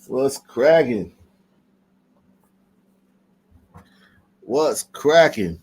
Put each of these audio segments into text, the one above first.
What's cracking? What's cracking?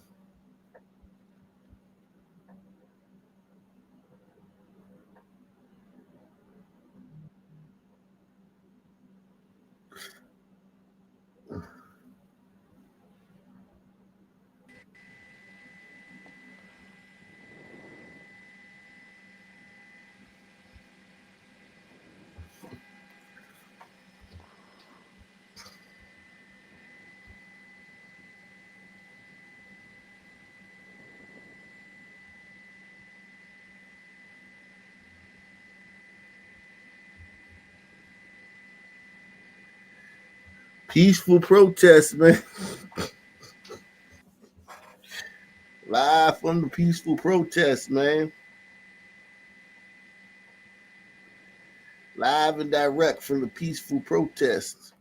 Peaceful protest, man. Live from the peaceful protest, man. Live and direct from the peaceful protest.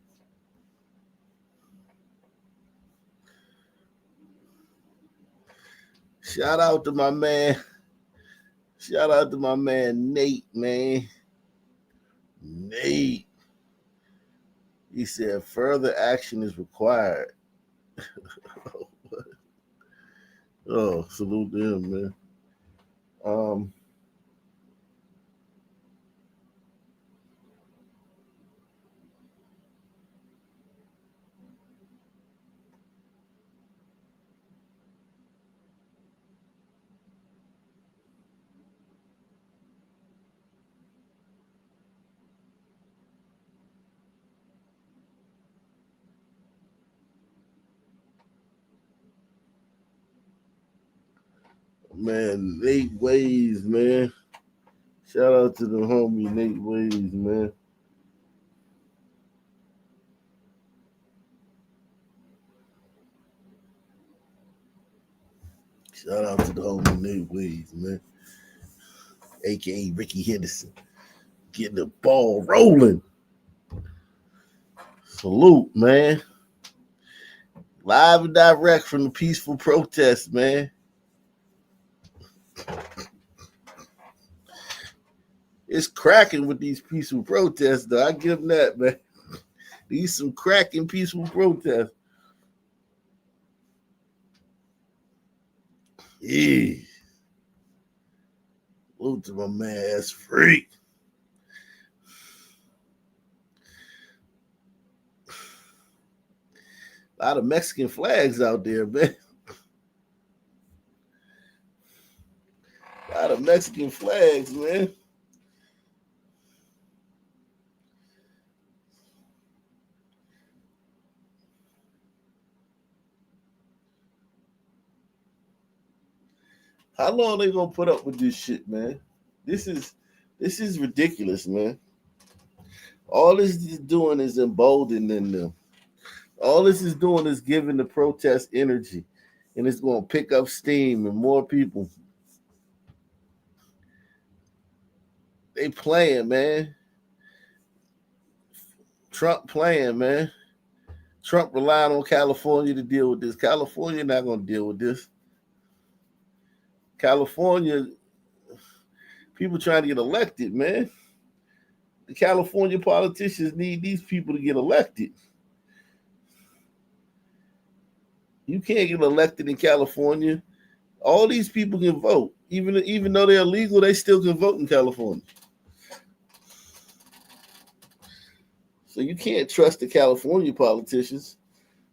Shout out to my man. Shout out to my man Nate, man. Nate. He said further action is required. Oh, salute to him, man. Um, man, Nate Ways, man. Shout out to the homie Nate Ways, man. Shout out to the homie Nate Ways, man. AKA Ricky Henderson. Getting the ball rolling. Salute, man. Live and direct from the peaceful protest, man. It's cracking with these peaceful protests, though. I give them that, man. These some cracking peaceful protests. Yeah. Salute to my man, ass freak. A lot of Mexican flags out there, man. A lot of Mexican flags, man. How long they gonna put up with this shit, man? This is ridiculous, man. All this is doing is emboldening them. All this is doing is giving the protest energy, and it's gonna pick up steam and more people. They playing, man. Trump playing, man. Trump relying on California to deal with this. California not gonna deal with this. California, people trying to get elected, man. The California politicians need these people to get elected. You can't get elected in California. All these people can vote. Even though they're illegal, they still can vote in California. So you can't trust the California politicians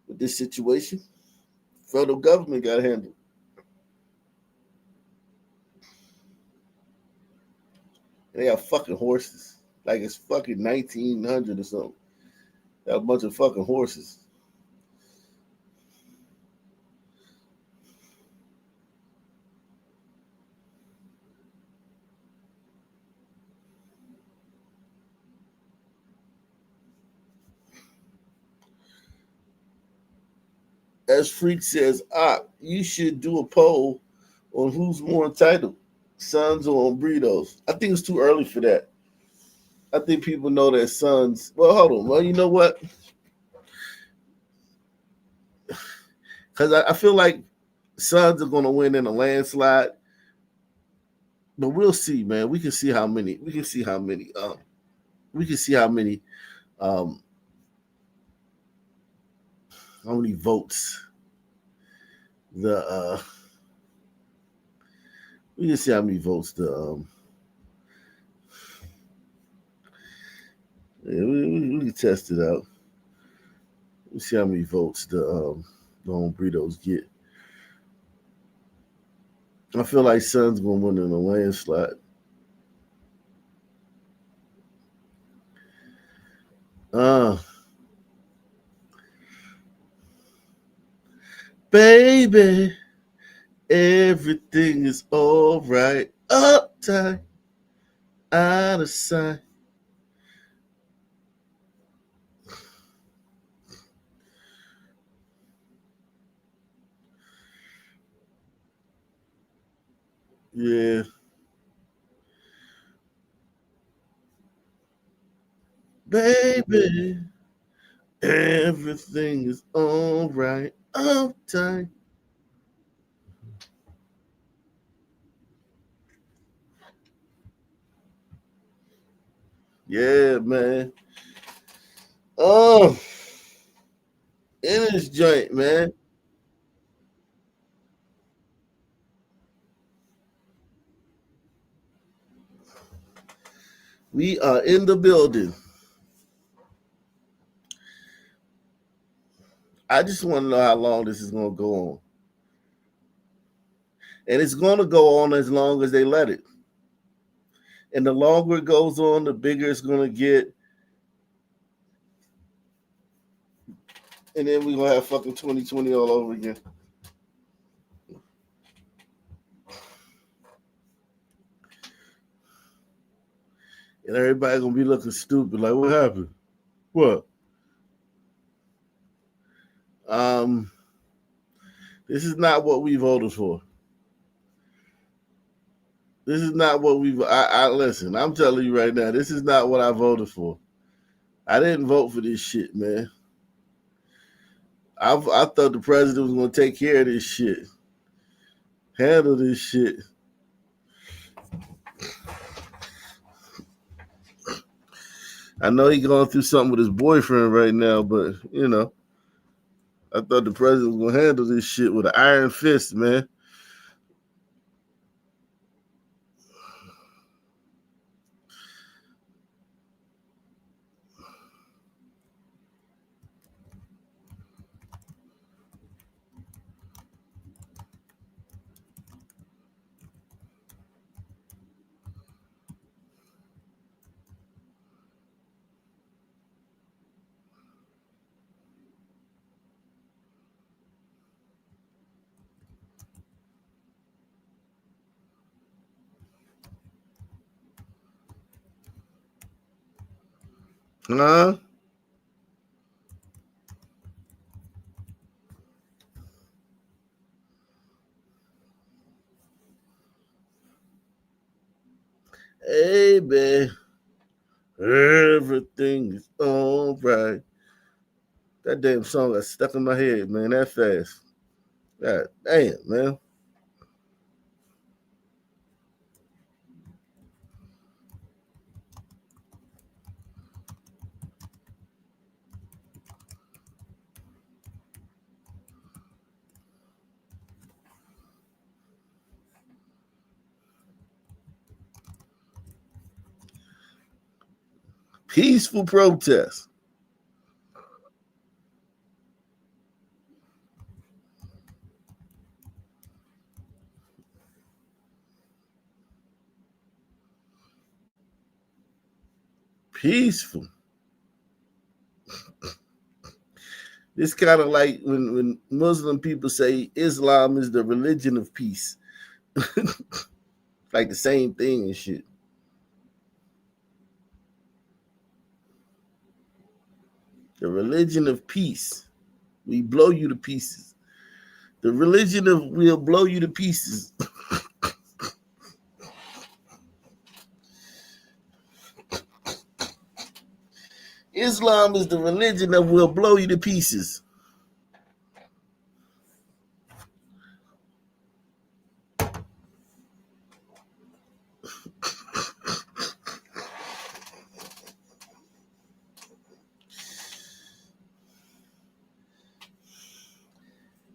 with this situation. Federal government got to handle it. They got fucking horses. Like it's fucking 1900 or something. Got a bunch of fucking horses. As Freak says, you should do a poll on who's more entitled, Sons or Breedos. I think it's too early for that. I think people know that Sons. Well, hold on. Well, you know what? Because I feel like Sons are going to win in a landslide. but we'll see, man. We can see how many. We can see how many. We can see how many. Um, how many votes the. We can see how many votes the. Yeah, we can test it out. We see how many votes the Hombritos get. I feel like Sun's gonna win in a landslide. Uh, baby, everything is all right. Uptight, out of sight. Yeah, baby, everything is all right. Uptight. Yeah, man. Oh, in this joint, man. We are in the building. I just want to know how long this is going to go on. And it's going to go on as long as they let it. And the longer it goes on, the bigger it's going to get. And then we're going to have fucking 2020 all over again. And everybody going to be looking stupid. Like, what happened? What? Um, this is not what we voted for. This is not what we. I listen. I'm telling you right now. This is not what I voted for. I didn't vote for this shit, man. I thought the president was gonna take care of this shit, handle this shit. I know he's going through something with his boyfriend right now, but I thought the president was gonna handle this shit with an iron fist, man. Huh? Hey, man. Everything is all right. That damn song got stuck in my head, man, that fast. God damn, man. Peaceful protest. Peaceful. It's kind of like when Muslim people say Islam is the religion of peace. Like the same thing and shit. The religion of peace. We blow you to pieces. The religion of we'll blow you to pieces. Islam is the religion that will blow you to pieces.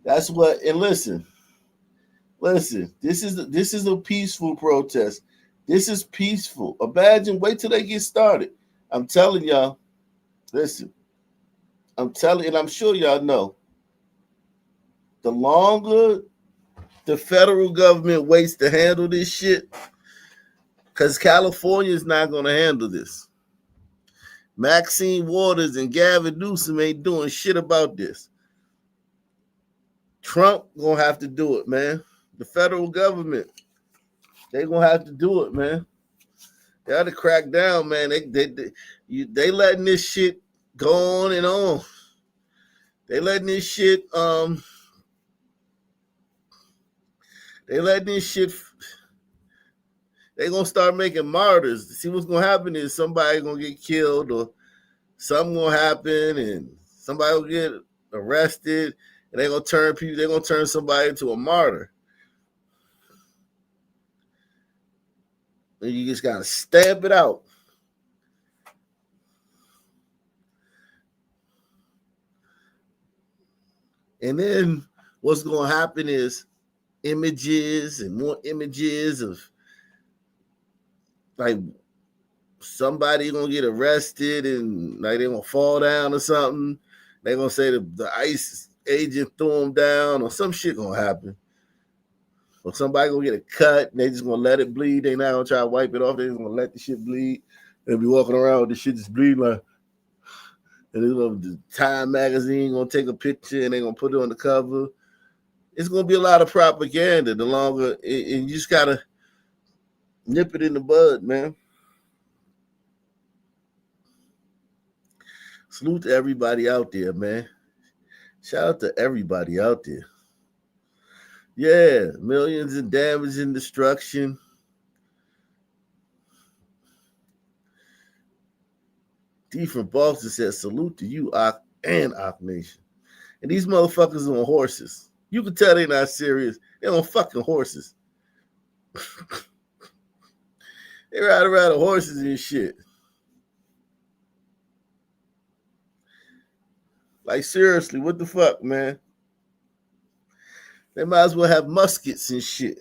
That's what. And listen. This is a peaceful protest. This is peaceful. Imagine, wait till they get started. I'm telling y'all. Listen, and I'm sure y'all know. The longer the federal government waits to handle this shit, because California is not going to handle this. Maxine Waters and Gavin Newsom ain't doing shit about this. Trump gonna have to do it, man. The federal government, they gonna have to do it, man. They got to crack down, man. They letting this shit go on and on. They letting this shit they letting this shit. They gonna start making martyrs. See, what's gonna happen is somebody gonna get killed or something gonna happen, and somebody will get arrested, and they gonna turn people. They gonna turn somebody into a martyr. And you just gotta stamp it out. And then what's gonna happen is images and more images of like somebody gonna get arrested and like they gonna fall down or something. They gonna say the ICE agent threw them down or some shit gonna happen. Or somebody gonna get a cut and they just gonna let it bleed. They not gonna try to wipe it off. They just gonna let the shit bleed. They'll be walking around with the shit just bleeding like. And the Time magazine gonna take a picture and they gonna put it on the cover. It's gonna be a lot of propaganda. The longer, and you just gotta nip it in the bud, man. Salute to everybody out there, man. Shout out to everybody out there. Yeah, millions in damage and destruction. D from Boston says, salute to you, Ak and Ak Nation. And these motherfuckers on horses. You can tell they're not serious. They're on fucking horses. They ride around on horses and shit. Like, seriously, what the fuck, man? They might as well have muskets and shit.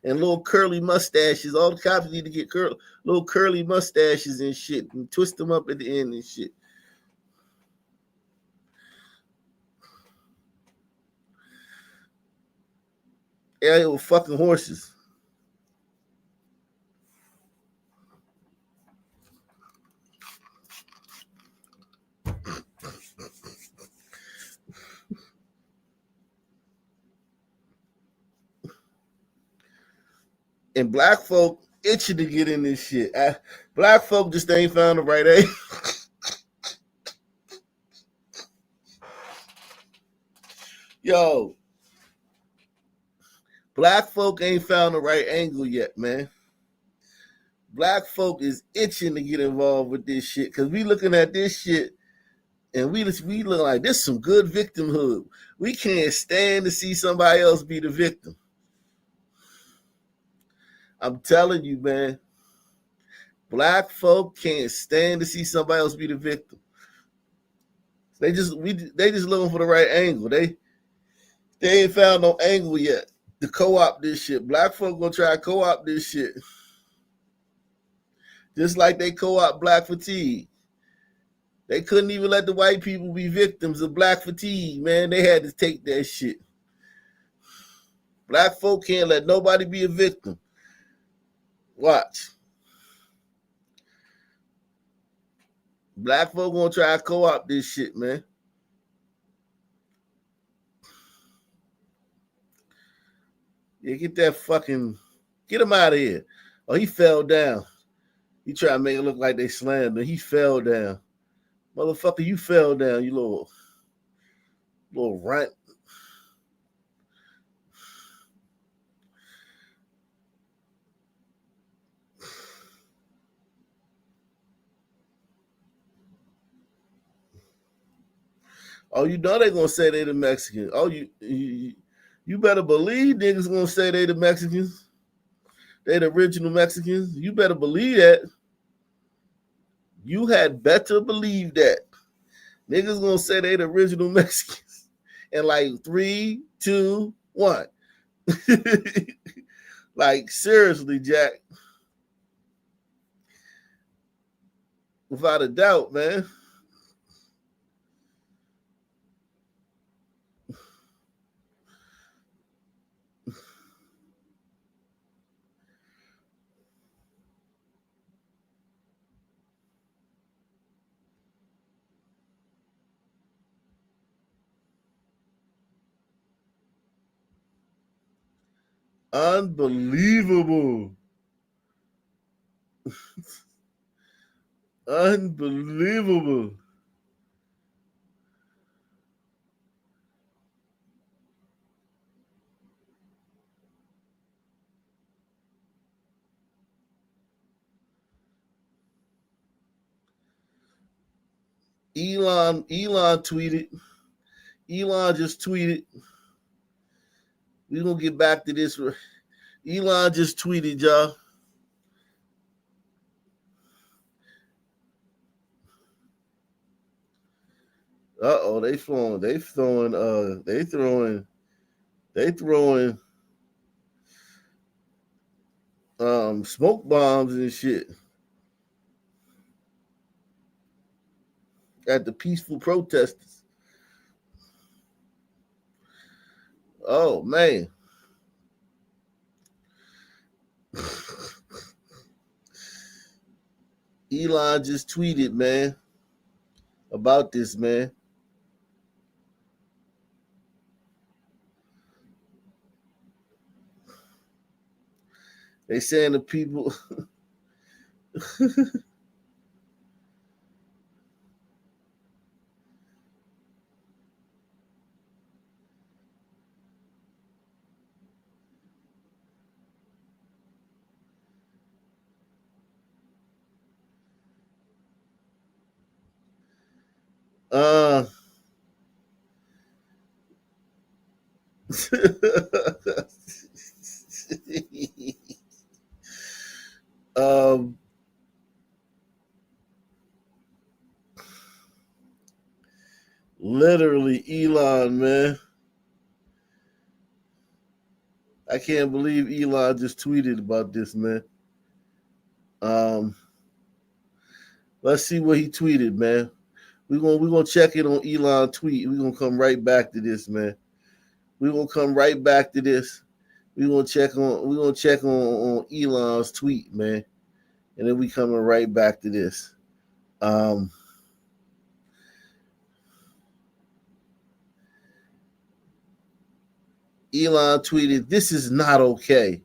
And little curly mustaches. All the cops need to get little curly mustaches and shit and twist them up at the end and shit. Yeah, they were fucking horses. And black folk itching to get in this shit. Black folk just ain't found the right age. Yo, black folk ain't found the right angle yet, man. Black folk is itching to get involved with this shit because we looking at this shit and we look like this some good victimhood. We can't stand to see somebody else be the victim. I'm telling you, man. Black folk can't stand to see somebody else be the victim. They just looking for the right angle. They ain't found no angle yet to co-opt this shit. Black folk gonna try to co-opt this shit. Just like they co-opt black fatigue. They couldn't even let the white people be victims of black fatigue, man. They had to take that shit. Black folk can't let nobody be a victim. Watch. Black folk gonna try to co-opt this shit, man. Yeah, get him out of here. Oh, he fell down. He tried to make it look like they slammed him. He fell down. Motherfucker, you fell down, you little runt. Oh, you know they gonna say they the Mexicans. Oh, you better believe niggas gonna say they the Mexicans. They the original Mexicans. You better believe that. You had better believe that. Niggas gonna say they the original Mexicans. And like 3, 2, 1. Like seriously, Jack. Without a doubt, man. Unbelievable. Unbelievable. Elon tweeted. Elon just tweeted. We're gonna get back to this. Elon just tweeted, y'all. Uh-oh, they throwing smoke bombs and shit at the peaceful protesters. Oh man. Elon just tweeted, man, about this, man. They saying the people uh um literally Elon, man. I can't believe Elon just tweeted about this, man. Um let's see what he tweeted, man. We're gonna check it on Elon tweet. We're gonna come right back to this, man. We're gonna come right back to this. We're gonna check on Elon's tweet, man. And then we coming right back to this. Um Elon tweeted, "This is not okay.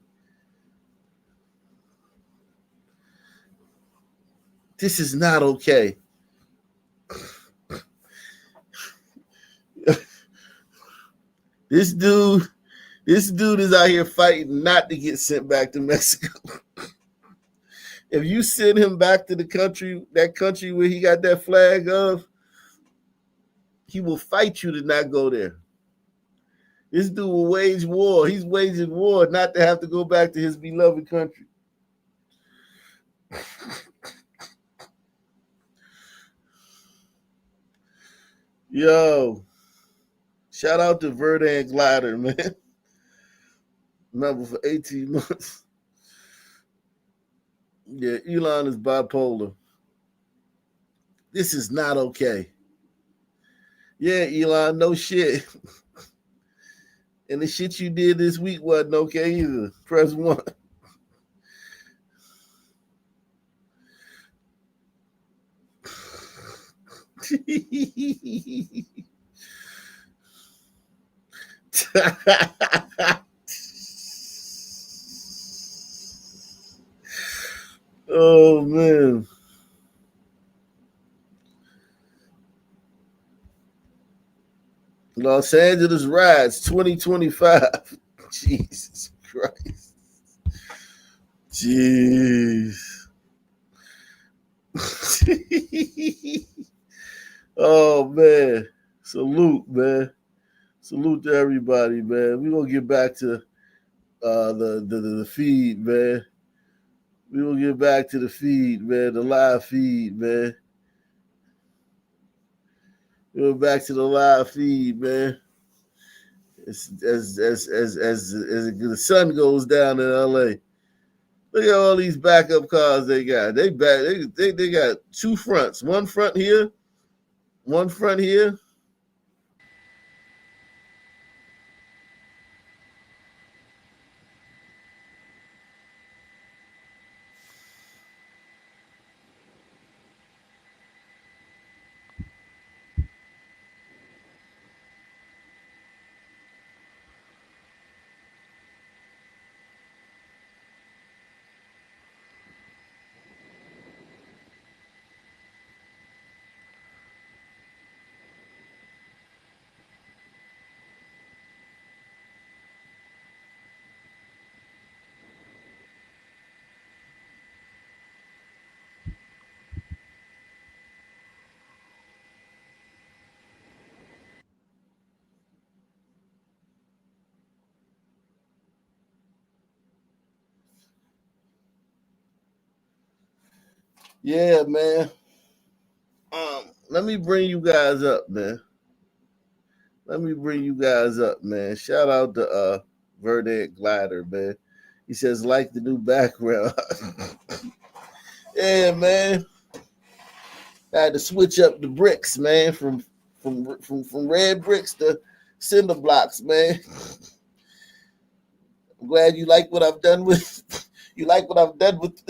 This is not okay." This dude, this dude is out here fighting not to get sent back to Mexico. If you send him back to the country, that country where he got that flag of, he will fight you to not go there. This dude will wage war. He's waging war not to have to go back to his beloved country. Yo, shout out to Verdant Glider, man. Remember for 18 months. Yeah, Elon is bipolar. This is not okay. Yeah, Elon, no shit. And the shit you did this week wasn't okay either. Press one. Oh man. Los Angeles Riots 2025. Jesus Christ. Jeez. Oh man. Salute, man. Salute to everybody, man. We're gonna get back to the feed, man. We will get back to the feed, man, the live feed, man. We're back to the live feed, man. As the sun goes down in LA. Look at all these backup cars they got. They got two fronts. One front here, one front here. Yeah, man. Let me bring you guys up, man. Let me bring you guys up, man. Shout out to Verdant Glider, man. He says like the new background. Yeah, man. I had to switch up the bricks, man, from red bricks to cinder blocks, man. I'm glad you like what I've done with. You like what I've done with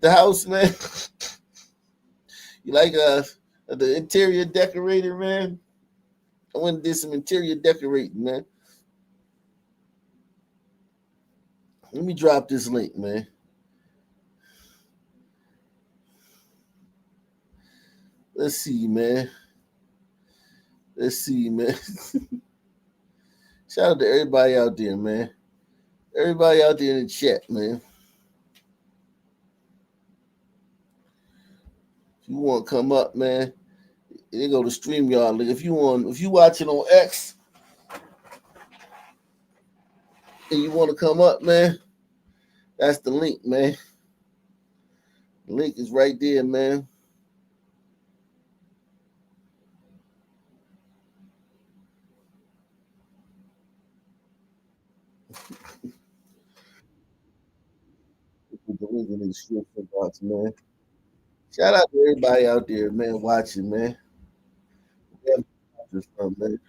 the house, man. You like the interior decorator, man. I went and did some interior decorating, man. Let me drop this link, man. Let's see, man. Let's see, man. Shout out to everybody out there, man. Everybody out there in the chat, man. If you want to come up, man, you go to StreamYard. Like if you watching on X and you want to come up, man, that's the link, man. The link is right there, man. Put the link in the description box, man. Shout out to everybody out there, man, watching, man. Wherever you watching from, man.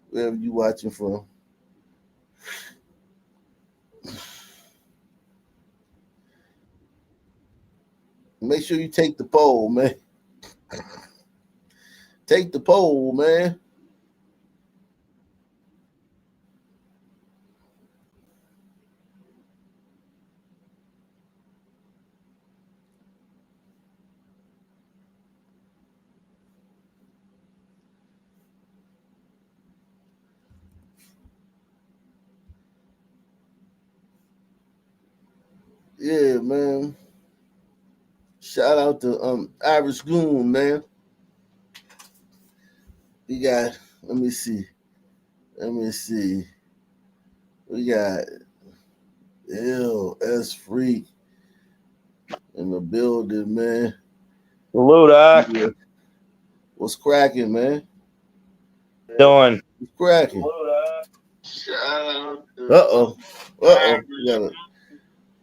Wherever you watching from. Make sure you take the poll, man. Take the poll, man. Yeah, man. Shout out to Irish Goon, man. We got, let me see. Let me see. We got S Freak in the building, man. Hello, Doc. Yeah. What's cracking, man? Doing? What's cracking? Uh-oh.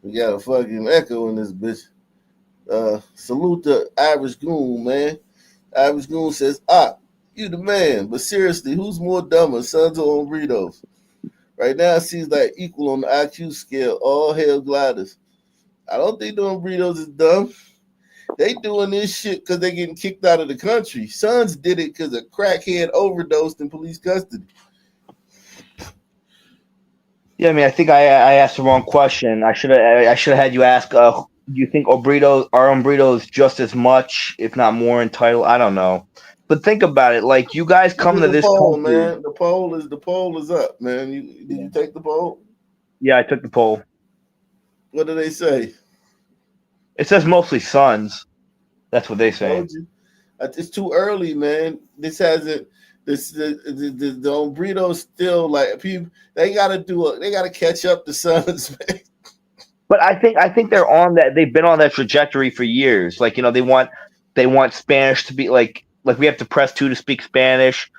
We got a fucking echo in this bitch. Salute to Irish Goon, man. Irish Goon says, you the man. But seriously, who's more dumber, Sons or Burritos? Right now, it seems like equal on the IQ scale. All hail gliders. I don't think doing burritos is dumb. They doing this shit because they getting kicked out of the country. Sons did it because a crackhead overdosed in police custody. Yeah, I mean, I think I asked the wrong question. I should have had you ask. Do you think burritos just as much, if not more, entitled? I don't know. But think about it. Like you guys come to this poll, country, man. The poll is up, man. Did you take the poll? Yeah, I took the poll. What do they say? It says mostly sons. That's what they say. It's too early, man. This hasn't. The burritos still like people. They gotta catch up to Sons, man. But I think they're on that. They've been on that trajectory for years. Like they want Spanish to be like we have to press two to speak Spanish.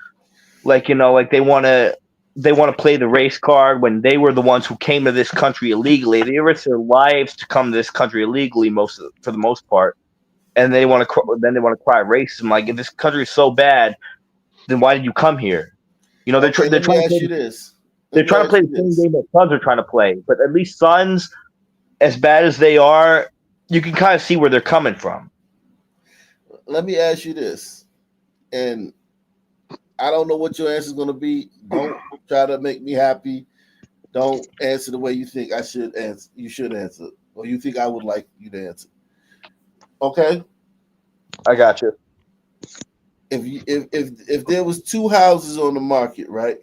Like like they want to play the race card when they were the ones who came to this country illegally. They risked their lives to come to this country illegally for the most part, and they want to cry racism. Like if this country is so bad, then why did you come here? They're Okay, they're let me trying to ask play you this. Let they're me trying to ask play you the same this. game that Suns are trying to play. But at least Suns, as bad as they are, you can kind of see where they're coming from. Let me ask you this. And I don't know what your answer is going to be. Don't try to make me happy. Don't answer the way you think I should answer. You should answer, or you think I would like you to answer. Okay. I got you. If there was two houses on the market, right?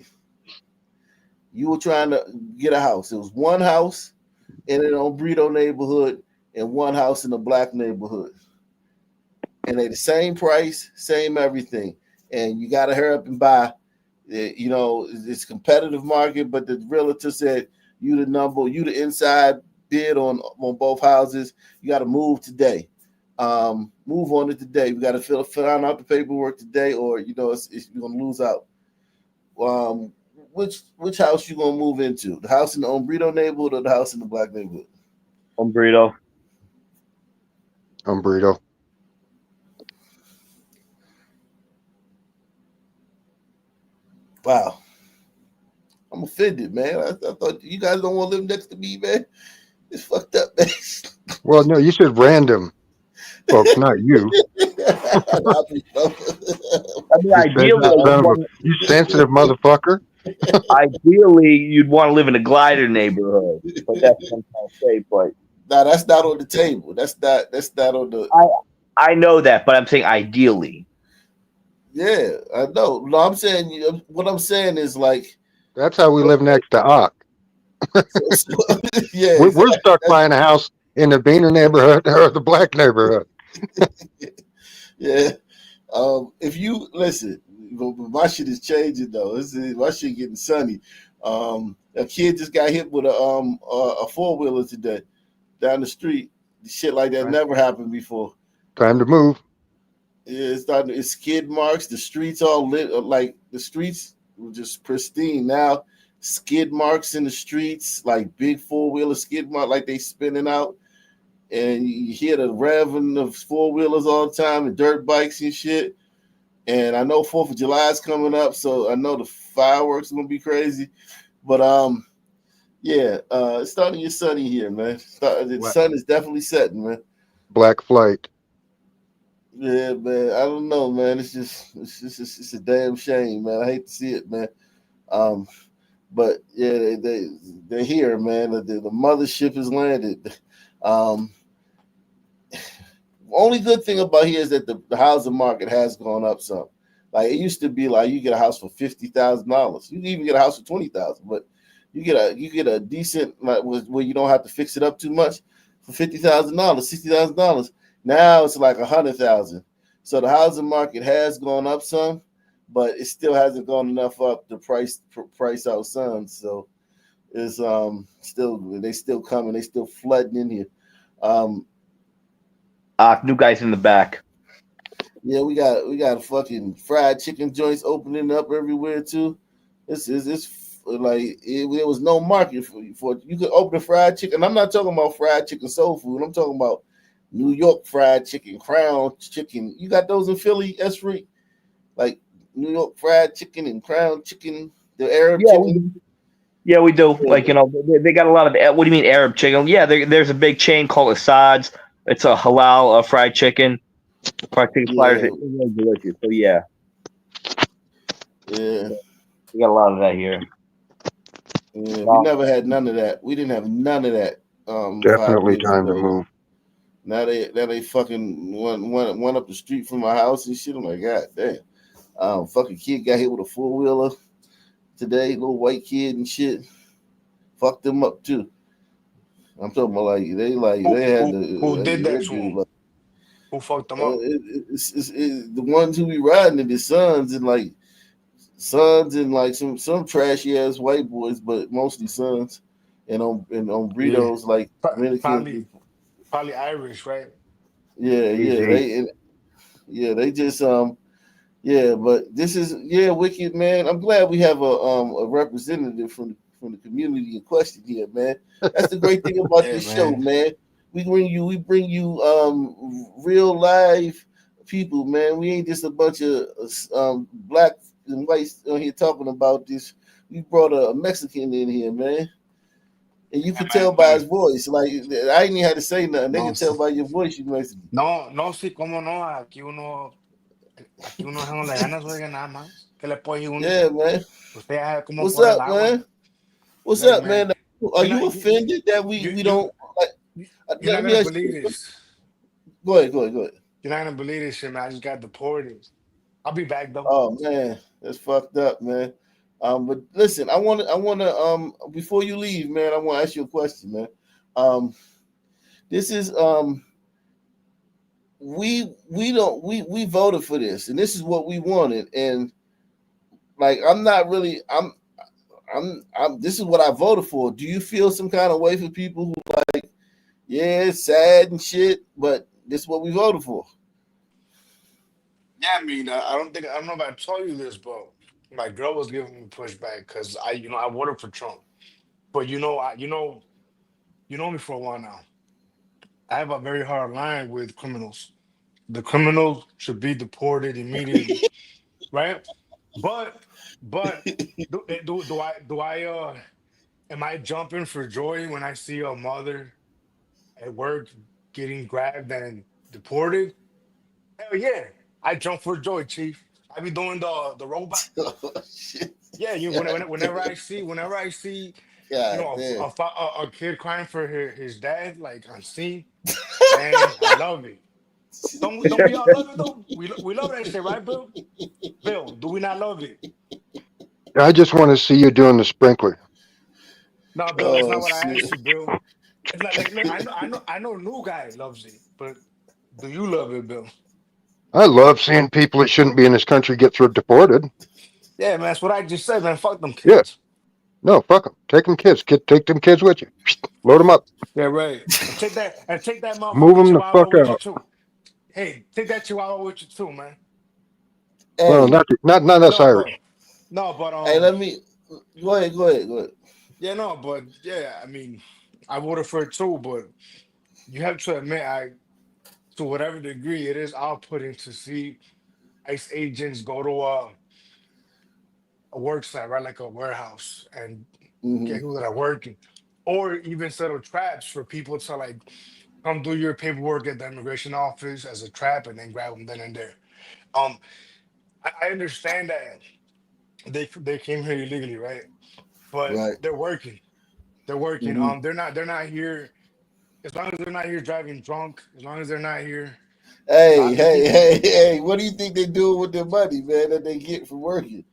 You were trying to get a house. It was one house in an Ombrito neighborhood and one house in a black neighborhood, and they the same price, same everything. And you got to hurry up and buy. It's a competitive market, but the realtor said you the inside bid on both houses. You got to move today. Move on it today. We got to fill out the paperwork today, or you're gonna lose out. Um, which house you gonna move into? The house in the Ombrito neighborhood or the house in the black neighborhood? Burrito. Burrito. Wow, I'm offended, man. I thought you guys don't want to live next to me, man. It's fucked up, man. Well, no, you said random folks, not you. I mean, You said ideally, the son of a you sensitive motherfucker. you'd want to live in a glider neighborhood. But that's what I'm trying to say. But Nah, that's not on the table. That's not on the. I know that, but I'm saying ideally. Yeah, I know. No, I'm saying what I'm saying is like, That's how we live next to Ock. yeah, We're exactly. stuck buying a house in the Beaner neighborhood or the black neighborhood. Yeah. If you listen, my shit is changing though. My shit getting sunny. A kid just got hit with a 4-wheeler today down the street. Shit like that Right. never happened before. Time to move. Yeah, it's skid marks. The streets all lit like the streets were just pristine. Now skid marks in the streets, like big 4-wheeler skid mark, like they spinning out, and you hear the revving of 4-wheelers all the time and dirt bikes and shit. And I know 4th of July is coming up, so I know the fireworks are gonna be crazy. But yeah, it's starting to get sunny here, man. The What? sun is definitely setting, man. Black flight. Yeah, man. I don't know, man. It's a damn shame, man. I hate to see it, man. Um, but yeah, they're here, man. The mothership has landed. Um, only good thing about here is that the housing market has gone up some. Like it used to be like you get a house for $50,000. You can even get a house for 20,000, but you get a decent like where you don't have to fix it up too much for $50,000, $60,000. Now it's like 100,000. So the housing market has gone up some, but it still hasn't gone enough up to price out some. So it's still they still coming, they still flooding in here. Um, New guys in the back. Yeah, we got fucking fried chicken joints opening up everywhere too. It's like there was no market for you could open a fried chicken. I'm not talking about fried chicken soul food. I'm talking about New York fried chicken, Crown chicken. You got those in Philly, Esri? Like New York fried chicken and Crown chicken, the Arab Yeah, chicken. we Yeah, we do. Yeah, Like, they got a lot of. What do you mean Arab chicken? Yeah, there's a big chain called Assad's. It's a halal fried chicken. Fried chicken sliders. yeah, It's really delicious. So yeah, yeah. we got a lot of that here. Yeah, we Wow. never had none of that. We didn't have none of that five Definitely years time to ago. move. Now they fucking went up the street from my house and shit. I'm like, God damn. Fucking kid got hit with a 4-wheeler today, little white kid and shit. Fucked them up too. I'm talking about Who they had who who did that that to dude him? like Who fucked him up? the ones who be riding it, his sons and like some trashy ass white boys, but mostly sons. and on Yeah. burritos like Dominican. Probably Irish, right? Yeah, yeah, Easy. they just yeah, but this is wicked, man. I'm glad we have a representative from the community in question here, man. That's the great thing about Yeah, this show, man. man. We bring you real live people, man. We ain't just a bunch of black and whites on here talking about this. We brought a Mexican in here, man. And you Yeah, could man. tell by his Look, voice. Like I ain't even had to say nothing. They no, could tell by your voice you Mexican. no, no, sí, cómo no. Aquí uno no le ganas, oiga, nada más. ¿Qué le puede decir uno? Yeah, man. Usted ya sabe cómo What's corre el up, agua. man? What's Look, up, man. man? Are You know, you offended that we you, we you, don't like? you're Let not me gonna ask believe you. this. Go ahead, go ahead, go ahead. You're not gonna believe this shit, man. I just got deported. I'll be back though. Oh man, that's fucked up, man. But listen, I want to before you leave, man, I want to ask you a question, man. Um, this is we don't we voted for this, and this is what we wanted, and like I'm this is what I voted for. Do you feel some kind of way for people who like, yeah, it's sad and shit, but this is what we voted for? Yeah, I mean, I don't know if I told you this, but my girl was giving me pushback because I voted for Trump. But you know me for a while now. I have a very hard line with criminals. The criminals should be deported immediately, right? But but do I am I jumping for joy when I see a mother at work getting grabbed and deported? Hell yeah, I jump for joy, chief. I be doing the robot. Oh, shit. Yeah, God, whenever I see, God damn. a kid crying for his dad, like on scene, man, I love it. Don't we all love it though? We love that shit, right, Bill? Bill, do we not love it? I just want to see you doing the sprinkler. No, Bill, that's Oh not what I shit. asked you, Bill. It's like, look, I know, new guy loves it, but do you love it, Bill? I love seeing people that shouldn't be in this country get through deported. Yeah, man, that's what I just said, man. Fuck them Yeah, kids. no, fuck them. Take them kids. Take them kids with you. Load them up. Yeah, right. And take that Move motherfucking them the chihuahua fuck with you out. too. Hey, take that chihuahua with you too, man. Well, Hey, not us No, Irish. but hey, let me go ahead. yeah, no, but yeah, I mean, I voted for it too, but you have to admit, to whatever degree it is outputting to see ICE agents go to a work site, right, like a warehouse, and get Hmm. people that are working, or even set up traps for people to like come do your paperwork at the immigration office as a trap and then grab them then and there. Um, I understand that they came here illegally, right? But Right. they're working. They're working. Hmm. They're not here as long as they're not here driving drunk. As long as they're not here Hey, robbing hey, people. hey, hey! What do you think they doing with their money, man? That they get from working?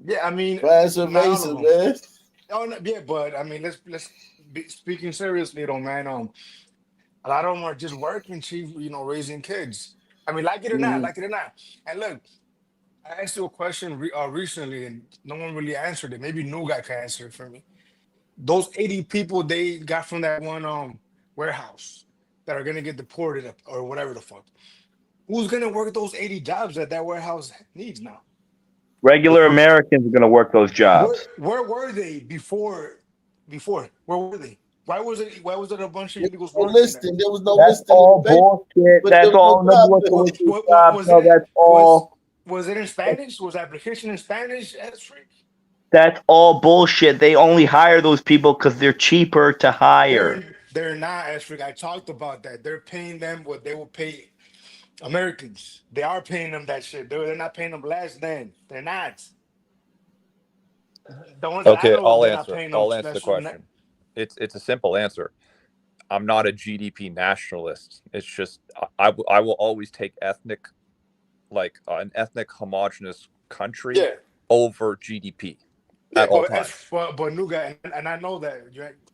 Yeah, I mean, Buying some not all of Mason, them. man. Oh, no, yeah, but I mean, let's be speaking seriously, though, man. A lot of them are just working, chief. Raising kids. I mean, like it or not, Hmm. like it or not. And look, I asked you a question recently, and no one really answered it. Maybe new guy can answer it for me. Those 80 people they got from that one warehouse that are gonna get deported or whatever the fuck. Who's gonna work those 80 jobs that warehouse needs now? Regular Americans are going to work those jobs. Where were they before? Before where were they? Why was it a bunch of There illegals was no working there? listing. There was no That's listing in the all paper, bullshit. but there That's was no all. Nobody job wants to listing. work these jobs. No, Was was it in Spanish? Was application in Spanish? That's freak. that's all bullshit. They only hire those people because they're cheaper to hire. They're not as freak. I talked about that. They're paying them what they will pay Americans. They are paying them that shit. They're not paying them less than. They're not. The ones that I Okay, know of, I'll they're not answer. paying them I'll answer the less. question. It's a simple answer. I'm not a GDP nationalist. It's just I will always take an ethnic homogenous country Yeah, over GDP yeah, at all but as times. but Nuga, and I know that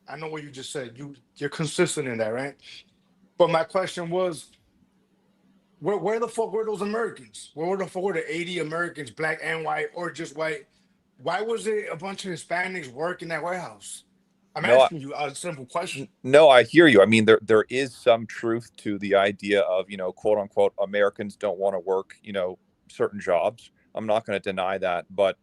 I know what you just said. You're consistent in that, right? But my question was, where the fuck were those Americans? Where the fuck were the 80 Americans, black and white, or just white? Why was it a bunch of Hispanics working that warehouse? I'm No, asking you a simple question. no, I hear you. I mean, there is some truth to the idea of, quote unquote, Americans don't want to work, certain jobs. I'm not going to deny that, but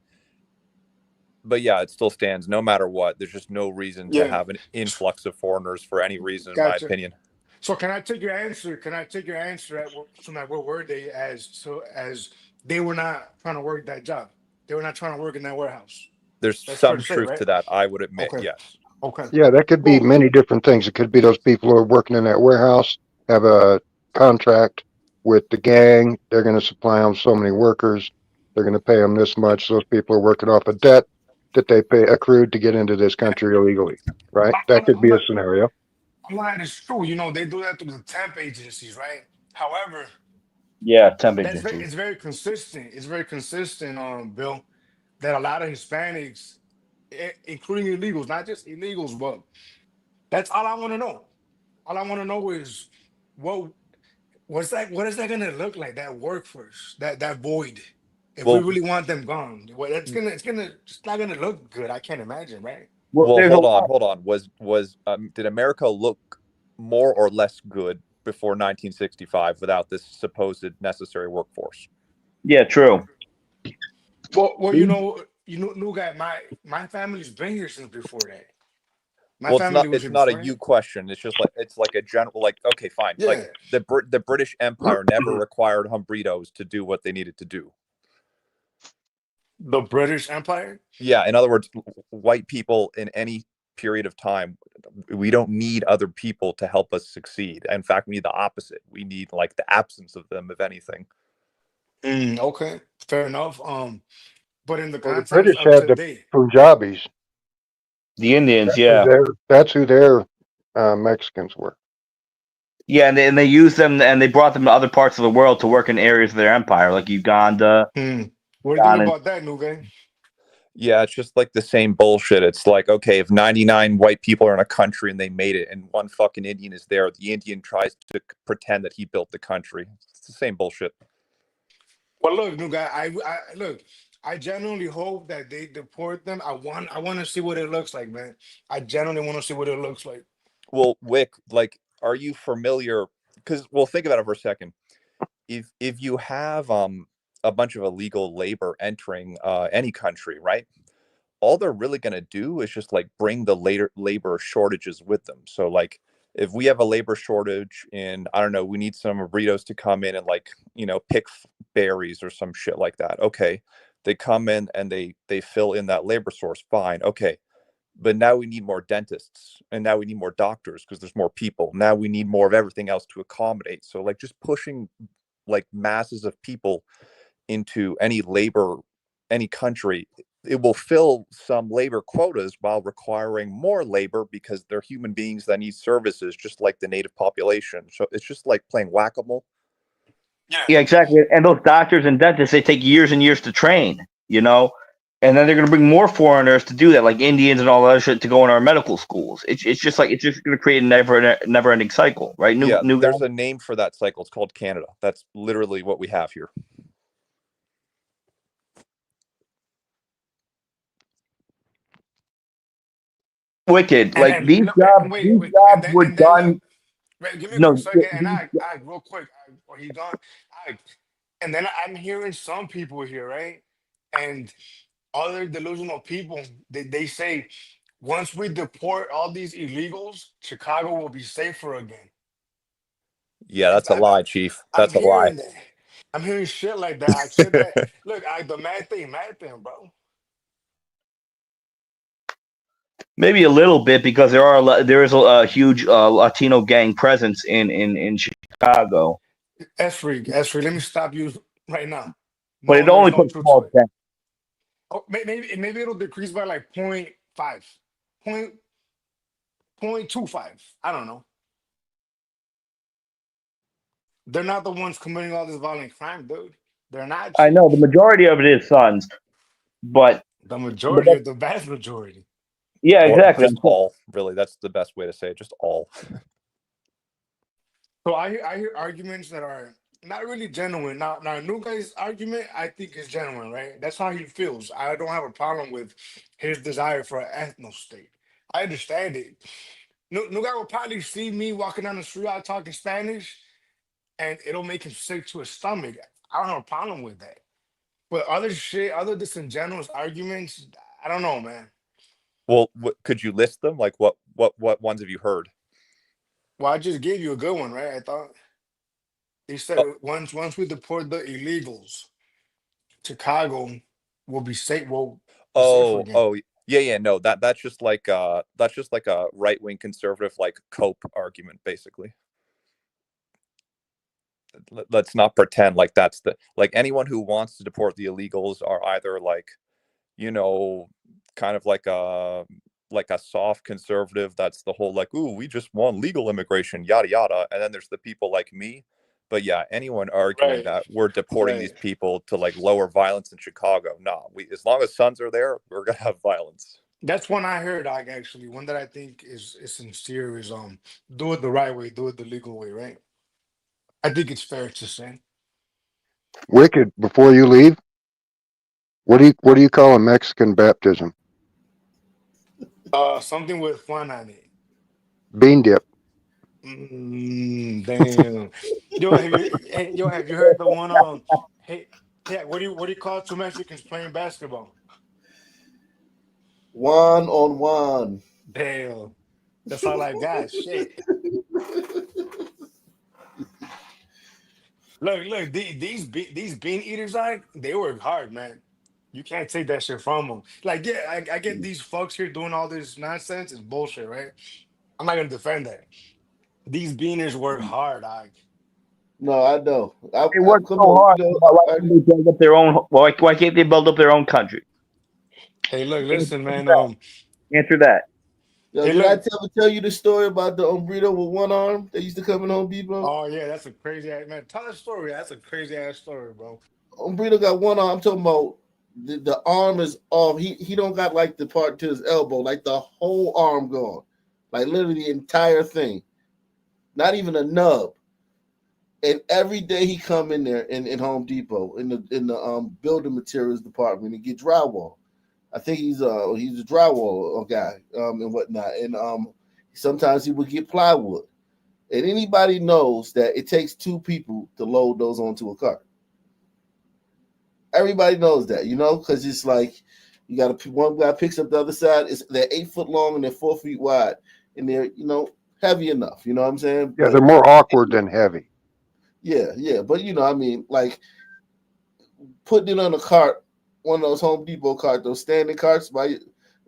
yeah, it still stands no matter what. There's just no reason to Yeah, have an influx of foreigners for any reason, in my gotcha. opinion. So can I take your answer? Can I take your answer from that? What were they as they were not trying to work that job? They were not trying to work in that warehouse. There's That's fair some to say, truth right? to that, I would admit, Okay. yes. Okay. Yeah, that could be Cool. many different things. It could be those people who are working in that warehouse have a contract with the gang. They're going to supply them so many workers. They're going to pay them this much. Those people are working off a debt that they pay accrued to get into this country illegally, right? That could I'm be a not. scenario. I'm not. It's true. They do that through the temp agencies, right? However, Yeah, temp that's very. agencies. It's very consistent. It's very consistent, Bill, that a lot of Hispanics, including illegals, not just illegals, but that's all I want to know. All I want to know is what what's that? What is that gonna look like? That workforce, that void. If we Well, really want them gone, well, it's not gonna look good. I can't imagine, right? Well, well, there's a hold on, lot. hold on. Did America look more or less good before 1965 without this supposed necessary workforce? Yeah, true. Well, new guy. My family's been here since before that. My Well, it's not family was it's here not a before you that. question. It's like a general, like, okay, fine. Like Yeah, the British Empire never required Humbritos to do what they needed to do. the British Empire. Yeah, in other words, white people in any period of time, we don't need other people to help us succeed. In fact, we need the opposite. We need like the absence of them, if anything. Okay, fair enough. But in the Well, the context British of had the today, Punjabis. The Indians, That's who yeah. their Mexicans were. Yeah, and they used them and they brought them to other parts of the world to work in areas of their empire, like Uganda, what do you think Ghana. about that, new guy? Yeah, it's just like the same bullshit. It's like, okay, if 99 white people are in a country and they made it and one fucking Indian is there, the Indian tries to pretend that he built the country. It's the same bullshit. Well, look, new guy. I look. I genuinely hope that they deport them. I want to see what it looks like, man. I genuinely want to see what it looks like. Well, Wick, like, are you familiar? Because, well, think about it for a second. If you have a bunch of illegal labor entering any country, right? All they're really going to do is just like bring the later labor shortages with them. So like if we have a labor shortage and I don't know, we need some burritos to come in and like, pick berries or some shit like that. Okay. They come in and they fill in that labor source. Fine. Okay. But now we need more dentists and now we need more doctors because there's more people. Now we need more of everything else to accommodate. So like just pushing like masses of people into any country, it will fill some labor quotas while requiring more labor because they're human beings that need services just like the native population. So it's just like playing whack-a-mole. Yeah. Yeah, exactly. And those doctors and dentists, they take years and years to train, and then they're going to bring more foreigners to do that, like Indians and all that other shit, to go in our medical schools. It's just like it's just going to create a never ending cycle, right? Yeah, New guy. there's a name for that cycle. It's called Canada. That's literally what we have here. Wicked. And Like then these look, jobs, and wait, these wait, jobs were and then look. done. Wait, give me a quick No, second, and I real quick. Or he gone. I, and then I'm hearing some people here, right? And other delusional people, they say once we deport all these illegals, Chicago will be safer again. Yeah, that's a lie, Chief. I'm That's a lie. hearing that. I'm hearing shit like that. I said that. Look, the mad thing, bro. maybe a little bit because there is a huge Latino gang presence in Chicago, S3, let me stop you right now. but No, it there's only no puts truth to small it. dent. Oh, maybe it'll decrease by like point 0.25. I don't know. They're not the ones committing all this violent crime, dude. They're not, I know Chief. the majority of it is sons, but The but majority that's, of the vast majority. yeah, Or exactly. just all, really. That's the best way to say it. Just all. So I hear arguments that are not really genuine. Now new guy's argument I think is genuine, right? That's how he feels. I don't have a problem with his desire for an ethno state. I understand it. No, no guy will probably see me walking down the street out talking Spanish, and it'll make him sick to his stomach. I don't have a problem with that. But other shit, other disingenuous arguments, I don't know, man. Well, could you list them? Like what ones have you heard? Well, I just gave you a good one, right? I thought they said Oh, once we deport the illegals, Chicago will be safe. Will be safer oh, again. oh, yeah. No, that's just like a right wing conservative like cope argument, basically. Let's not pretend like that's the like anyone who wants to deport the illegals are either like, you know, kind of like a soft conservative that's the whole like, ooh, we just want legal immigration, yada yada. And then there's the people like me. But yeah, anyone arguing Right, that we're deporting right. these people to like lower violence in Chicago, no, we as long as sons are there, we're gonna have violence. That's one I heard. Like actually, one that I think is sincere is do it the right way, do it the legal way, right? I think it's fair to say. Wicked, before you leave, what do you call a Mexican baptism? Something with fun on it. Bean dip. Damn. Yo, have you heard the one hey yeah, what do you call two Mexicans playing basketball? One on one. Damn. That's all I got. Shit. Look, these bean eaters, like they work hard, man. You can't take that shit from them. Like, yeah, I get these folks here doing all this nonsense. It's bullshit, right? I'm not gonna defend that. These beaners work hard, dog. No, I know. They work Come so on, hard. Why can't they build up their own? Why can't they build up their own country? Hey, look, listen, man. Answer that. yo, Hey, did I look. tell you the story about the burrito with one arm that used to come in Home Depot? Oh yeah, that's a crazy ass man. Tell that story. That's a crazy ass story, bro. Burrito got one arm. I'm talking about the arm is off. He don't got like the part to his elbow, like the whole arm gone, like literally the entire thing, not even a nub. And every day he come in there in Home Depot in the building materials department and get drywall. I think he's a drywall guy and whatnot. And sometimes he would get plywood. And anybody knows that it takes two people to load those onto a cart. Everybody knows that, because it's like you got one guy picks up the other side. They're 8 foot long and they're 4 feet wide, and they're heavy enough. You know what I'm saying? Yeah, But they're more awkward than heavy. yeah. But like putting it on a cart, one of those Home Depot carts, those standing carts by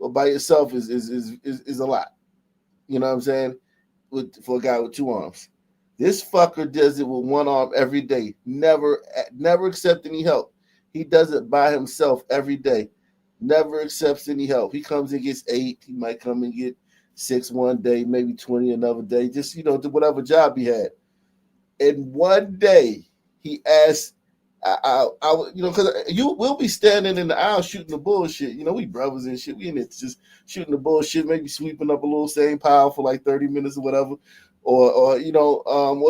yourself is a lot. You know what I'm saying? For a guy with two arms. This fucker does it with one arm every day. Never accept any help. He does it by himself every day. Never accepts any help. He comes and gets 8. He might come and get 6 one day, maybe 20 another day. Just do whatever job he had. And one day he asked, because we'll be standing in the aisle shooting the bullshit. We brothers and shit. We in it just shooting the bullshit, maybe sweeping up a little same pile for like 30 minutes or whatever, or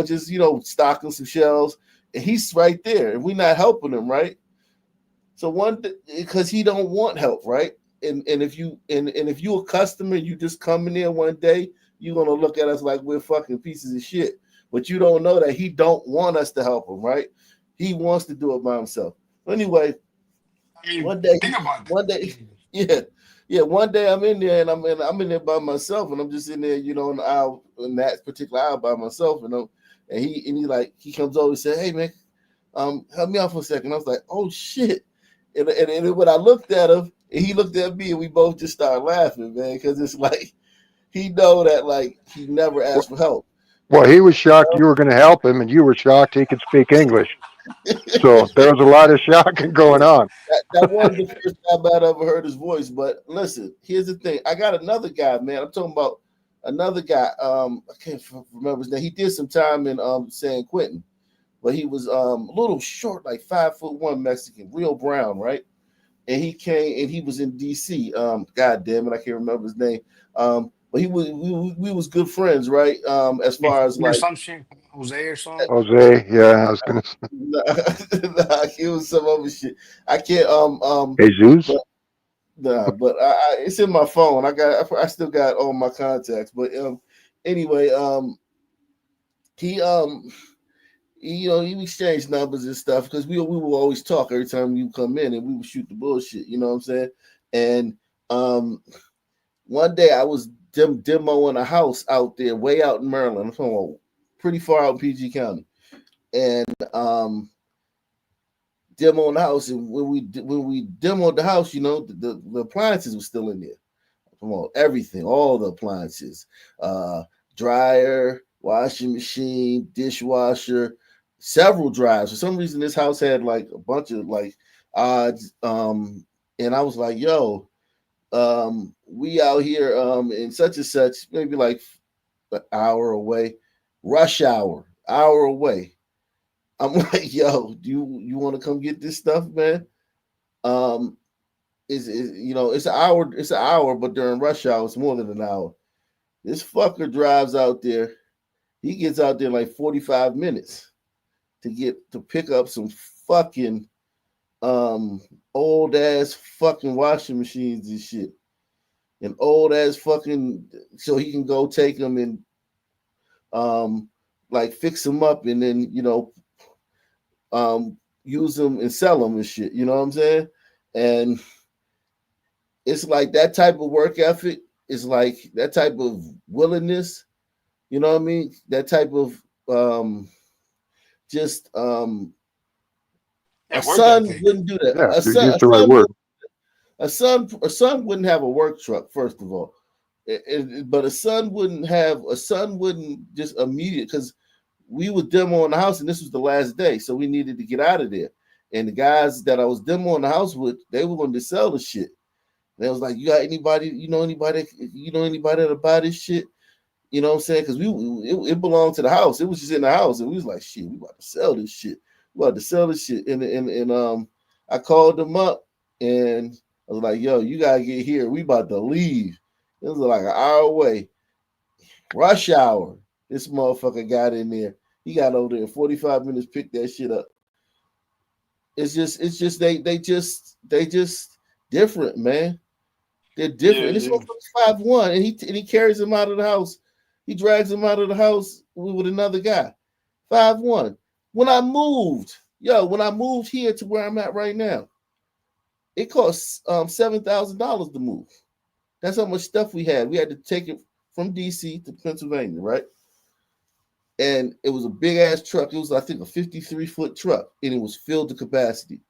just stocking some shelves. And he's right there, and we not helping him, right? So because he don't want help, right? And if you a customer, you just come in there one day, you're gonna look at us like we're fucking pieces of shit. But you don't know that he don't want us to help him, right? He wants to do it by himself. Anyway, I mean, one day, think about one day, that. yeah. One day I'm in there and I'm in there by myself, and I'm just in there, in the aisle, in that particular aisle by myself, and he comes over and said, "Hey man, help me out for a second." I was like, "Oh shit!" And when I looked at him, and he looked at me, and we both just started laughing, man, because it's like he know that like he never asked for help. Well, he was shocked you were going to help him, and you were shocked he could speak English. So there was a lot of shocking going on. That wasn't the first time I'd ever heard his voice. But listen, here's the thing. I got another guy, man. I'm talking about another guy. I can't remember his name. He did some time in San Quentin, but he was a little short, like 5'1" Mexican, real brown, right? And he came and he was in DC. God damn it, I can't remember his name. But we was good friends, right? As far as Or like some shit, Jose or something. Jose, yeah, I was going to nah, it was some other shit. I can't say Jesus. but Nah, but it's in my phone. I still got all my contacts. But anyway, he he exchanged numbers and stuff because we will always talk every time you come in, and we would shoot the bullshit. You know what I'm saying? And one day I was demoing a house out there, way out in Maryland. I'm talking about pretty far out in PG County, and demoing the house. And when we demoed the house, the appliances were still in there. Come on, everything, all the appliances, dryer, washing machine, dishwasher, several dryers. For some reason, this house had like a bunch of like odds. And I was like, yo, we out here in such and such, maybe like an hour away, rush hour away. I'm like, yo, do you want to come get this stuff, man? It's an hour, but during rush hour, it's more than an hour. This fucker drives out there. He gets out there like 45 minutes to pick up some fucking old ass fucking washing machines and shit. And old ass fucking, so he can go take them and like fix them up and then use them and sell them and shit. You know what I'm saying? And it's like that type of work ethic is like that type of willingness. You know what I mean? That type of a son wouldn't do that. Yeah, you used the right word. A son wouldn't have a work truck, first of all. But a son wouldn't just immediate, because we was demoing the house and this was the last day, so we needed to get out of there. And the guys that I was demoing the house with, they were going to sell the shit. They was like, you got anybody that'll buy this shit? You know what I'm saying? Because it belonged to the house. It was just in the house, and we was like, shit, we about to sell this shit. And I called them up, and I was like, yo, you gotta get here. We about to leave. It was like an hour away. Rush hour. This motherfucker got in there. He got over there in 45 minutes, picked that shit up. It's just they just different, man. They're different. Yeah, and this motherfucker's 5'1", and he carries him out of the house. He drags him out of the house with another guy. 5'1". When I moved here to where I'm at right now, it cost $7,000 to move. That's how much stuff we had. We had to take it from DC to Pennsylvania, right? And it was a big ass truck. It was, I think, a 53-foot truck, and it was filled to capacity.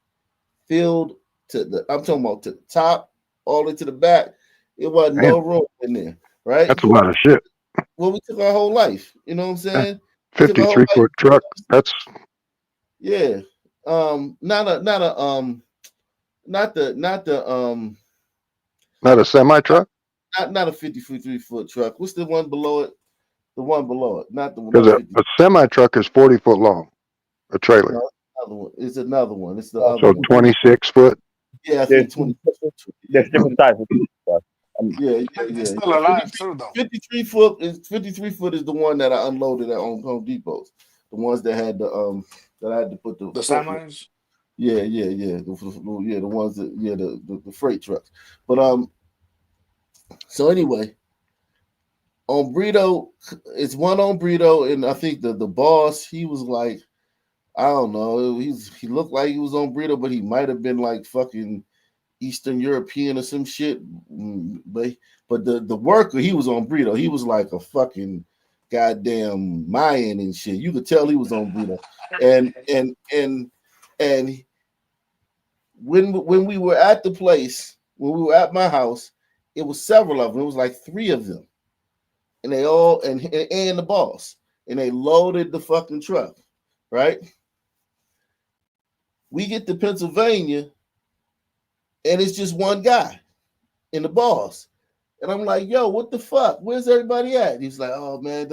I'm talking about to the top, all the way to the back. It wasn't no room in there, right? That's a lot of shit. Well, we took our whole life. You know what I'm saying? 53-foot truck. That's yeah. Not not a semi truck. Not a 53-foot truck. What's the one below it? The one below it, not the one. Because a semi truck is 40 foot long. A trailer. No, it's another one. It's the other so one. 26 foot. Yeah, I think 20. There's different sizes. Yeah. It's still alive too, though. 53 foot is the one that I unloaded at Home Depot. The ones that had the that I had to put the semis. Yeah. The ones that the freight trucks. But so anyway, on Brito, it's one on Brito, and I think the boss, he was like, I don't know, he looked like he was on Brito, but he might have been like fucking Eastern European or some shit. But the worker, he was on Brito. He was like a fucking goddamn Mayan and shit. You could tell he was on Brito. And when we were at the place, when we were at my house, it was several of them. It was like 3 of them. And they all and the boss. And they loaded the fucking truck, right? We get to Pennsylvania, and it's just one guy and the boss. And I'm like, yo, what the fuck? Where's everybody at? He's like, oh man,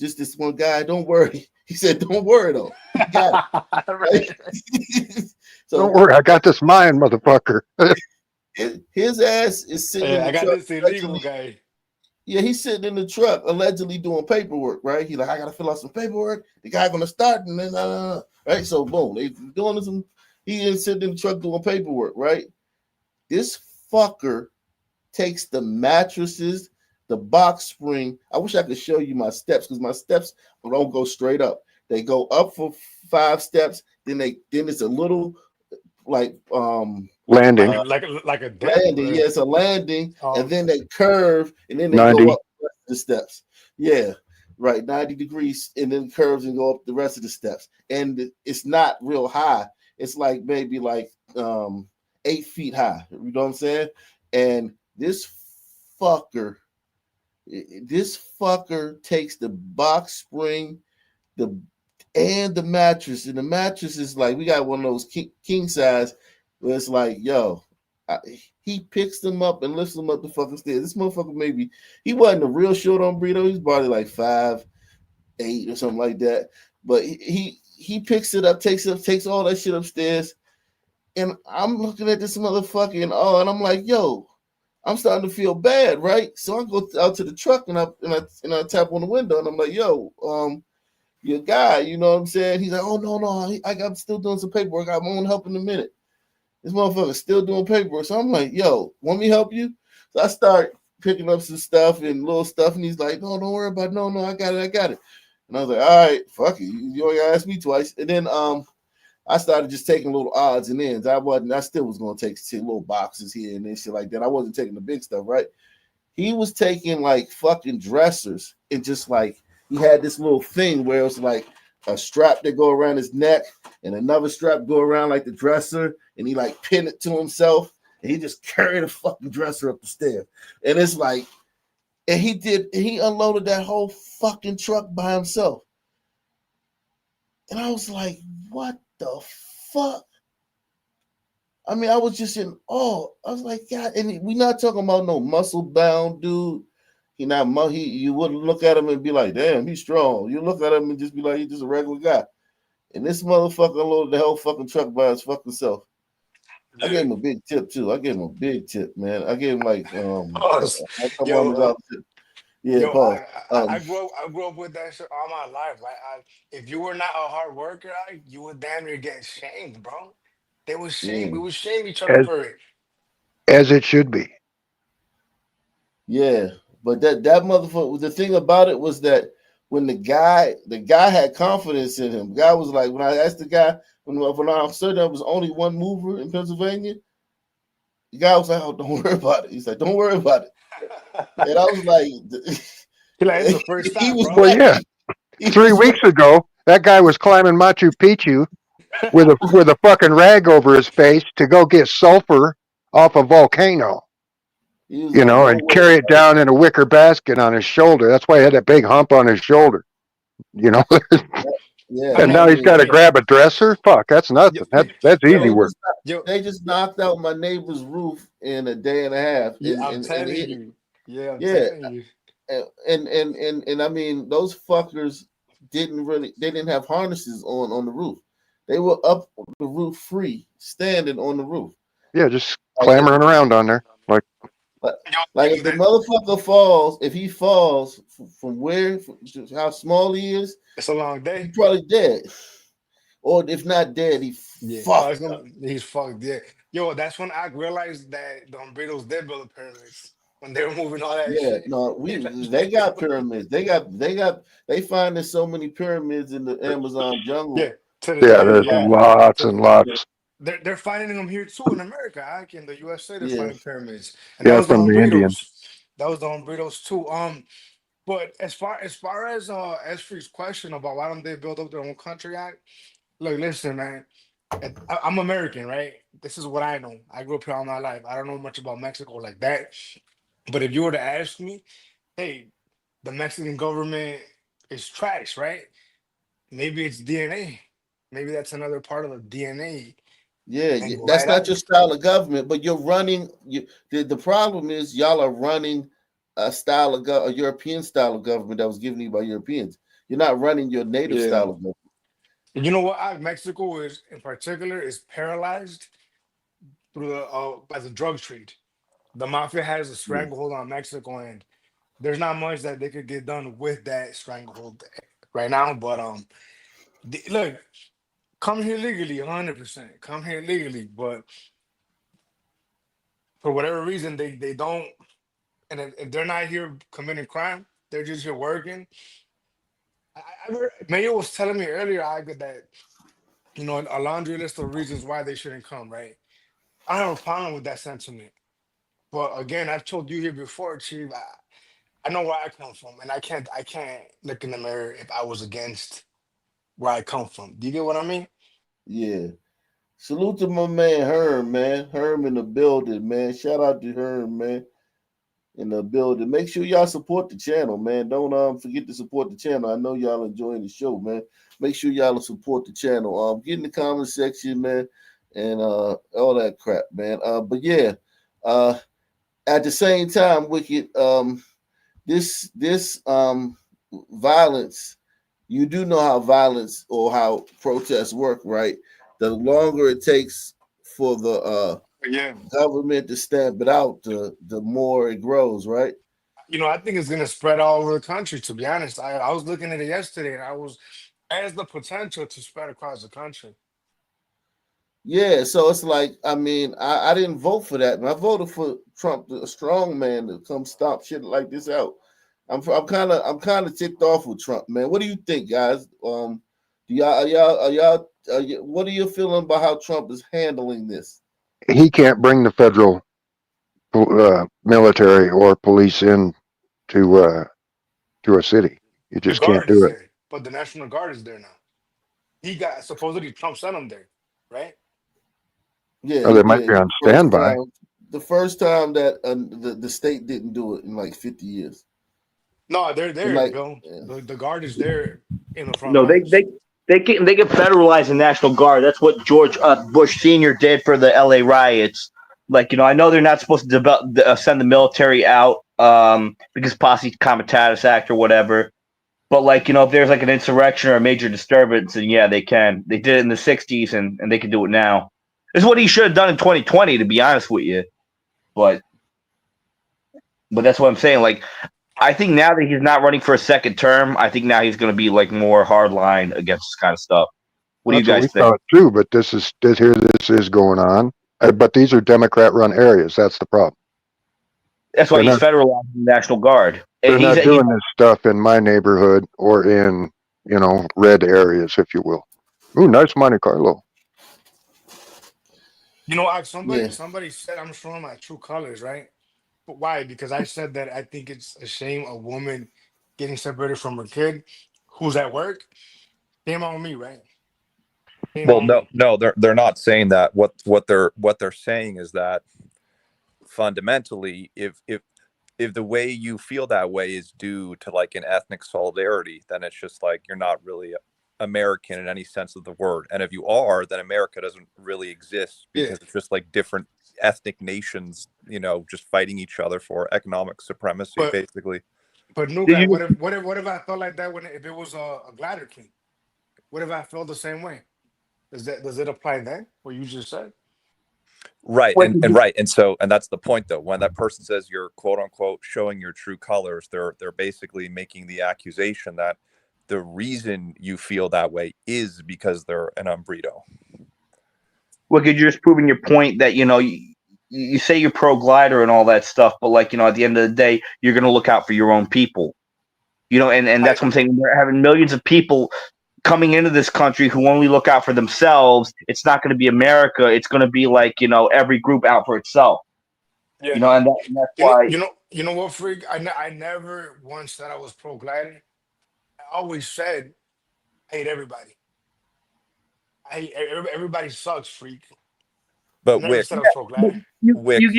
just this one guy. Don't worry. He said, don't worry though. You got it. So, don't worry, I got this Mayan motherfucker. his ass is sitting in the I got truck, this illegal guy. Yeah, he's sitting in the truck allegedly doing paperwork, right? He's like, I gotta fill out some paperwork. The guy gonna start, and then right. So boom, they doing some. He is sitting in the truck doing paperwork, right? This fucker takes the mattresses, the box spring. I wish I could show you my steps because my steps don't go straight up. They go up for 5 steps, then it's a little like Landing like a dip. landing. Yeah, it's a landing, and then Okay. they curve, and then they go 90. up the rest of the steps. Yeah, right, 90 degrees, and then curves and go up the rest of the steps. And it's not real high. It's like maybe like 8 feet high. You know what I'm saying? And fucker, this fucker takes the box spring, the and the mattress, and the mattress is like we got one of those king size where it's like, yo, he picks them up and lifts them up the fucking stairs. This motherfucker maybe he wasn't a real short on burrito. He's probably like 5'8" or something like that. But he picks it up, takes all that shit upstairs, and I'm looking at this motherfucker and I'm like, yo, I'm starting to feel bad, right? So I go out to the truck and I tap on the window and I'm like, yo, your guy, you know what I'm saying? He's like, oh no, I'm still doing some paperwork. I'm on help in a minute. This motherfucker's still doing paperwork. So I'm like, yo, want me to help you? So I start picking up some stuff and little stuff, and he's like, no, don't worry about it. No, I got it. And I was like, all right, fuck it. You only gotta ask me twice. And then I started just taking little odds and ends. I still was gonna take little boxes here and then shit like that. I wasn't taking the big stuff, right? He was taking like fucking dressers and just like he had this little thing where it was like a strap that go around his neck and another strap go around like the dresser, and he like pinned it to himself and he just carried a fucking dresser up the stairs. And it's like, and he unloaded that whole fucking truck by himself. And I was like, what the fuck? I mean, I was just in awe. I was like, God, and we're not talking about no muscle bound dude. You wouldn't look at him and be like, damn, he's strong. You look at him and just be like, he's just a regular guy. And this motherfucker unloaded the whole fucking truck by his fucking self. I gave him a big tip too. I gave him a big tip, man. I gave him like Pause. $100. Yeah, Yo, Paul. I grew up with that shit all my life. Like, if you were not a hard worker, you would damn near get shamed, bro. They would shame. Yeah. We would shame each other as for it. as it should be. Yeah, but that motherfucker. The thing about it was that when the guy had confidence in him. The guy was like, when I asked the guy when I said there was only one mover in Pennsylvania, the guy was like, "Oh, don't worry about it." He's like, "Don't worry about it," and I was like, He like, it's the first he time, was Well, bro. yeah. right. He 3 weeks ago, that guy was climbing Machu Picchu with a fucking rag over his face to go get sulfur off a volcano, He was like, and "Don't worry carry it about down in a wicker basket on his shoulder. That's why he had that big hump on his shoulder, you know. it." Yeah, I And I now mean, he's mean, got to yo, grab a dresser. Fuck, that's yo, nothing. That's yo, easy work. yo, they just knocked out my neighbor's roof in a day and a half, yeah, I'm and telling you. Yeah, I'm yeah, telling you. and I mean those fuckers they didn't have harnesses on the roof. They were up the roof free, standing on the roof. Yeah, just Like if clambering around on there. Like, like, Yo, like if the motherfucker falls, if he falls from how small he is, it's a long he day. probably dead. Or if not dead, he Yeah. Oh, fucked up. he's fucked. Yeah. Yo, that's when I realized that the Umbritos did build the pyramids when they were moving all that Yeah, shit. no, they got pyramids. They find there's so many pyramids in the Amazon Yeah, jungle. to this yeah, day, there's yeah. lots So and lots. they're finding them here too in America. In the USA, they're Yeah, finding pyramids, and that Yeah, was the from the Indians. Umbritos. That was the Umbritos too. But as far as Esfrey's question about why don't they build up their own country act, look, listen, man. I'm American, right? This is what I know. I grew up here all my life. I don't know much about Mexico like that. But if you were to ask me, hey, the Mexican government is trash, right? Maybe it's DNA. Maybe that's another part of the DNA angle, that's right? not your style of government, but you're running. The problem is y'all are running a European style of government that was given you by Europeans. You're not running your native Yeah. style of government. You know what? Mexico is in particular is paralyzed through by the drug trade. The mafia has a Yeah. stranglehold on Mexico, and there's not much that they could get done with that stranglehold right now. But look, come here legally, 100%. Come here legally, but for whatever reason they don't, and if they're not here committing crime, they're just here working. Mayo was telling me earlier, I get that, a laundry list of reasons why they shouldn't come, right? I don't have a problem with that sentiment. But again, I've told you here before, Chief, I know where I come from, and I can't look in the mirror if I was against where I come from. Do you get what I mean? Yeah. Salute to my man Herm, man. Herm in the building, man. Shout out to Herm, man. In the building. Make sure y'all support the channel, man. Don't forget to support the channel. I know y'all enjoying the show, man. Make sure y'all support the channel. Get in the comment section, man, and all that crap, man. But yeah, at the same time, Wicked, this violence, you do know how violence or how protests work, right? The longer it takes for the Yeah. government to stamp it out, the more it grows, right? I think it's gonna spread all over the country, to be honest. I was looking at it yesterday and has the potential to spread across the country. Yeah, so it's like, I mean, I didn't vote for that, and I voted for Trump, a strong man, to come stop shit like this out. I'm kind of ticked off with Trump, man. What do you think, guys? Do what are you feeling about how Trump is handling this? He can't bring the federal military or police in to a city. You The just can't guard is do it. there, but the National Guard is there now. He got supposedly Trump sent him there, right? Yeah, Oh, he they might did. be on standby. The first time that the state didn't do it in like 50 years. No, they're And there, like, Bill. yeah. The guard is there in the front No, they lines. they they can federalize the National Guard. That's what George Bush Senior did for the L.A. riots. Like, I know they're not supposed to send the military out because Posse Comitatus Act or whatever. But like, if there's like an insurrection or a major disturbance, then yeah, they can. They did it in the '60s, and they can do it now. This is what he should have done in 2020, to be honest with you. But that's what I'm saying. Like, I think now that he's not running for a second term, I think now he's going to be like more hardline against this kind of stuff. What do you That's what we guys think? thought too. But this is going on. But these are Democrat-run areas. That's the problem. That's why They're he's not. federalizing the National Guard. They're And not doing this stuff in my neighborhood or in red areas, if you will. Ooh, nice Monte Carlo. Yeah. Somebody said I'm showing my true colors, right? But why? Because I said that I think it's a shame a woman getting separated from her kid who's at work. Shame on me, right? Shame Well, on me. no, they're not saying that. What they're saying is that fundamentally, if the way you feel that way is due to like an ethnic solidarity, then it's just like you're not really American in any sense of the word. And if you are, then America doesn't really exist Yeah. because it's just like different ethnic nations, just fighting each other for economic supremacy, But basically. new did guy, you what if I felt like that if it was a glider king? What if I felt the same way? Does it apply then? What you just said? Right. what And right. And that's the point though. When that person says you're quote unquote showing your true colors, they're basically making the accusation that the reason you feel that way is because they're an umbrito. Well, you're just proving your point that you say you're pro glider and all that stuff, but like at the end of the day, you're going to look out for your own people. And I that's what I'm saying. We're having millions of people coming into this country who only look out for themselves. It's not going to be America. It's going to be like every group out for itself. yeah. And that's why. You know what, freak? I never once said I was pro glider. I always said I hate everybody. Everybody sucks, freak. I But never Wick, said I was pro But glider. you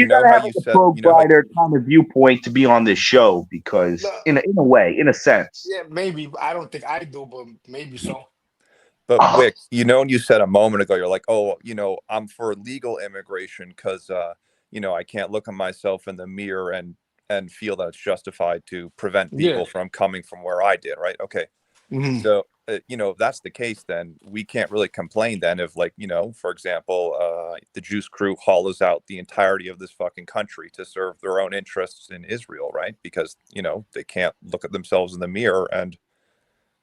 got know to how have you like a said, pro glider kind of viewpoint to be on this show because No, in a way, in a sense. yeah, maybe. But I don't think I do, but maybe so. but Wick, when you said a moment ago, you're like, oh, I'm for legal immigration because, I can't look at myself in the mirror and feel that it's justified to prevent Yeah. people from coming from where I did. Right. Okay. hmm So, if that's the case, then we can't really complain then if like, for example, the Juice Crew hollows out the entirety of this fucking country to serve their own interests in Israel, right? Because, they can't look at themselves in the mirror and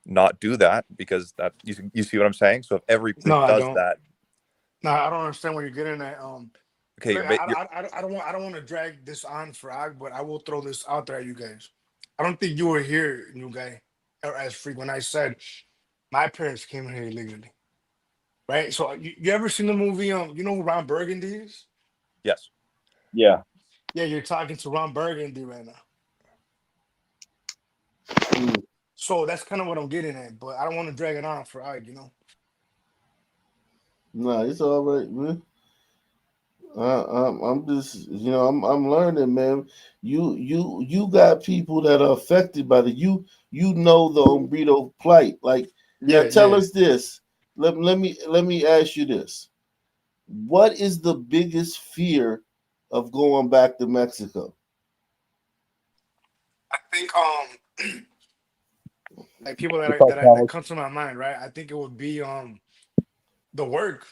not do that because that you see what I'm saying? So if every No, group I does don't. that, No, I don't understand what you're getting at. Okay, Look, you're I don't want to drag this on for Ag, but I will throw this out there at you guys. I don't think you were here, new guy, or as freak when I said my parents came here illegally, right? So you ever seen the movie? You know who Ron Burgundy is? yes. Yeah. Yeah, you're talking to Ron Burgundy right now. Mm. So that's kind of what I'm getting at, but I don't want to drag it on for Ag, you know. Nah, it's all right, man. I'm just, I'm learning, man. You got people that are affected by the you know the Umbrito plight. Like now, Yeah, tell yeah. us this. Let me ask you this. What is the biggest fear of going back to Mexico? I think like people The that cartels. come to my mind, right? I think it would be the work.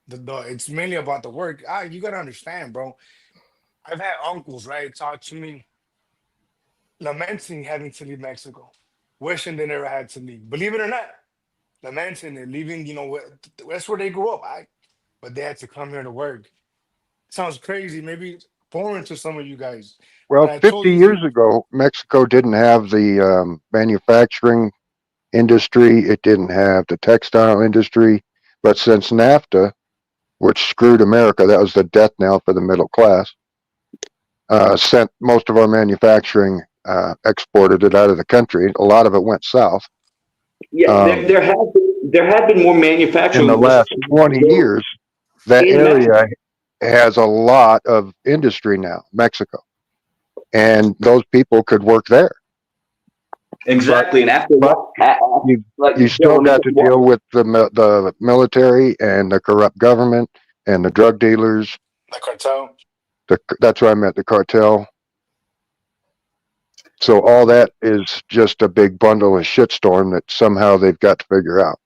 The it's mainly about the work. You gotta understand, bro. I've had uncles, right, talk to me lamenting having to leave Mexico, wishing they never had to leave. Believe it or not, lamenting and leaving, that's where they grew up. But they had to come here to work. Sounds crazy, maybe foreign to some of you guys. But Well, I told 50 these years ago, Mexico didn't have the manufacturing industry. It didn't have the textile industry. But since NAFTA, which screwed America, that was the death knell for the middle class, sent most of our manufacturing, exported it out of the country. A lot of it went south. Yeah, Um, there have been more in the manufacturing last 20 built years, that in Mexico. area has a lot of industry now, Mexico. And those people could work there. But Exactly, and after but you like you Bill, still let me got cut to you off. deal with the military and the corrupt government and the drug dealers. the cartel. That's what I meant, the cartel. So all that is just a big bundle of shitstorm that somehow they've got to figure out.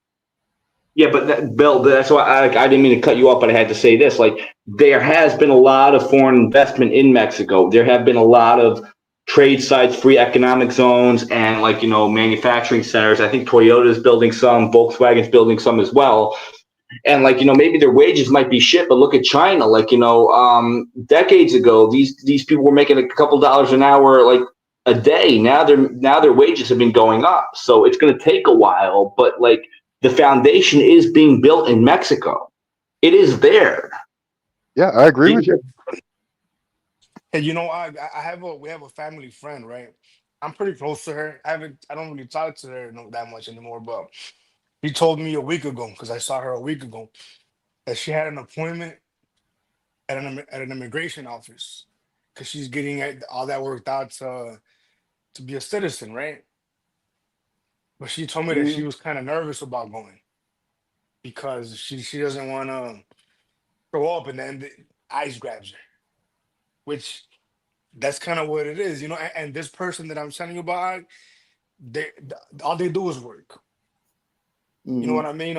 Yeah, but Bill, that's why I didn't mean to cut you off, but I had to say this. Like, there has been a lot of foreign investment in Mexico. There have been a lot of trade sites, free economic zones, and manufacturing centers. I think Toyota's building some, Volkswagen's building some as well. And maybe their wages might be shit, but look at China. Decades ago, these people were making a couple dollars an hour, like a day. Now their wages have been going up. So it's going to take a while, but the foundation is being built in Mexico. It is there. Yeah, I agree with you. Hey, we have a family friend, right? I'm pretty close to her. I don't really talk to her that much anymore, but he told me a week ago, because I saw her a week ago, that she had an appointment at an immigration office because she's getting all that worked out to be a citizen, right? But she told me that she Mm. was kind of nervous about going because she doesn't want to throw up and then the ice grabs her, which that's kind of what it is, and this person that I'm telling you about, all they do is work. You know Hmm. what I mean?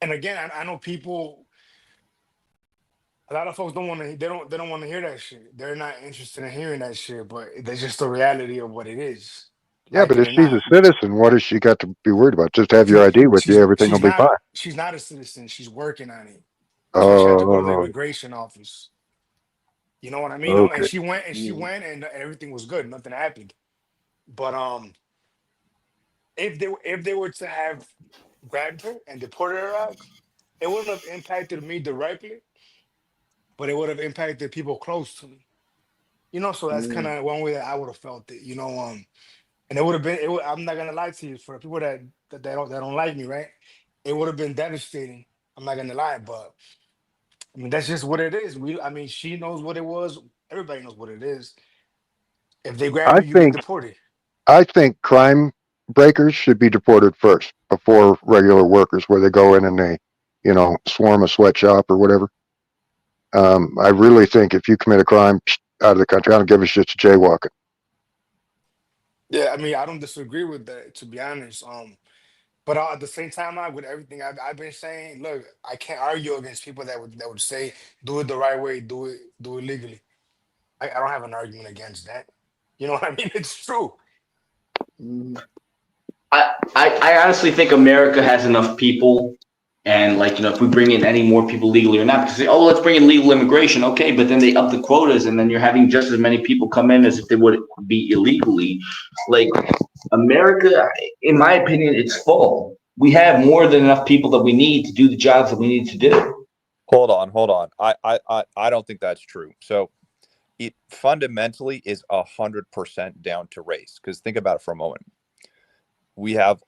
And again, I know people. A lot of folks don't want to. They don't want to hear that shit. They're not interested in hearing that shit. But that's just the reality of what it is. Yeah, Like but it if or she's a not, citizen, what has she got to be worried about? Just have your ID with you, everything will she's be not fine. she's not a citizen. She's working on it. That's why she had to go to the Oh, immigration office. You know what I mean? And okay. she went, and everything was good. Nothing happened. But if they were to have grabbed her and deported her out, it wouldn't have impacted me directly, but it would have impacted people close to me. So that's kind Mm. of one way that I would have felt it. And it would have been. I'm not gonna lie to you. For the people that don't like me, right? It would have been devastating. I'm not gonna lie, but I mean that's just what it is. I mean, she knows what it was. Everybody knows what it is. If they grab I you, you get think deported. I think crime breakers should be deported first before regular workers, where they go in and they, swarm a sweatshop or whatever. I really think if you commit a crime, out of the country. I don't give a shit to jaywalking. Yeah, I mean, I don't disagree with that, to be honest. But at the same time, with everything I've been saying, look, I can't argue against people that would say do it the right way, do it legally. I don't have an argument against that. You know what I mean? It's true. Hmm. I honestly think America has enough people And like, if we bring in any more people legally or not, because oh, let's bring in legal immigration. Okay, but then they up the quotas and then you're having just as many people come in as if they would be illegally. Like America, in my opinion, it's full. We have more than enough people that we need to do the jobs that we need to do. Hold on. I don't think that's true. So it fundamentally is 100% down to race. Because think about it for a moment. We have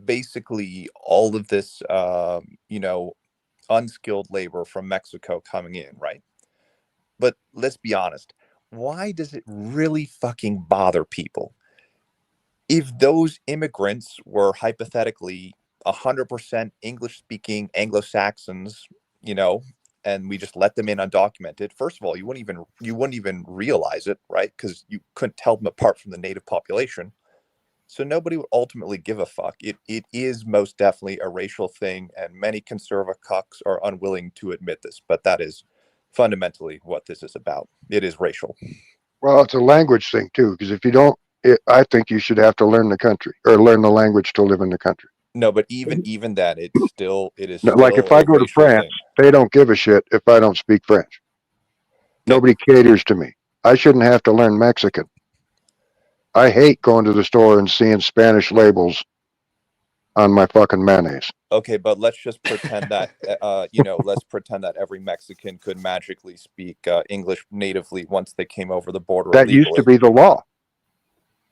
basically all of this, unskilled labor from Mexico coming in, right? But let's be honest. Why does it really fucking bother people? If those immigrants were hypothetically 100% English speaking Anglo-Saxons, and we just let them in undocumented, first of all, you wouldn't even realize it, right? Because you couldn't tell them apart from the native population. So nobody would ultimately give a fuck. It is most definitely a racial thing, and many conservative cucks are unwilling to admit this, but that is fundamentally what this is about. It is racial. Well, it's a language thing too, because if you don't, I think you should have to learn the country or learn the language to live in the country. No, but even that, it is still Like if I go to France, they don't give a shit if I don't speak French. Okay. Nobody caters to me. I shouldn't have to learn Mexican. I hate going to the store and seeing Spanish labels on my fucking mayonnaise. Okay, but let's just pretend that, let's pretend that every Mexican could magically speak English natively once they came over the border. That used to be the law.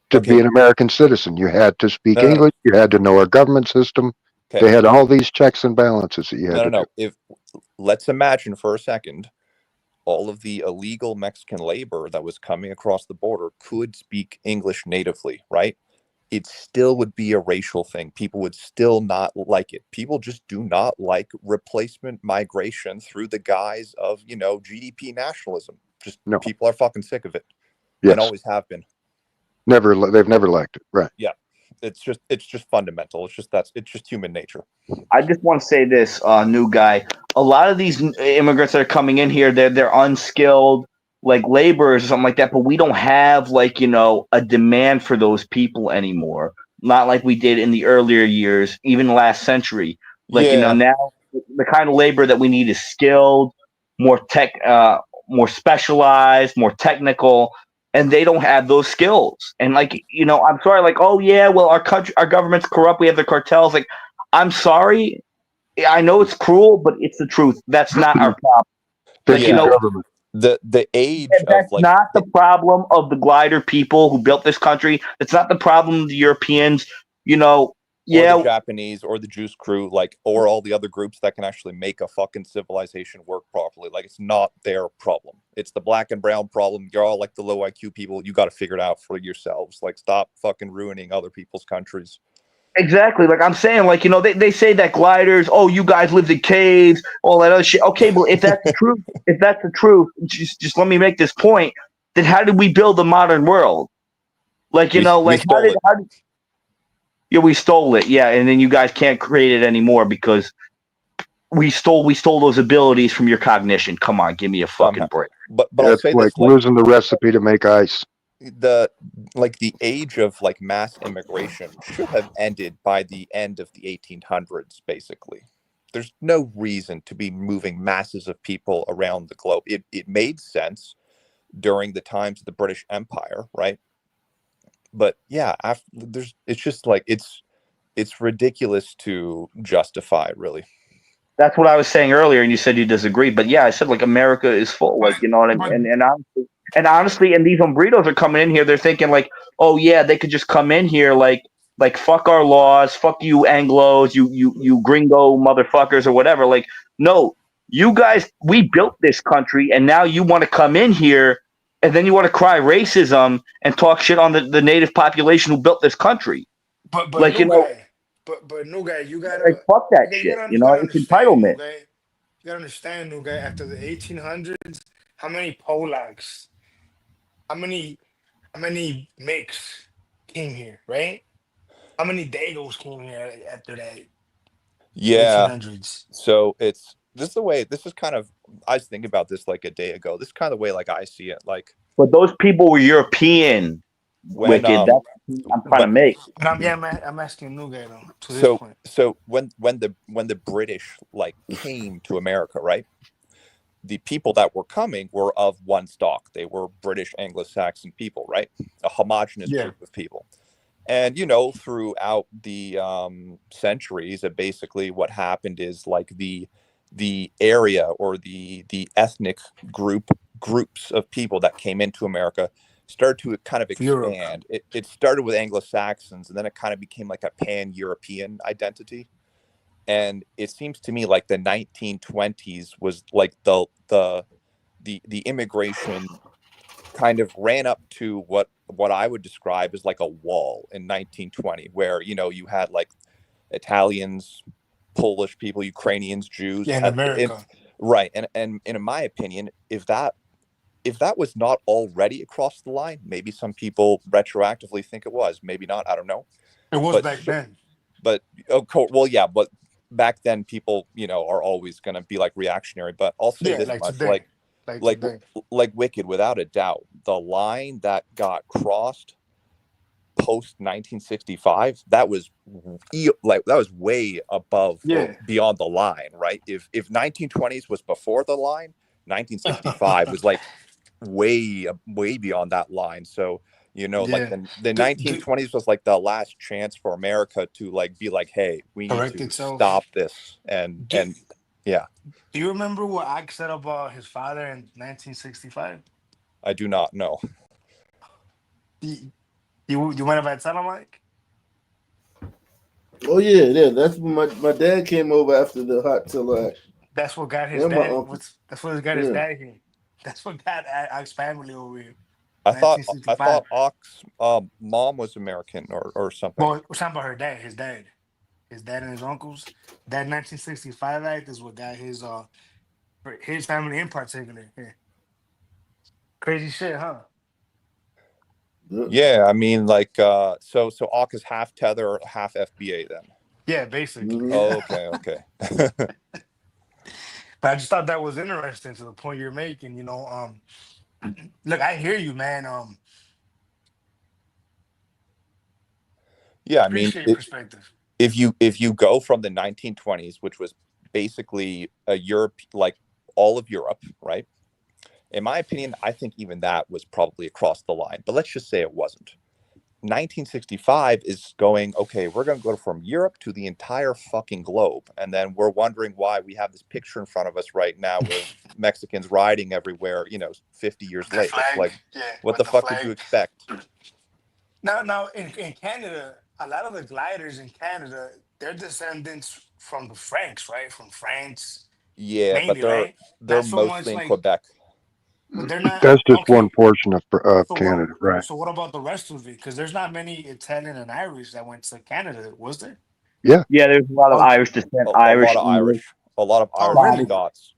To be an American citizen, you had to speak English. You had to know our government system. Okay. They had all these checks and balances that you had to do. If let's imagine for a second, all of the illegal Mexican labor that was coming across the border could speak English natively, right? It still would be a racial thing. People would still not like it. People just do not like replacement migration through the guise of, GDP nationalism. People are fucking sick of it. Yes. And always have been. They've never liked it. Right. Yeah. It's just fundamental. It's just human nature. I just want to say this, new guy. A lot of these immigrants that are coming in here, they're unskilled, like laborers or something like that. But we don't have a demand for those people anymore. Not like we did in the earlier years, even last century. Now the kind of labor that we need is skilled, more more specialized, more technical. And they don't have those skills. And I'm sorry, oh yeah, well our government's corrupt. We have the cartels. I'm sorry. I know it's cruel, but it's the truth. That's not our problem. The age that's not the problem of the glider people who built this country. It's not the problem of the Europeans. Or the Japanese or the Juice Crew, or all the other groups that can actually make a fucking civilization work properly. It's not their problem. It's the black and brown problem. You're all like the low IQ people. You got to figure it out for yourselves. Stop fucking ruining other people's countries. Exactly. I'm saying, they say that gliders, oh, you guys lived in caves, all that other shit. Okay, well, if that's the truth, just let me make this point. Then how did we build the modern world? Yeah, we stole it. Yeah, and then you guys can't create it anymore because we stole those abilities from your cognition. Come on, give me a fucking break. But I'll say this, losing the recipe to make ice. The age of mass immigration should have ended by the end of the 1800s. Basically, there's no reason to be moving masses of people around the globe. It made sense during the times of the British Empire, right? But yeah, it's just it's ridiculous to justify, really. That's what I was saying earlier, and you said you disagree. But yeah, I said America is full, you know what I mean? And honestly, and these hombreros are coming in here. They're thinking oh yeah, they could just come in here fuck our laws, fuck you Anglos, you gringo motherfuckers or whatever. No, you guys, we built this country, and now you want to come in here. And then you want to cry racism and talk shit on the native population who built this country. But new guy, you gotta fuck that shit. It's entitlement. You gotta understand, new guy. After the 1800s, how many Polacks, how many mix came here, right? How many Dagos came here after that? Yeah. 1800s. So this is kind of, I was thinking about this a day ago. This is kind of the way I see it. But those people were European. Wicked. That's the I'm trying to make. And I'm asking new guy though. To this So point, when the British like came to America, right? The people that were coming were of one stock. They were British Anglo-Saxon people, right? A homogenous yeah, group of people. And throughout the centuries, basically what happened is like the area or the ethnic groups of people that came into America started to kind of Europe. expand. It started with Anglo-Saxons, and then it kind of became like a pan-European identity. And it seems to me like the 1920s was like the immigration kind of ran up to what I would describe as like a wall in 1920, where you had like Italians, Polish people, Ukrainians, Jews, Yeah, in America. right. And in my opinion, if that was not already across the line, maybe some people retroactively think it was, maybe not, I don't know. It was But back then. but well, yeah, but back then people are always going to be like reactionary. But I'll say Yeah, this like much, today. Like like today. like Wicked, without a doubt, the line that got crossed post 1965, that was way above or Yeah. beyond the line, right? If 1920s was before the line, 1965 was like way beyond that line. So like Yeah. the The 1920s was like the last chance for America to like be like, hey, we need correct to itself. stop this. And Do, yeah, do you remember what Ike said about his father in 1965? I do not know. You mind if I tell him, Mike? Oh yeah. That's when my dad came over after the hot till That's what got his and my dad. uncle. That's what got his Yeah. dad here. That's what got Ike's family over here. I 1965. thought Ock's mom was American or something. Well, we're talking about her dad. His dad and his uncles. That 1965 act is what got his family in particular. Yeah. Crazy shit, huh? Yeah, I mean, like, so Ock is half Tether, half FBA then. Yeah, basically. Mhm. Oh, okay. But I just thought that was interesting to the point you're making. Look, I hear you, man. Yeah, I mean, Appreciate your perspective. if you go from the 1920s, which was basically a Europe, like all of Europe, right? In my opinion, I think even that was probably across the line. But let's just say it wasn't. 1965 is going, okay, we're going to go from Europe to the entire fucking globe. And then we're wondering why we have this picture in front of us right now with Mexicans riding everywhere, 50 years The later. flag, Like, yeah. what With the the fuck did you flag. expect? Now in Canada, a lot of the gliders in Canada, they're descendants from the Franks, right? From France, Yeah, but mainly, they're right? they're Not so much mostly in like, Quebec. but they're not That's just one okay. portion of So what? Canada, right? So what about the rest of it? Because there's not many Italian and Irish that went to Canada, was there? Yeah. Yeah, there's a lot of Oh, Irish descent, A lot of English, Irish, a lot of oh, Irish and really? Scots.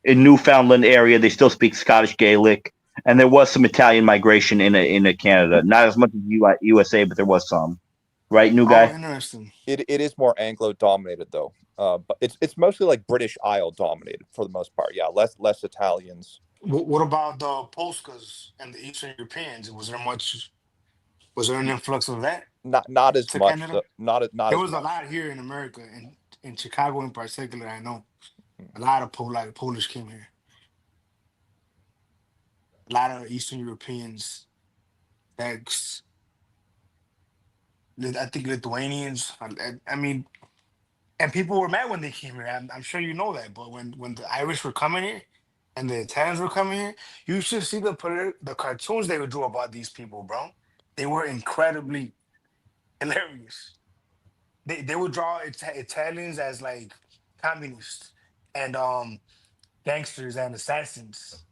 in Newfoundland area. They still speak Scottish Gaelic, and there was some Italian migration in Canada. Not as much as USA, but there was some. Right, new Oh, guy. interesting. It is more Anglo dominated though. But it's mostly like British Isle dominated for the most part. Yeah, less Italians. What about the Polskas and the Eastern Europeans? Was there an influx of that Not as to much. Canada? Not There as was a much. lot here in America, in Chicago in particular. I know a lot of Polish came here. A lot of Eastern Europeans, Czechs, I think Lithuanians. I mean, and people were mad when they came here. I'm sure you know that. But when the Irish were coming here and the Italians were coming here, you should see the cartoons they would draw about these people, bro. They were incredibly hilarious. They would draw Italians as like communists and gangsters and assassins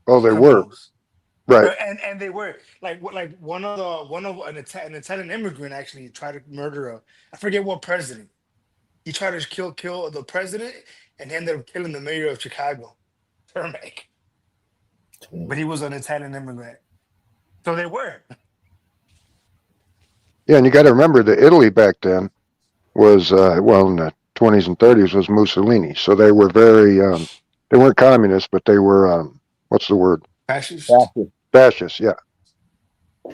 Oh, and they were. criminals. Right. And they were like one of an Italian immigrant actually tried to murder I forget what president. He tried to kill the president and ended up killing the mayor of Chicago, Cermak. But he was an Italian immigrant. So they were. Yeah, and you got to remember that Italy back then was in the 20s and 30s was Mussolini. So they were very they weren't communists, but they were what's the word? Fascist. Fascist. Yeah.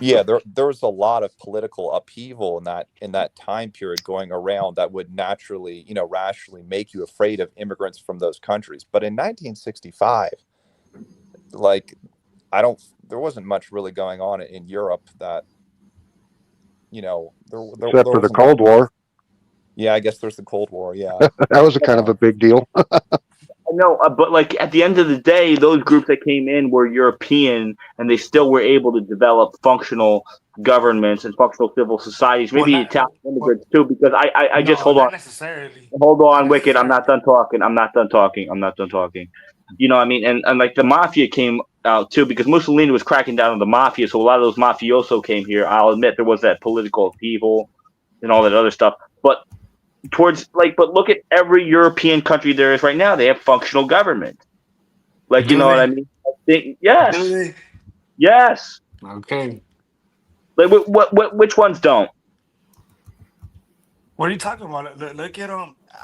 Yeah, there was a lot of political upheaval in that time period going around that would naturally, rationally make you afraid of immigrants from those countries. But in 1965, like there wasn't much really going on in Europe that, except there for the wasn't. Cold War. Yeah, I guess there's the Cold War. Yeah. That was a kind of a big deal. I know, but like at the end of the day, those groups that came in were European, and they still were able to develop functional governments and functional civil societies. Well, Maybe not Italian well, immigrants too, because I just no, hold on, not necessarily. hold Not on, Wicked. I'm not necessarily. done talking. I'm not done talking. I'm not done talking. You know what I mean? And like the mafia came out too, because Mussolini was cracking down on the mafia, so a lot of those mafioso came here. I'll admit there was that political upheaval and all that other stuff, but but look at every European country there is right now. They have functional government. Like, you Do know what I they? mean? I think, Do yes, they? yes. Okay. Like, which ones don't? What are you talking about? Look at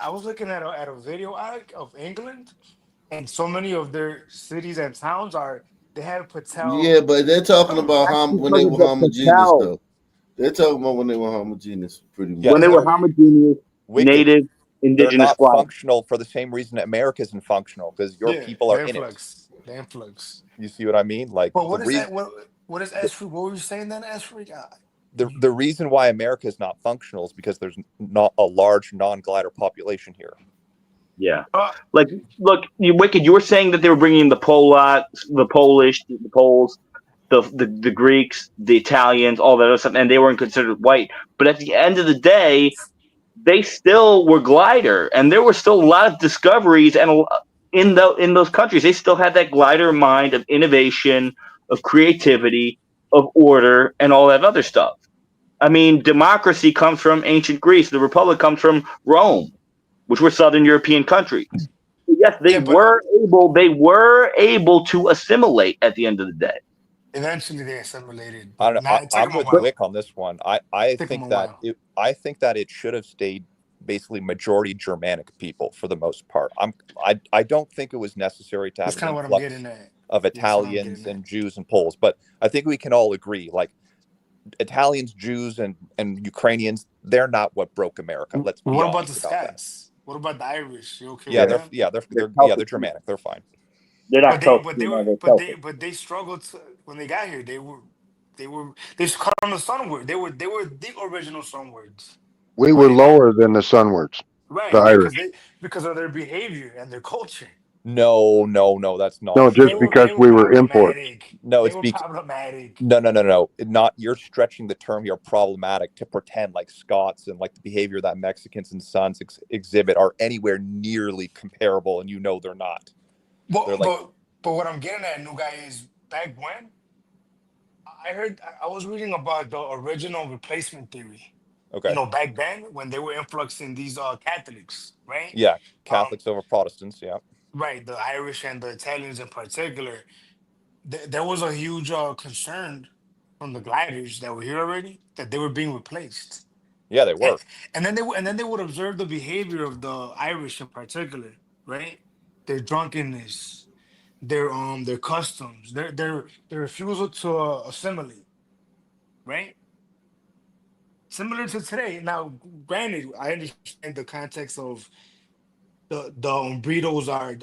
I was looking at a video arc of England, and so many of their cities and towns are they had Patel. Yeah, but they're talking about That's when because they of were the homogeneous, Patel. though. They're talking about when they were homogeneous, pretty Yeah, When much. they were No, homogeneous, Wicked. native, They're indigenous not squad. functional for the same reason America isn't functional because your yeah, people are the in it. influx, the influx. You see what I mean? Like But what is that? What is S? What were you saying then, S? the reason why America is not functional is because there's not a large non-glider population here. Yeah. Uh, Like, look, Wicked, you were saying that they were bringing the Polacks, the Polish, the Poles, the Greeks, the Italians, all that other stuff, and they weren't considered white. But at the end of the day, they still were glider, and there were still a lot of discoveries and in those countries. They still had that glider mind of innovation, of creativity, of order, and all that other stuff. I mean, democracy comes from ancient Greece. The republic comes from Rome, which were Southern European countries. Yes, yeah, but they were able to assimilate at the end of the day. eventually they assimilated. I But don't now it took I'm them a with But while. Wick on this one. It took them a while. I think that it should have stayed basically majority Germanic people for the most part. I don't think it was necessary to have That's an kind of what I'm getting influx at. of Yeah, that's what I'm Italians getting at. and Jews and Poles, but I think we can all agree like Italians, Jews, and Ukrainians, they're not what broke America. Let's be What about the honest about that. Scots? What about the Irish? You okay Yeah, with they're, them? they're they're Celtic. Germanic. They're fine. They're But not they, Celtic. but they were, They're Celtic. but they struggled when they got here. They cut on the sunward. They were the original sunwards We when were they got lower than the Sunwards, the right Irish. because of their behavior and their culture. No, no, no, that's No, They just nonsense. were because they were we were imports. problematic. No, They it's were because problematic. no, no, no, no. Not you're stretching the term here problematic to pretend like Scots and like the behavior that Mexicans and Sons exhibit are anywhere nearly comparable, and they're not. They're But like, but but what I'm getting at, new guy, is back when I was reading about the original replacement theory. okay, Back then when they were influxing these Catholics, right? yeah, Um, Catholics over Protestants, yeah, right, the Irish and the Italians in particular. There was a huge concern from the gliders that were here already that they were being replaced, yeah, they and, were. and then they would observe the behavior of the Irish in particular, right? Their drunkenness, their customs, their refusal to assimilate, right? Similar to today. Now, granted, I understand the context of the Umbritos are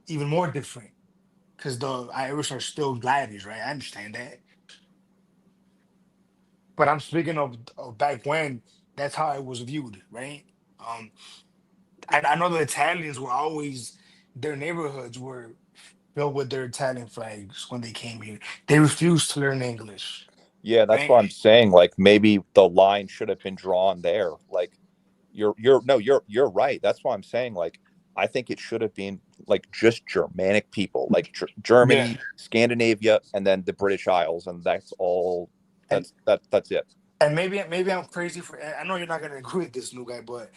even more different because the Irish are still gliders, right? I understand that. But I'm speaking of back when that's how it was viewed, right? Um, I know the Italians were always their neighborhoods were filled with their Italian flags when they came here. They refused to learn English, Yeah, that's right? what I'm saying. Like maybe the line should have been drawn there. Like you're no, you're right. That's why I'm saying like I think it should have been like just Germanic people, like Yeah. Germany, Scandinavia, and then the British Isles, and that's all. And That's it. maybe I'm crazy for. I know you're not gonna agree with this new guy, but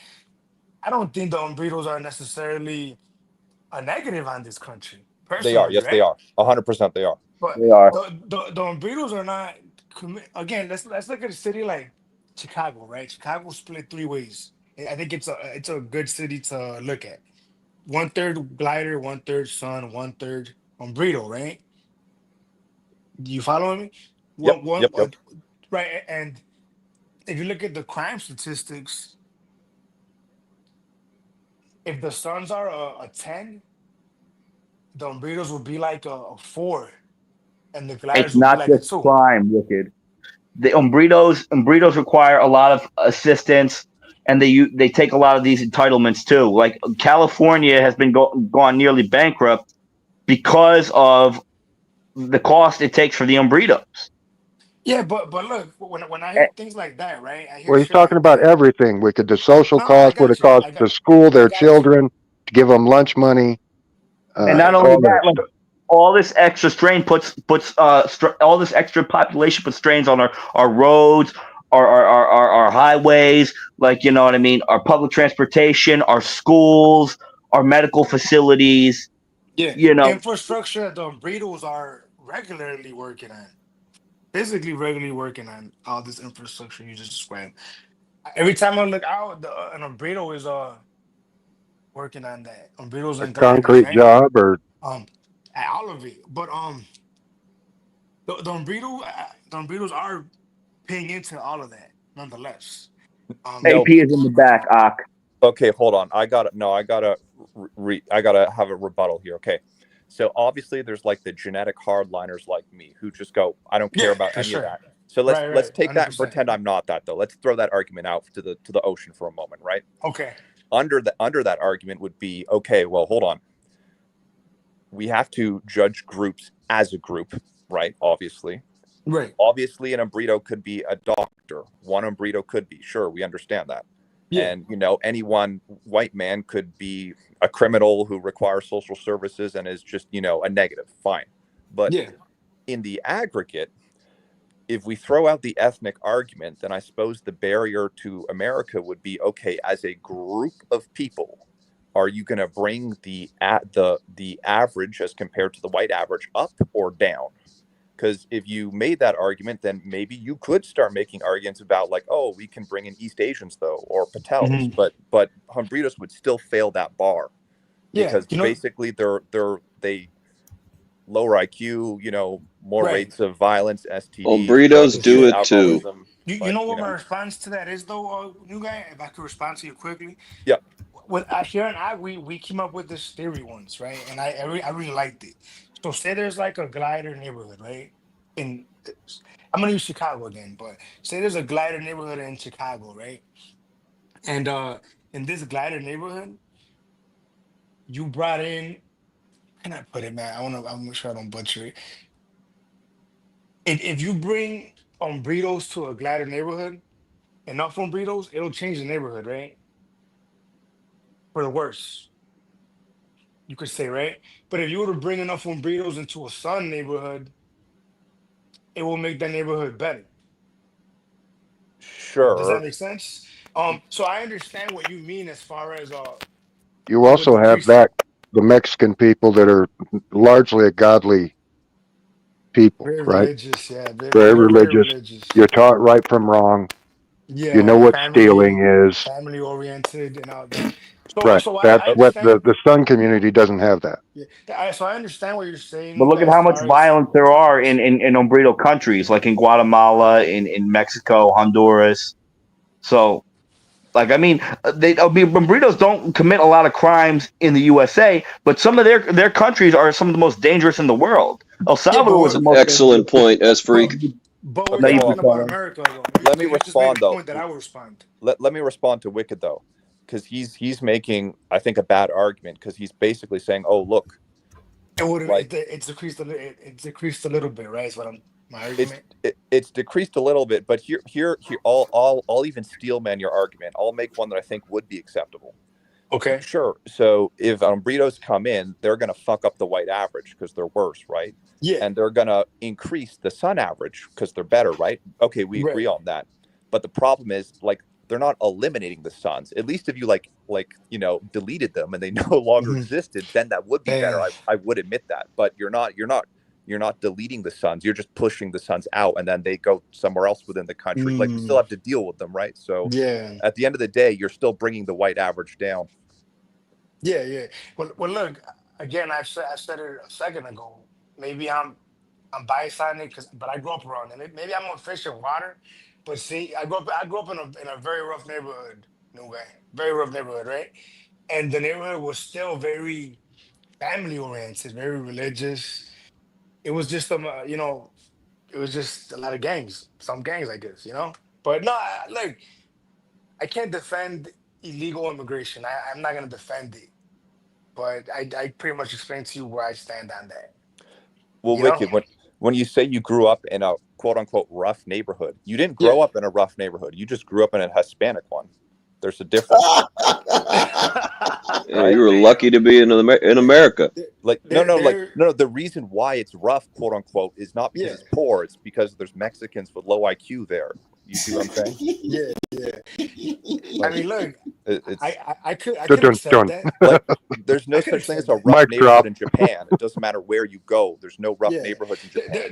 I don't think the Umbritos are necessarily a negative on this country, They are. personally, Yes, they right? are. 100% they are. But They are. the Umbritos are not again. Let's look at a city like Chicago, right? Chicago split three ways. I think it's a good city to look at. One third glider, one third sun, one third Umbrito, right? You following me? What Yep. right? And if you look at the crime statistics, if the Suns are a 10, the Umbritos will be like a 4, and the It's Gliders will be not like a just 2. crime, Wicked. The Umbritos require a lot of assistance, and they take a lot of these entitlements too. Like California has been gone nearly bankrupt because of the cost it takes for the Umbritos. Yeah, but look, when I hear things like that, right? I hear Well, he's shit talking like about that. everything. We could the social No, I cost, what it got you. costs to school I their got you. children, to give them lunch money, And not Right. only all that that, like stuff. all this extra strain all this extra population puts strains on our roads, our highways, like you know what I mean, our public transportation, our schools, our medical facilities. Yeah, You know, infrastructure that the Umbritos are regularly working on, physically regularly working on all this infrastructure you just described. Every time I look out, an Umbrito is working on that. Umbritos A and gliders, concrete right? job or Um, all of it. But the Umbritos are paying into all of that nonetheless. No. AP is in the back. Okay, hold on. I gotta I gotta have a rebuttal here. Okay, so obviously there's like the genetic hardliners like me who just go, I don't care Yeah, about for any of sure. that. So let's Right, take that and 100%. pretend I'm not that though. Let's throw that argument out to the ocean for a moment, right? Okay. Under that argument would be okay. Well, hold on. We have to judge groups as a group, right? Right. Obviously, an Umbrito could be a doctor. One Umbrito could be. Sure, we understand that. Yeah. And, any one white man could be a criminal who requires social services and is just, a negative. Fine. But Yeah. in the aggregate, if we throw out the ethnic argument, then I suppose the barrier to America would be okay, as a group of people, are you going to bring the average as compared to the white average up or down? Because if you made that argument, then maybe you could start making arguments about like, oh, we can bring in East Asians though, or Patels, Hmm. but Humbritos would still fail that bar Yeah. because basically they lower IQ, more Right. rates of violence, Well, STDs, drug burritos For do abuse, sure. it too. alcoholism. You But know what my response to that is though, new guy? If I could respond to you quickly. yeah, With here and we came up with this theory once, right? And I really liked it. So say there's like a glider neighborhood, right? In I'm gonna use Chicago again, but say there's a glider neighborhood in Chicago, right? And in this glider neighborhood, you brought in, how can I put it, man? I'm make sure I don't butcher it. If you bring Umbritos to a glider neighborhood, enough Umbritos, it'll change the neighborhood, right? For the worse, you could say, right? But if you were to bring enough Umbritos into a Sun neighborhood, it will make that neighborhood better. Does that sure. make sense? So I understand what you mean as far as you it would also have decrease. that the Mexican people that are largely a godly people, Very right? religious, yeah. Very They're very religious. religious. You're taught right from wrong. You know Yeah, what stealing is. family oriented and all that. So Right. so I That's what understand. the Sun community doesn't have that. Yeah, so I understand what you're saying, but look Luca, at as how much far as violence there are in Umbrito countries, like in Guatemala, in Mexico, Honduras. So, like, I mean, Umbritos don't commit a lot of crimes in the USA, but some of their countries are some of the most dangerous in the world. El yeah, Salvador was the most dangerous. Excellent point, S but Freak. but we're Okay, hold Naive talking on. about fellow. America though. Let me You just made a respond though. point that I will respond. Let me respond to Wicked though, because he's making, I think, a bad argument because he's basically saying, oh, look, It would like it's decreased it decreased a little bit, right? Is what I'm my it's argument. it's decreased a little bit, but here I'll even steel man your argument. I'll make one that I think would be acceptable. Okay. Sure. So if Umbritos come in, they're going to fuck up the white average because they're worse, right? Yeah. And they're going to increase the Sun average because they're better, right? Okay, we agree Right. on that. But the problem is, like, they're not eliminating the Suns. At least if you deleted them and they no longer Hmm. existed, then that would be better. Yeah. I would admit that. But you're not deleting the Suns. You're just pushing the Suns out, and then they go somewhere else within the country. Like, you still Mm, have to deal with them, right? So yeah. at the end of the day, you're still bringing the white average down. Yeah. Yeah. Well, look again. I said it a second ago. Maybe I'm I'm biased on it, but I grew up around it. Maybe I'm a fish in water, but see, I grew up in a very rough neighborhood, no way, very rough neighborhood, right? And the neighborhood was still very family oriented, very religious. It was just it was just a lot of gangs, some gangs, I guess, But no, like I can't defend illegal immigration. I'm not gonna defend it, but I pretty much explained to you where I stand on that. Well, You know? Wicked, when you say you grew up in a quote unquote rough neighborhood, you didn't Yeah. grow up in a rough neighborhood. You just grew up in a Hispanic one. There's a difference, Yeah, right? you were lucky to be in America. Like they're no. The reason why it's rough, quote unquote, is not because yeah, it's poor. It's because there's Mexicans with low IQ there. You see what I'm saying? yeah, yeah. I Like mean, look, it's I Dun, could dun, accept dun. that. like there's I no could such thing as accept a that. rough Mic neighborhood drop. in Japan. It doesn't matter where you go. There's no rough Yeah, neighborhoods in there, Japan.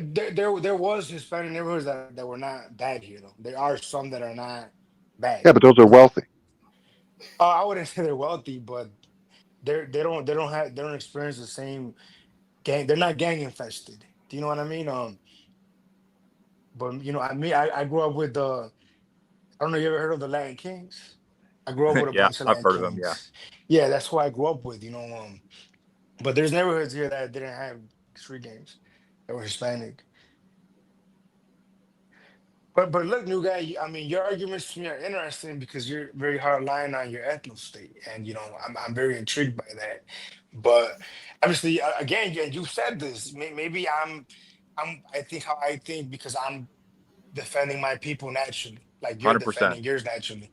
there was Hispanic neighborhoods that were not bad here though. There are some that are not bad. Yeah, but those are wealthy. I wouldn't say they're wealthy, but they don't experience the same gang. They're not gang infested. Do you know what I mean? But I grew up with the. I don't know. You ever heard of the Latin Kings? I grew up with a Yeah, bunch of I've Latin heard of them. Yeah. Kings. Yeah, that's who I grew up with. But there's neighborhoods here that didn't have street gangs that were Hispanic. But look, new guy. I mean, your arguments to me are interesting because you're very hard line on your ethno state, and I'm very intrigued by that. But obviously, again, you said this. Maybe I think how I think because I'm defending my people naturally, like you're 100%. defending yours naturally.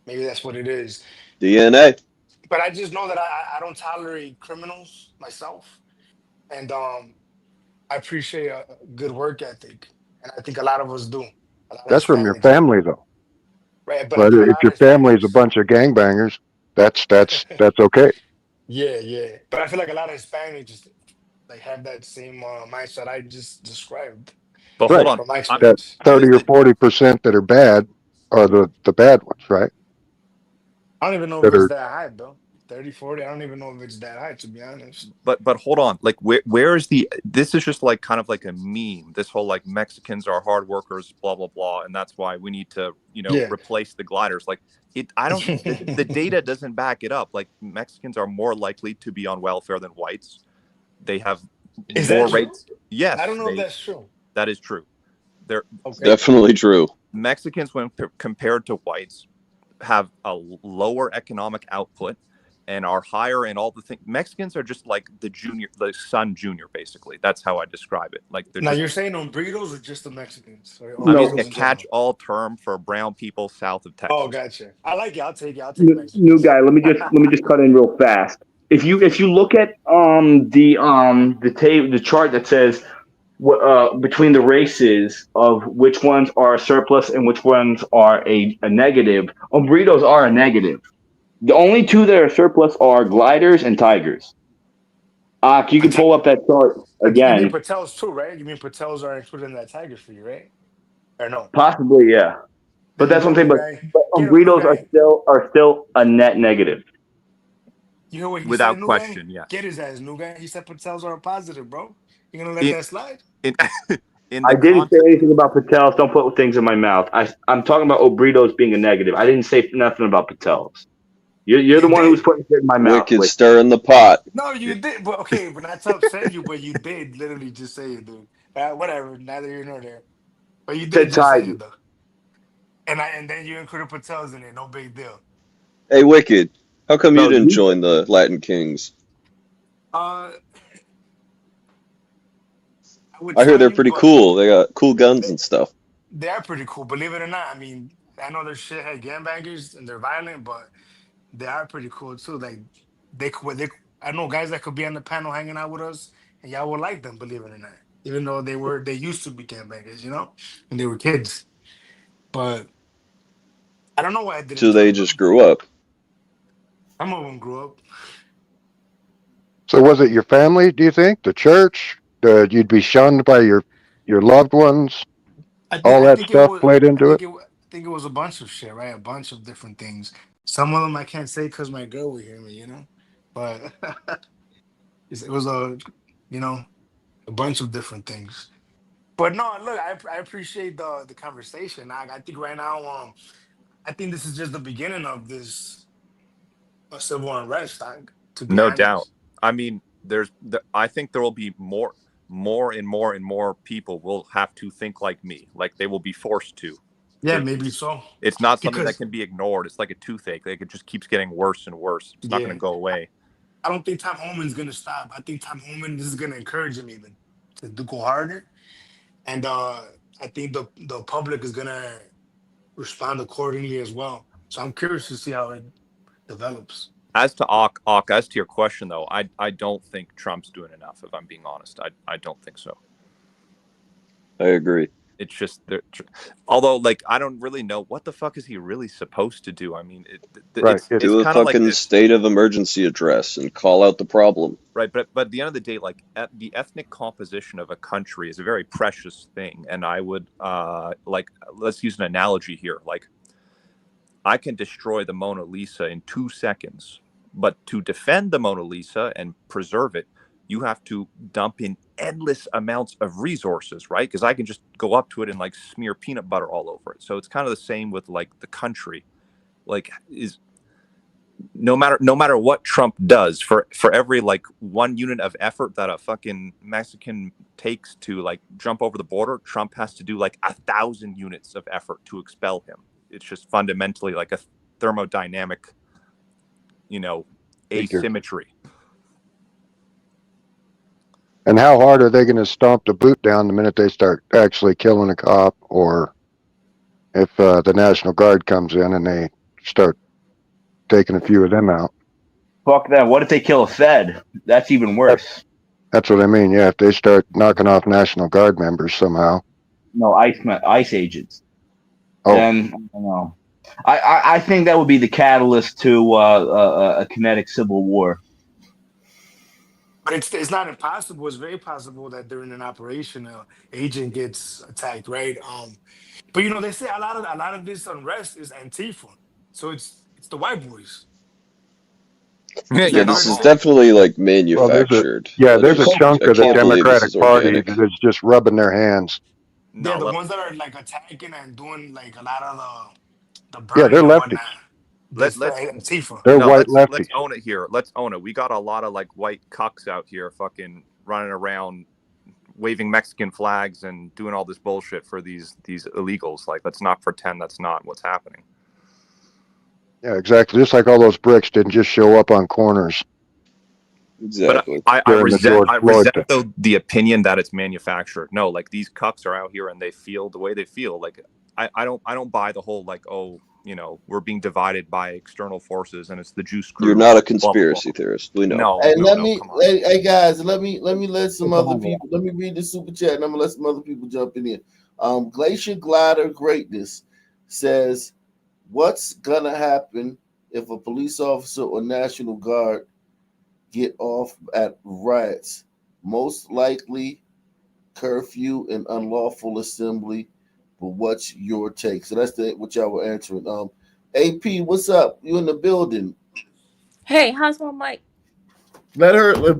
Maybe that's what it is. DNA. But I just know that I don't tolerate criminals myself, and I appreciate a good work ethic, and I think a lot of us do. A lot of That's from your Hispanics do. family, though. Right, but I But think a if lot your of family is a Hispanics, bunch of gangbangers, that's okay. yeah, yeah. But I feel like a lot of Hispanics just like have that same mindset I just described But hold Right. on. from my That experience. 30 or The 40% that are bad are the bad ones, right? I don't even know if That it's are that high, though. 30, 40. I don't even know if it's that high, to be honest. but hold on. Like where is the this is just like kind of like a meme. This whole like Mexicans are hard workers, blah blah blah, and that's why we need to, Yeah. replace the gliders. Like I don't the data doesn't back it up. Like Mexicans are more likely to be on welfare than whites. They have Is that more true? rates. I Yes, don't know if that's true. that is true. They're Okay. Definitely true. Mexicans when compared to whites have a lower economic output and are higher in all the things. Mexicans are just like the son junior, basically. That's how I describe it. Like they're Now, just, you're saying on burritos or just the Mexicans? Or I mean, No, a burritos in general? catch-all term for brown people south of Oh, Texas. gotcha. I like it. I'll take it. I'll take new Mexicans. guy. Let me just cut in real fast. If you look at the chart that says between the races of which ones are a surplus and which ones are a negative, burritos are a negative. The only two that are surplus are gliders and tigers. You can pull up that chart You mean again. Patels too, right? You mean Patels are included in that Tiger for you, right? Or no? Possibly, yeah. There But you that's go, one thing. new But, guy. but Get him, new burritos are guy. still a net negative. You hear what he said, Without new guy? question, Get yes. his ass, new guy. He said Patels are a positive, bro. You gonna let In that slide? in, in I the didn't say context, anything about Patels. Don't put things in my mouth. I'm talking about burritos being a negative. I didn't say nothing about Patels. You're the You one who's did. putting it in my mouth. Wicked Like, stirring the pot. No, you did. But okay, but not to upset you, but you did literally just say it, dude. Whatever, neither here nor there. But you did said just say tiger. it though. And then you included Patels in it, no big deal. Hey, Wicked, how come you No, didn't you, join the Latin Kings? Uh I would I hear tell they're you, pretty but cool. They got cool guns they, and stuff. they are pretty cool, believe it or not. I mean, I know they're shithead gangbangers and they're violent, but they are pretty cool too. Like they I know guys that could be on the panel hanging out with us, and y'all would like them, believe it or not. Even though they used to be gangbangers, when they were kids. But I don't know why I didn't So they join just them. grew up. Some of them grew up. so was it your family, do you think? The church? You'd be shunned by your loved ones? All I that think it stuff was. played into it? I think it was a bunch of shit, right? A bunch of different things. Some of them I can't say because my girl will hear me, But it was you know, a bunch of different things. But no, look, I appreciate the conversation. I think right now, I think this is just the beginning of this civil unrest. To be No doubt. honest, I mean, I think there will be more and more and more people will have to think like me. Like they will be forced to, yeah, because maybe so. it's not something that Because can be ignored. It's like a toothache. Like it just keeps getting worse and worse. It's not going yeah, to go away. I don't think Tom Homan's gonna stop. I think Tom Homan is gonna encourage him even to go harder, and I think the public is gonna respond accordingly as well. So I'm curious to see how it develops. As to as to your question though, I don't think Trump's doing enough. If I'm being honest, I don't think so. I agree. It's just although like I don't really know what the fuck is he really supposed to do. I mean, Right. it's Do a kind of like fucking this, state of emergency address and call out the problem. right? But at the end of the day, like the ethnic composition of a country is a very precious thing, and I would like let's use an analogy here. Like I can destroy the Mona Lisa in 2 seconds, but to defend the Mona Lisa and preserve it, you have to dump in endless amounts of resources, right? Because I can just go up to it and like smear peanut butter all over it. So it's kind of the same with like the country. Like is no matter what Trump does, for every like 1 unit of effort that a fucking Mexican takes to like jump over the border, Trump has to do like 1,000 units of effort to expel him. It's just fundamentally like a thermodynamic, Figure. asymmetry. And how hard are they going to stomp the boot down the minute they start actually killing a cop, or if the National Guard comes in and they start taking a few of them out? Fuck that. What if they kill a Fed? That's even worse. That's what I mean. Yeah, if they start knocking off National Guard members somehow. No, ICE agents. Oh, Then I don't know. I think that would be the catalyst to a kinetic civil war. But it's not impossible. It's very possible that during an operation, an agent gets attacked, right? But they say a lot of this unrest is Antifa, so it's the white boys. Yeah, Yeah, no, this is well, definitely like manufactured. there's a chunk I of the can't believe this Democratic is Party organic. that is just rubbing their hands. Yeah, the no, ones that are like attacking and doing like a lot of the Yeah, burning they're and lefties. whatnot. let's That's the Antifa. They're no, white let's lefties. own it here. Let's own it. We got a lot of like white cucks out here, fucking running around, waving Mexican flags and doing all this bullshit for these illegals. Like, let's not pretend that's not what's happening. Yeah, exactly. Just like all those bricks didn't just show up on corners. Exactly. But I During the resent George Floyd thing. though the opinion that it's manufactured. No, like these cucks are out here and they feel the way they feel. Like I don't buy the whole like, oh, we're being divided by external forces and it's the juice crew. You're not a blah, blah, conspiracy blah. theorist. We know. No, Hey, no, no, come on. hey guys, let me let some Come other on, people. Let me read the super chat, and I'm gonna let some other people jump in here. Glacier Glider Greatness says, "What's gonna happen if a police officer or National Guard get off at riots? Most likely curfew and unlawful assembly. But what's your take?" So that's what y'all were answering. AP, what's up? You in the building? Hey, how's my mic?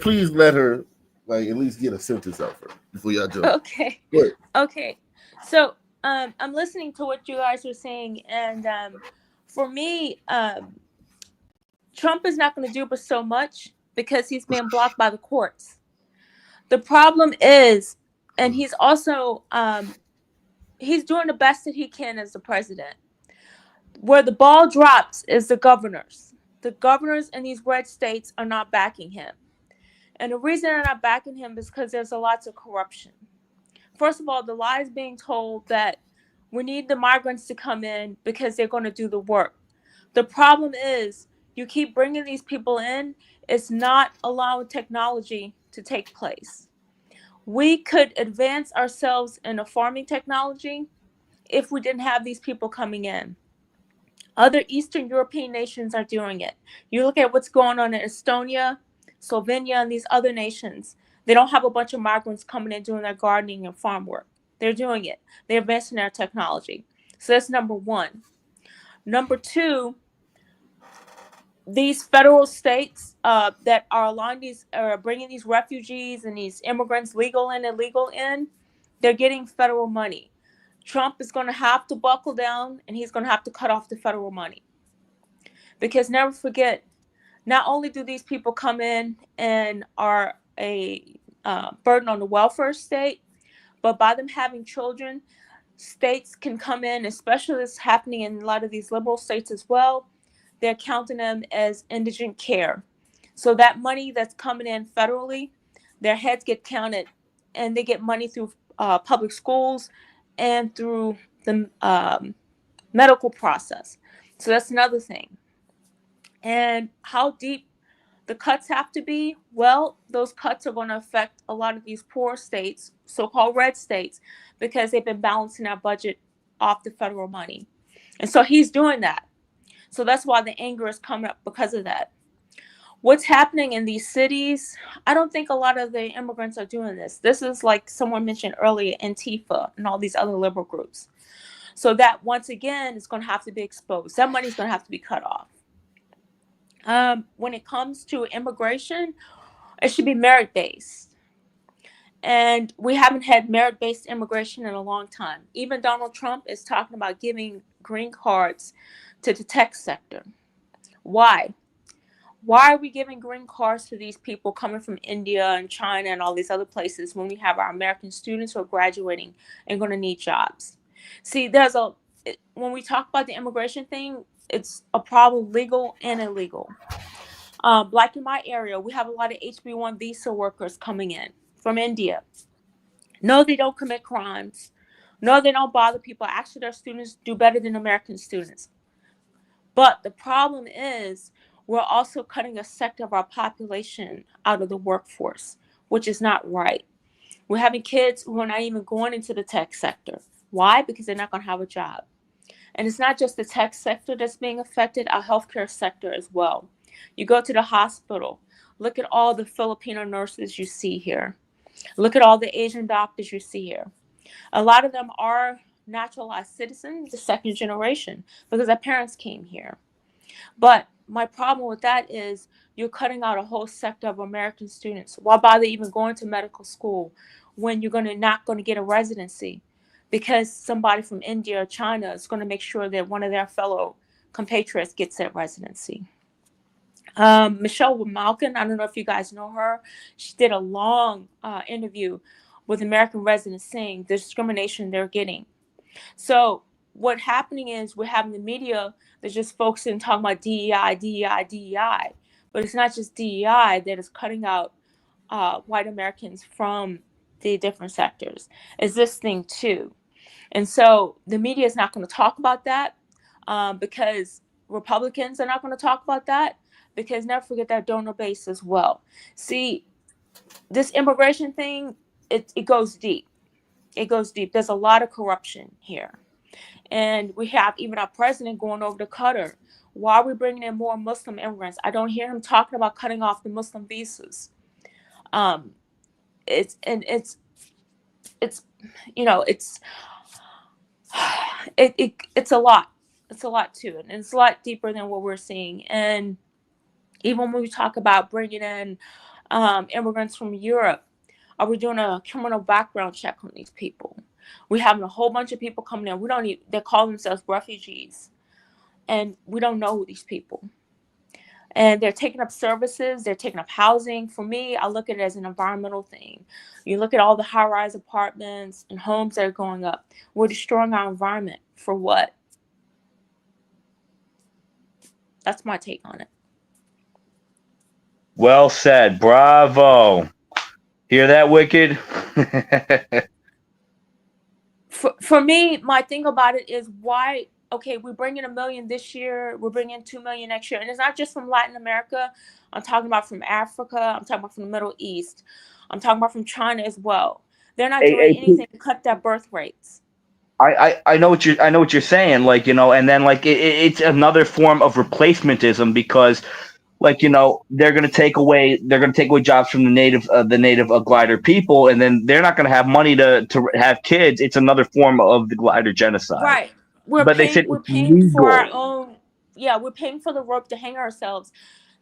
Please let her like at least get a sentence out first before y'all jump. Okay. Good. Okay. So I'm listening to what you guys were saying, and for me, Trump is not going to do but so much because he's being blocked by the courts. The problem is, and he's also he's doing the best that he can as the president. Where the ball drops is the governors. The governors in these red states are not backing him. And the reason they're not backing him is because there's a lot of corruption. First of all, the lie is being told that we need the migrants to come in because they're going to do the work. The problem is you keep bringing these people in, it's not allowing technology to take place. We could advance ourselves in a farming technology if we didn't have these people coming in. Other Eastern European nations are doing it. You look at what's going on in Estonia, Slovenia, and these other nations. They don't have a bunch of migrants coming in doing their gardening and farm work. They're doing it. They're advancing their technology. So that's number one. Number two, these federal states that are allowing bringing these refugees and these immigrants, legal and illegal in, they're getting federal money. Trump is going to have to buckle down, and he's going to have to cut off the federal money. Because never forget, not only do these people come in and are a burden on the welfare state, but by them having children, states can come in, especially this happening in a lot of these liberal states as well. They're counting them as indigent care. So that money that's coming in federally, their heads get counted, and they get money through public schools and through the medical process. So that's another thing. And how deep the cuts have to be? Well, those cuts are going to affect a lot of these poor states, so-called red states, because they've been balancing our budget off the federal money. And so he's doing that. So that's why the anger is coming up because of that. What's happening in these cities, I don't think a lot of the immigrants are doing this. This is like someone mentioned earlier, Antifa and all these other liberal groups. So that, once again, is going to have to be exposed. That money is going to have to be cut off. When it comes to immigration, it should be merit-based. And we haven't had merit-based immigration in a long time. Even Donald Trump is talking about giving green cards to the tech sector. Why? Why are we giving green cards to these people coming from India and China and all these other places when we have our American students who are graduating and going to need jobs? See, when we talk about the immigration thing, it's a problem, legal and illegal. Like in my area, we have a lot of HB1 visa workers coming in from India. No, they don't commit crimes. No, they don't bother people. Actually, their students do better than American students. But the problem is we're also cutting a sector of our population out of the workforce, which is not right. We're having kids who are not even going into the tech sector. Why? Because they're not going to have a job. And it's not just the tech sector that's being affected, our healthcare sector as well. You go to the hospital, look at all the Filipino nurses you see here. Look at all the Asian doctors you see here. A lot of them are naturalized citizens, the second generation, because their parents came here. But my problem with that is you're cutting out a whole sector of American students. Why bother even going to medical school when you're not going to get a residency? Because somebody from India or China is going to make sure that one of their fellow compatriots gets that residency. Michelle Malkin, I don't know if you guys know her. She did a long interview with American residents saying the discrimination they're getting. So what's happening is we're having the media that's just focusing talking about DEI, DEI, DEI. But it's not just DEI that is cutting out white Americans from the different sectors. It's this thing too. And so the media is not going to talk about that because Republicans are not going to talk about that, because never forget that donor base as well. See, this immigration thing, it goes deep. It goes deep. There's a lot of corruption here. And we have even our president going over to Qatar. Why are we bringing in more Muslim immigrants? I don't hear him talking about cutting off the Muslim visas. It's a lot. It's a lot to it, and it's a lot deeper than what we're seeing. And even when we talk about bringing in immigrants from Europe, are we doing a criminal background check on these people? We're having a whole bunch of people coming in. They call themselves refugees, and we don't know these people. And they're taking up services. They're taking up housing. For me, I look at it as an environmental thing. You look at all the high-rise apartments and homes that are going up. We're destroying our environment. For what? That's my take on it. Well said. Bravo. Hear that, Wicked? For me, my thing about it is why, okay, we're bringing 1 million this year, we're bringing 2 million next year. And it's not just from Latin America. I'm talking about from Africa. I'm talking about from the Middle East. I'm talking about from China as well. They're not doing anything to cut their birth rates. I know what you're saying, like, you know, and then like it's another form of replacementism because, like, you know, they're going to take away jobs from the native glider people, and then they're not going to have money to have kids. It's another form of the glider genocide. Right. We're paying for our own. Yeah, we're paying for the rope to hang ourselves.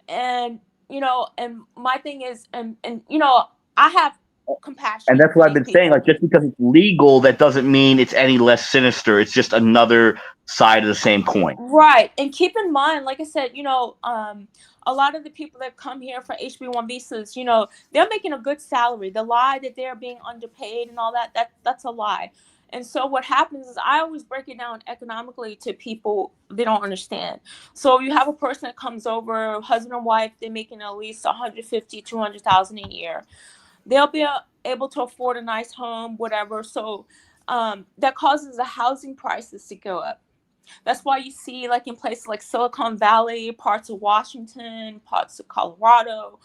And, you know, and my thing is, and you know, I have compassion. And that's what I've for been these saying. people. Like, just because it's legal, that doesn't mean it's any less sinister. It's just another side of the same coin. Right. And keep in mind, like I said, a lot of the people that come here for HB1 visas, they're making a good salary. The lie that they're being underpaid and all that's a lie. And so what happens is I always break it down economically to people they don't understand. So you have a person that comes over, husband and wife, they're making at least 150, 200,000 a year. They'll be able to afford a nice home, whatever. So that causes the housing prices to go up. That's why you see, like, in places like Silicon Valley, parts of Washington, parts of Colorado,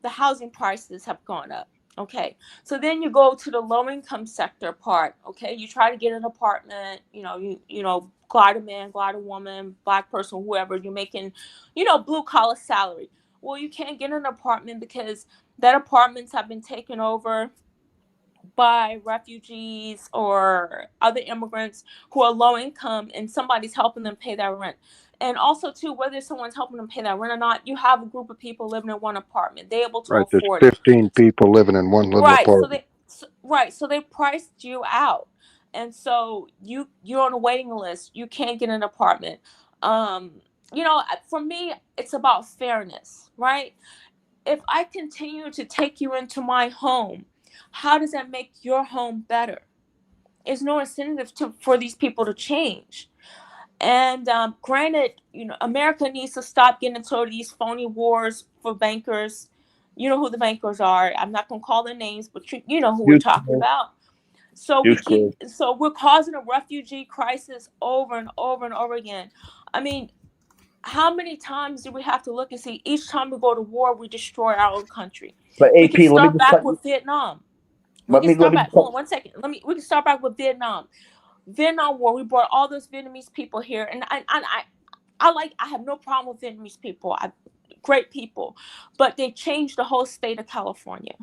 the housing prices have gone up. Okay, so then you go to the low income sector part. Okay, you try to get an apartment. Glider man, glider woman, black person, whoever, you're making, blue collar salary. Well, you can't get an apartment because that apartments have been taken over by refugees or other immigrants who are low income, and somebody's helping them pay their rent. And also, too, whether someone's helping them pay that rent or not, you have a group of people living in one apartment. They're able to Right, there's afford it. 15 people living in one little apartment. So they priced you out, and so you're on a waiting list. You can't get an apartment. For me, it's about fairness, right? If I continue to take you into my home, how does that make your home better? There's no incentive for these people to change. And granted, America needs to stop getting into these phony wars for bankers. You know who the bankers are. I'm not going to call their names, but you know who we're talking about. So we're causing a refugee crisis over and over and over again. I mean, how many times do we have to look and see? Each time we go to war, we destroy our own country. But we AP, can let me start just back with Vietnam. We can start back. Hold on 1 second. We can start back with Vietnam. Vietnam War. We brought all those Vietnamese people here, and I have no problem with Vietnamese people. Great people, but they changed the whole state of California.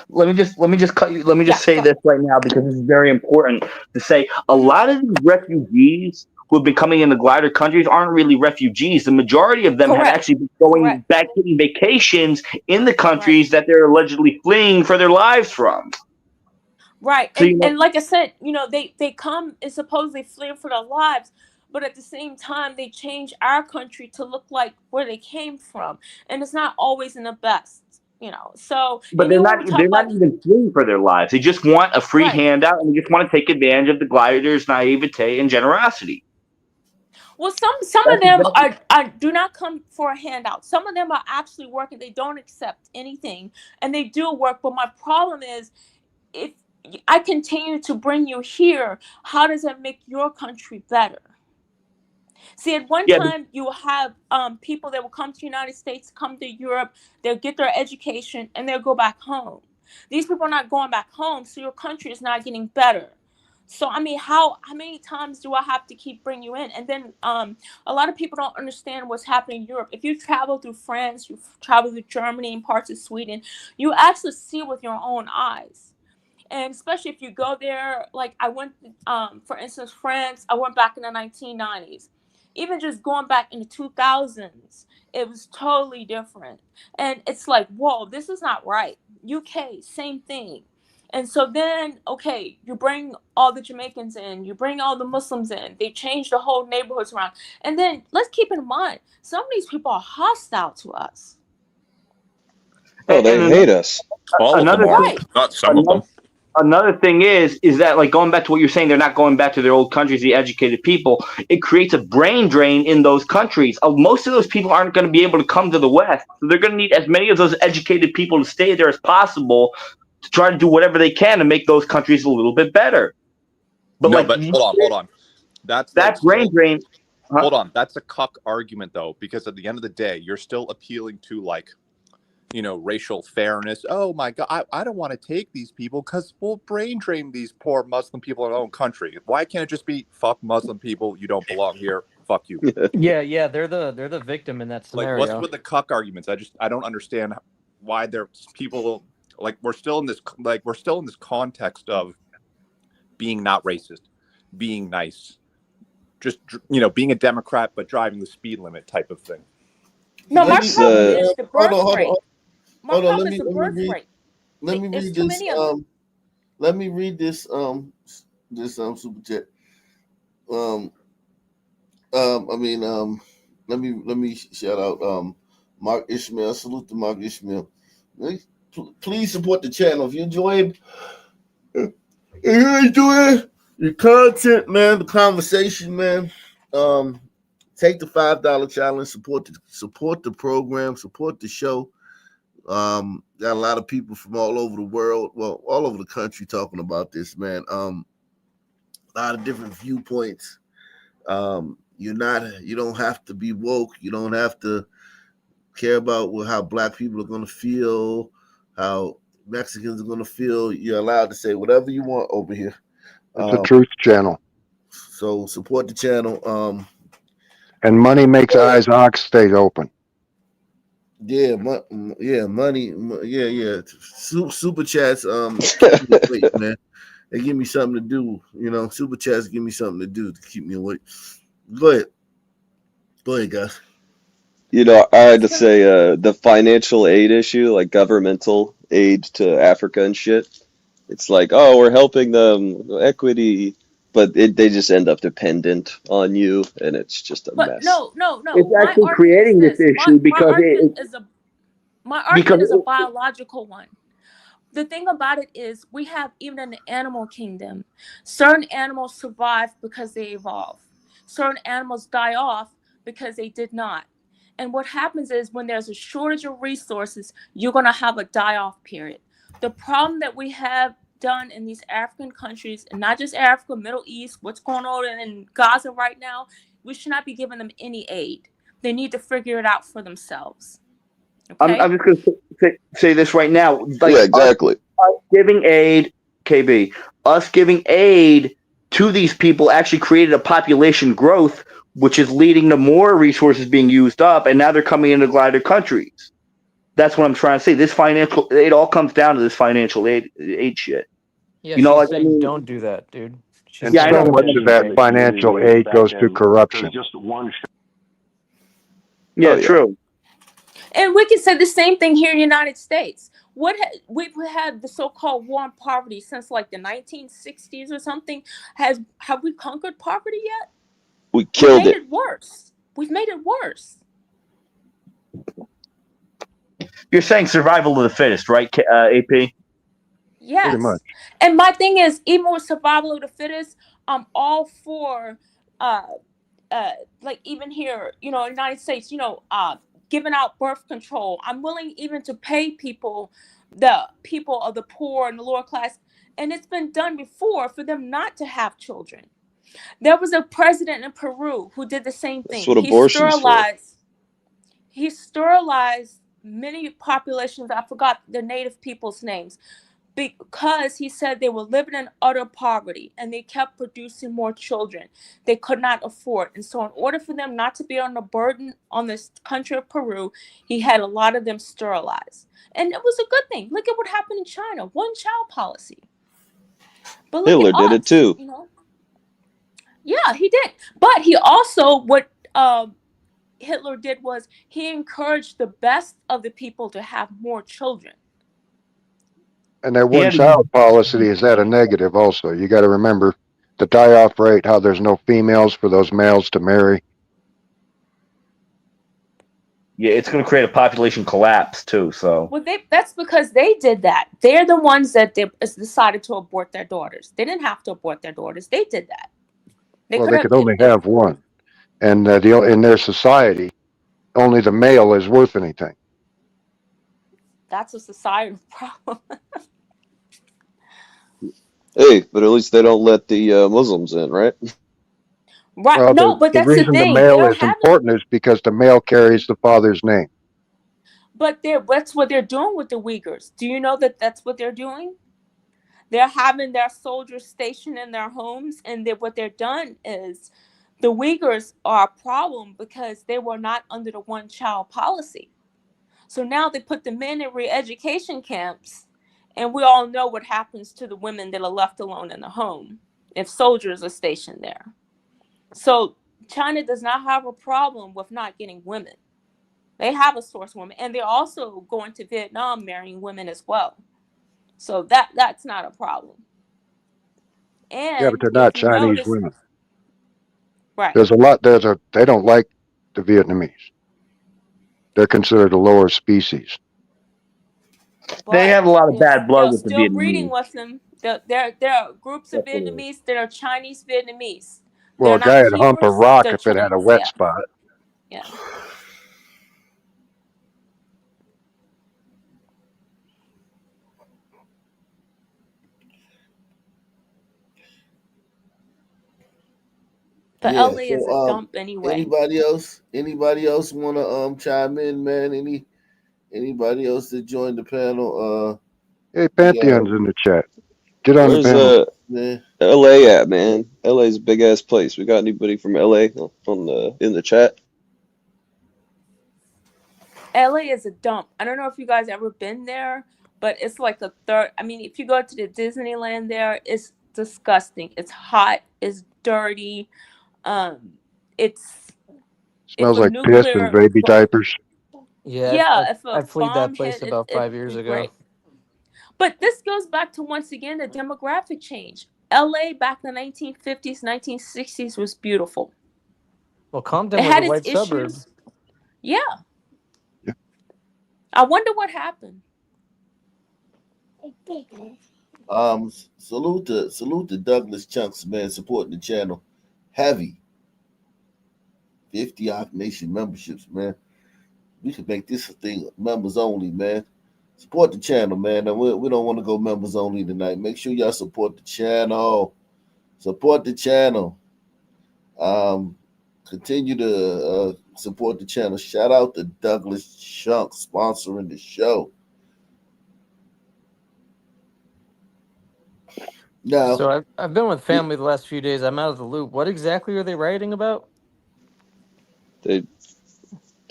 Let me just cut you. Let me just say this right now, because this is very important to say. A lot of these refugees who have been coming in the glider countries aren't really refugees. The majority of them have actually been going back taking vacations in the countries that they're allegedly fleeing for their lives from. Right. So, and like I said, they come and supposedly fleeing for their lives, but at the same time, they change our country to look like where they came from. And it's not always in the best. So, but they're not even fleeing for their lives. They just want a free handout, and they just want to take advantage of the gliders' naivete and generosity. Well, some of them do not come for a handout. Some of them are actually working. They don't accept anything, and they do work. But my problem is, if I continue to bring you here, how does that make your country better? See, at one time, you have people that will come to the United States, come to Europe, they'll get their education, and they'll go back home. These people are not going back home, so your country is not getting better. So, I mean, how many times do I have to keep bringing you in? And then a lot of people don't understand what's happening in Europe. If you travel through France, you travel through Germany and parts of Sweden, you actually see with your own eyes. And especially if you go there, like I went, for instance, France, I went back in the 1990s. Even just going back in the 2000s, it was totally different. And it's like, whoa, this is not right. UK, same thing. And so then, okay, you bring all the Jamaicans in, you bring all the Muslims in, they change the whole neighborhoods around. And then let's keep in mind, some of these people are hostile to us. Oh, they hate us. All of them are, not some of them. Another thing is that, like, going back to what you're saying, they're not going back to their old countries, the educated people. It creates a brain drain in those countries. Most of those people aren't going to be able to come to the West. So they're going to need as many of those educated people to stay there as possible to try to do whatever they can to make those countries a little bit better. But hold on. That's brain drain. Huh? Hold on. That's a cuck argument, though, because at the end of the day, you're still appealing to, like, racial fairness. Oh my God, I don't want to take these people because we'll brain drain these poor Muslim people in our own country. Why can't it just be fuck Muslim people? You don't belong here. Fuck you. Yeah, they're the victim in that scenario. Like, what's with the cuck arguments? I don't understand why there's people like we're still in this context of being not racist, being nice, just being a Democrat but driving the speed limit type of thing. No, my problem is the birth rate. My problem is the birth rate. let me It's read too this. many of them. Let me read this. Super chat. Um, I mean, let me shout out Mark Ishmael. Salute to Mark Ishmael. Please support the channel if you enjoy. If you enjoy the content, man, the conversation, man. Take the $5 challenge. Support the program. Support the show. Got a lot of people from all over the world, well, all over the country talking about this, man. A lot of different viewpoints. You don't have to be woke. You don't have to care about how black people are going to feel, how Mexicans are going to feel. You're allowed to say whatever you want over here. It's a truth channel. So support the channel. And money makes eyes and ox stay open. Yeah, money. Yeah. Super chats. Wait, man. They give me something to do. Super chats give me something to do to keep me awake. Go ahead, guys. I had to say the financial aid issue, like governmental aid to Africa and shit. It's like, oh, we're helping them, equity, but they just end up dependent on you, and it's just a But mess. no. It's My actually argument creating is this this. issue because My argument is a biological one. The thing about it is, we have, even in the animal kingdom, certain animals survive because they evolve. Certain animals die off because they did not. And what happens is, when there's a shortage of resources, you're going to have a die-off period. The problem that we have done in these African countries, and not just Africa, Middle East, what's going on in Gaza right now, we should not be giving them any aid. They need to figure it out for themselves. Okay? I'm just going to say this right now. Like, yeah, exactly. Us giving aid, KB, us giving aid to these people actually created a population growth, which is leading to more resources being used up, and now they're coming into glider countries. That's what I'm trying to say. It all comes down to this financial aid shit. Yeah, You know, she's like, saying don't do that, dude. And Yeah, I so know. much of that financial aid goes to corruption. Yeah, Oh, yeah. true. And we can say the same thing here in the United States. We've had the so-called war on poverty since like the 1960s or something. Have we conquered poverty yet? We killed it worse. We've made it worse. You're saying survival of the fittest, right, AP? Yes. Pretty much. And my thing is, even with survival of the fittest, I'm all for like, even here, in the United States, giving out birth control. I'm willing even to pay the people of the poor and the lower class, and it's been done before, for them not to have children. There was a president in Peru who did the same thing. That's what abortion's for. He sterilized many populations. I forgot the native people's names, because he said they were living in utter poverty and they kept producing more children they could not afford. And so in order for them not to be on the burden on this country of Peru, he had a lot of them sterilized. And it was a good thing. Look at what happened in China. One child policy. But look Hitler at did us, it too. Yeah, he did. But he also, what Hitler did was, he encouraged the best of the people to have more children. And that one child policy is at a negative also. You got to remember the die-off rate, how there's no females for those males to marry. Yeah, it's going to create a population collapse too. So, well, that's because they did that. They're the ones that decided to abort their daughters. They didn't have to abort their daughters. They did that. They could only have one, and in their society, only the male is worth anything. That's a societal problem. Hey, but at least they don't let the Muslims in, right? Right. Well, no, but that's the reason thing. The male is important is because the male carries the father's name. But that's what they're doing with the Uyghurs. Do you know that that's what they're doing? They're having their soldiers stationed in their homes, and what they're done is, the Uyghurs are a problem because they were not under the one-child policy. So now they put the men in re-education camps, and we all know what happens to the women that are left alone in the home if soldiers are stationed there. So China does not have a problem with not getting women. They have a source of women, and they're also going to Vietnam marrying women as well. So that's not a problem. Yeah, but And they're if not you Chinese notice, women. right, They don't like the Vietnamese. They're considered a lower species. They but have a lot of bad blood they're with the still breeding Vietnamese. with them. There are groups of Definitely. Vietnamese that are Chinese Vietnamese. Well, They're a guy not would hump a pure. rock They're if it had a Chinese. wet Yeah, spot. yeah. But Yeah. LA is a So dump anyway. anybody else wanna chime in, man? Anybody else that joined the panel? Hey, We Pantheon's in the chat. Get on the Where's panel. man. LA at, man? LA's a big ass place. We got anybody from LA on the in the chat? LA is a dump. I don't know if you guys ever been there, but it's like a third. I mean, if you go to the Disneyland there, it's disgusting. It's hot. It's dirty. It's if Smells a like piss and nuclear baby diapers. Yeah, yeah, if I a fled that bomb place hit, about 5 years it's ago. great. But this goes back to once again the demographic change. LA back in the 1950s, 1960s was beautiful. Well, It Compton was had a its white suburb. issues. Yeah. Yeah. I wonder what happened. Salute to Douglas Chunks, man, supporting the channel. Heavy 50 Ock Nation memberships, man. We should make this a thing members only, man. Support the channel, man. And we don't want to go members only tonight. Make sure y'all support the channel. Support the channel. Continue to support the channel. Shout out to Douglas Chunks sponsoring the show. Now, So I've been with family the last few days. I'm out of the loop. What exactly are they writing about? They're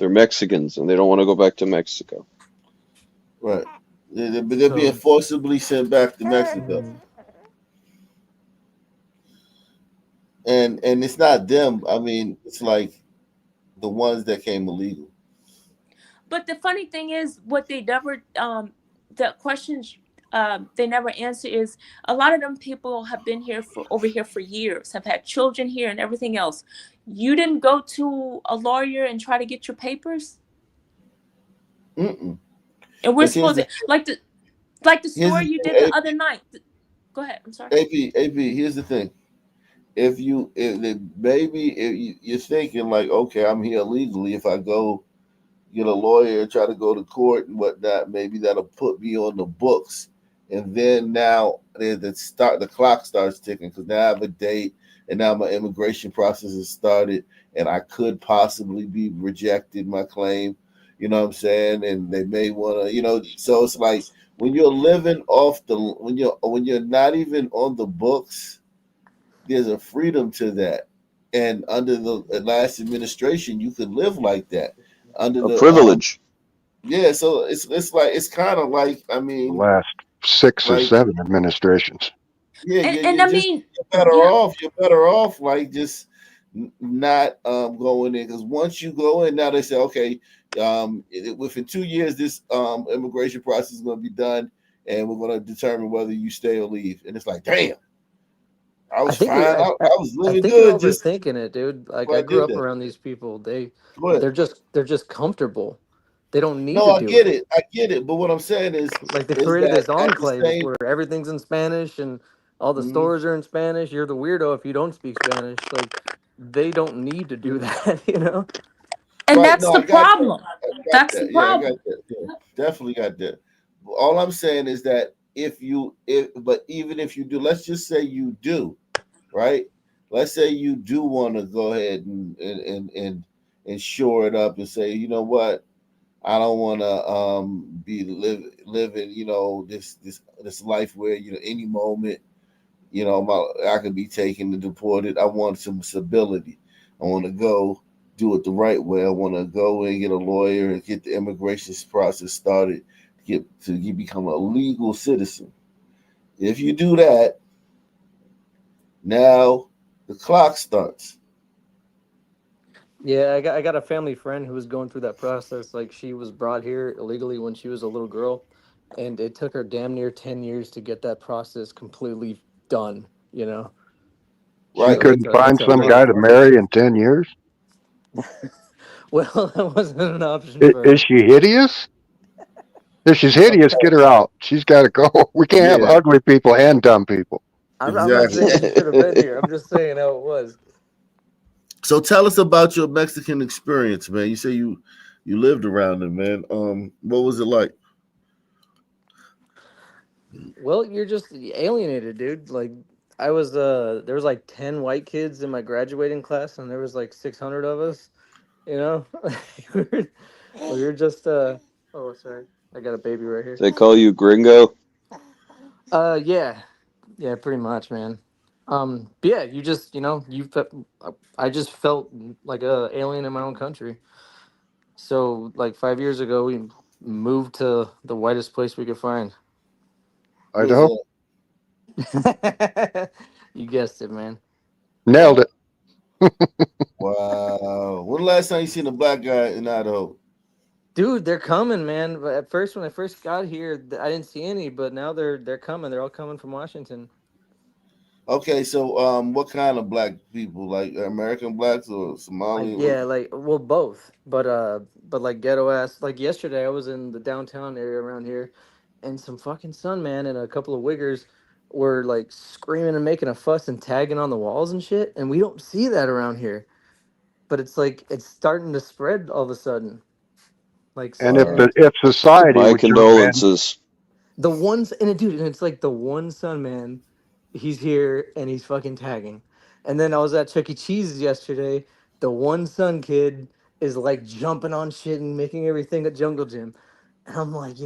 Mexicans and they don't want to go back to Mexico. right. They're being forcibly sent back to Mexico. And it's not them. I mean, it's like the ones that came illegal. But the funny thing is, what they never, the questions they never answer is a lot of them people have been here over here for years, have had children here and everything else. You didn't go to a lawyer and try to get your papers, Mm-mm. and we're But here's supposed to like the story you did the thing, other night. Go ahead. I'm sorry. AP. Here's the thing. If you're thinking like, okay, I'm here illegally. If I go get a lawyer, try to go to court and whatnot, maybe that'll put me on the books. And then now the clock starts ticking because now I have a date and now my immigration process has started and I could possibly be rejected my claim. You know what I'm saying? And they may want to, so it's like when you're living off when you're not even on the books, there's a freedom to that. And under the last administration, you could live like that. Under A the privilege. yeah, so it's kind of like The last 6 or 7 administrations. Yeah, and I mean, you're better off. You're better off like just not going in because once you go in, now they say okay, within 2 years this immigration process is going to be done, and we're going to determine whether you stay or leave. And it's like, damn, I was fine. I was living I think good. you're overthinking it, dude. Like I grew up around these people. They're just comfortable. They don't need to do it. I get it. But what I'm saying is Like they created this enclave same, where everything's in Spanish and all the stores are in Spanish. You're the weirdo if you don't speak Spanish. Like they don't need to do that, you know? And that's the problem. That's the problem. I got that. Yeah, definitely got that. All I'm saying is that but even if you do, let's just say you do, right? Let's say you do want to go ahead and shore it up and say, you know what? I don't want to be living, this life where any moment, I could be taken and deported. I want some stability. I want to go do it the right way. I want to go and get a lawyer and get the immigration process started to become a legal citizen. If you do that, now the clock starts. Yeah, I got a family friend who was going through that process. Like she was brought here illegally when she was a little girl, and it took her damn near 10 years to get that process completely done. You know, She Right. so couldn't find it's a some lot. guy to marry in 10 years. Well, that wasn't an option for Is her. she hideous? If she's Fuck hideous, that. get her out. She's got to go. We can't have Yeah. ugly people and dumb people. I'm not Exactly. saying she should have been here. I'm just saying how it was. So tell us about your Mexican experience, man. You say you lived around it, man. What was it like? Well, you're just alienated, dude. Like I was there was like 10 white kids in my graduating class and there was like 600 of us, you know? we were just oh, sorry. I got a baby right here. They call you gringo. Yeah. Yeah, pretty much, man. But yeah, you just, I just felt like a alien in my own country. So, like 5 years ago, we moved to the whitest place we could find. Where's Idaho that? You guessed it, man. nailed it. Wow. When the last time you seen a black guy in Idaho? Dude, they're coming, man. But at first, when I first got here, I didn't see any, but now they're coming. They're all coming from Washington. Okay, so what kind of black people? Like American blacks or Like Somali? yeah, like well both. But like ghetto ass. Like yesterday, I was in the downtown area around here, and some fucking sun man and a couple of wiggers were like screaming and making a fuss and tagging on the walls and shit. And we don't see that around here. But it's like it's starting to spread all of a sudden. Like And Wow. if society My would jump in, condolences. the ones and dude, and it's like the one sun man, he's here and he's fucking tagging. And then I was at Chuck E. Cheese yesterday. The one sun kid is like jumping on shit and making everything a jungle gym. And I'm like,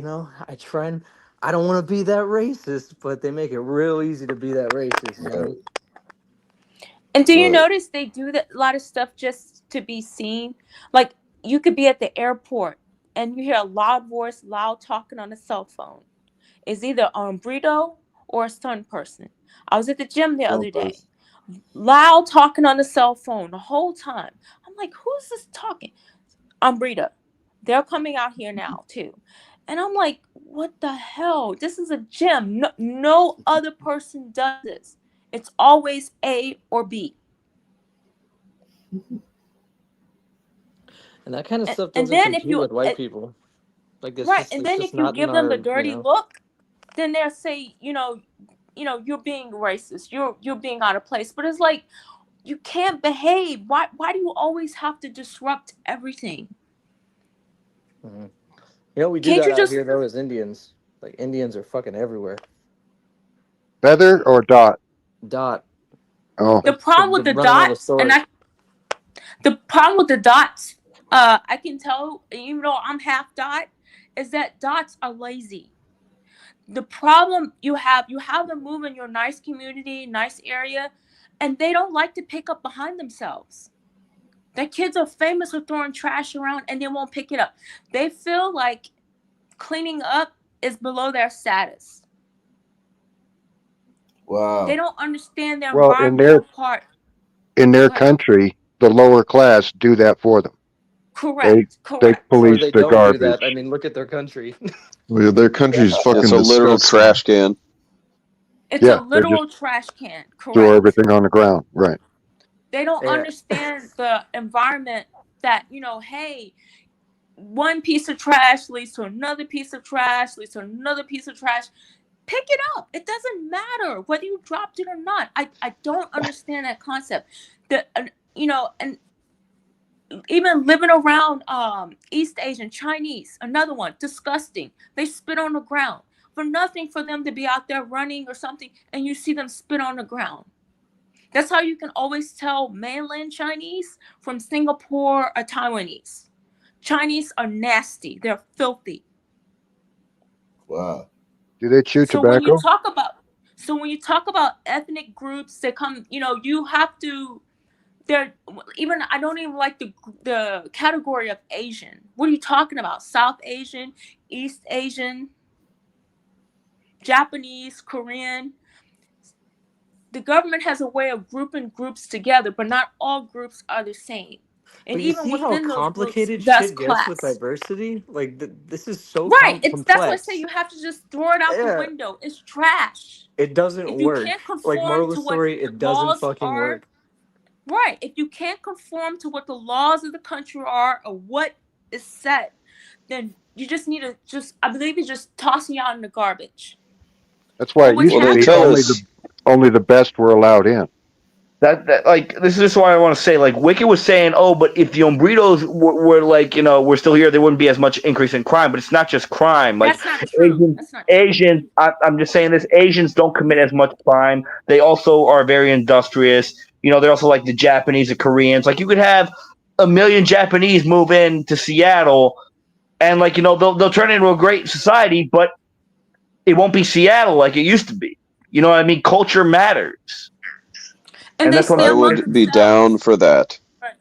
I try and I don't want to be that racist, but they make it real easy to be that racist, Right. And do you Right. notice they do that a lot of stuff just to be seen? Like you could be at the airport and you hear a loud voice, loud talking on a cell phone. It's either a burrito or a sun person. I was at the gym the Some other day, person. loud talking on the cell phone the whole time. I'm like, who's this talking? Umbrita. They're coming out here now too. And I'm like, what the hell? This is a gym. No other person does this. It's always A or B. And that kind of stuff And doesn't then if compute you with white people. Like right, and it's then just if you not in give them the our, dirty look, then they'll say, you're being racist. You're being out of place. But it's like you can't behave. Why do you always have to disrupt everything? Mhm. We do Can't that you out just here though as Indians. Like Indians are fucking everywhere. feather or dot. Dot. Oh, the Like problem with the running all the dots, and stores. the problem with the dots, I can tell, even though I'm half dot, is that dots are lazy. The problem you have them move in your nice community, nice area, and they don't like to pick up behind themselves. Their kids are famous for throwing trash around and they won't pick it up. They feel like cleaning up is below their status. They Wow. don't understand their well, environmental part. in their Go ahead. country, the lower class do that for them. They Correct. Or police they the don't do that. I garbage. mean, look at their country. Well, their country's It's fucking a literal disgusting. trash can. It's a Yeah, they just literal trash can. throw Correct. everything on the ground. Right. They don't Yeah. understand the environment that, hey, one piece of trash leads to another piece of trash, leads to another piece of trash. Pick it up. It doesn't matter whether you dropped it or not. I don't understand that concept. And even living around East Asian, Chinese, another one, disgusting. They spit on the ground. For nothing for them to be out there running or something, and you see them spit on the ground. That's how you can always tell mainland Chinese from Singapore or Taiwanese. Chinese are nasty. They're filthy. Wow. Do they chew So when you tobacco? talk about ethnic groups that come, you have to. I don't even like the category of Asian. What are you talking about? South Asian, East Asian, Japanese, Korean. The government has a way of grouping groups together, but not all groups are the same. And But you even see how within those groups, complicated that's shit gets with class. diversity? Like this is so Right. That's why I say complex. you have to just throw it out the Yeah, window. It's trash. it doesn't If you work. can't Like moral conform of the to what story, it doesn't laws fucking are, work. right. If you can't conform to what the laws of the country are or what is set, then you just need to I believe it's just tossing you out in the garbage. That's why And it what's used Well, to then be tell happening, us. only the best were allowed in. That like this is just why I want to say like Wicked was saying, oh, but if the Umbritos were like we're still here, there wouldn't be as much increase in crime. But it's not just crime. Like that's not true. Asians, That's not true. I'm just saying this. Asians don't commit as much crime. They also are very industrious. They're also like the Japanese, the Koreans. Like you could have a million Japanese move in to Seattle, and like they'll turn into a great society, but it won't be Seattle like it used to be. You know what I mean? Culture matters, And and they that's what stay I I'm among would be themselves. down for that. Right.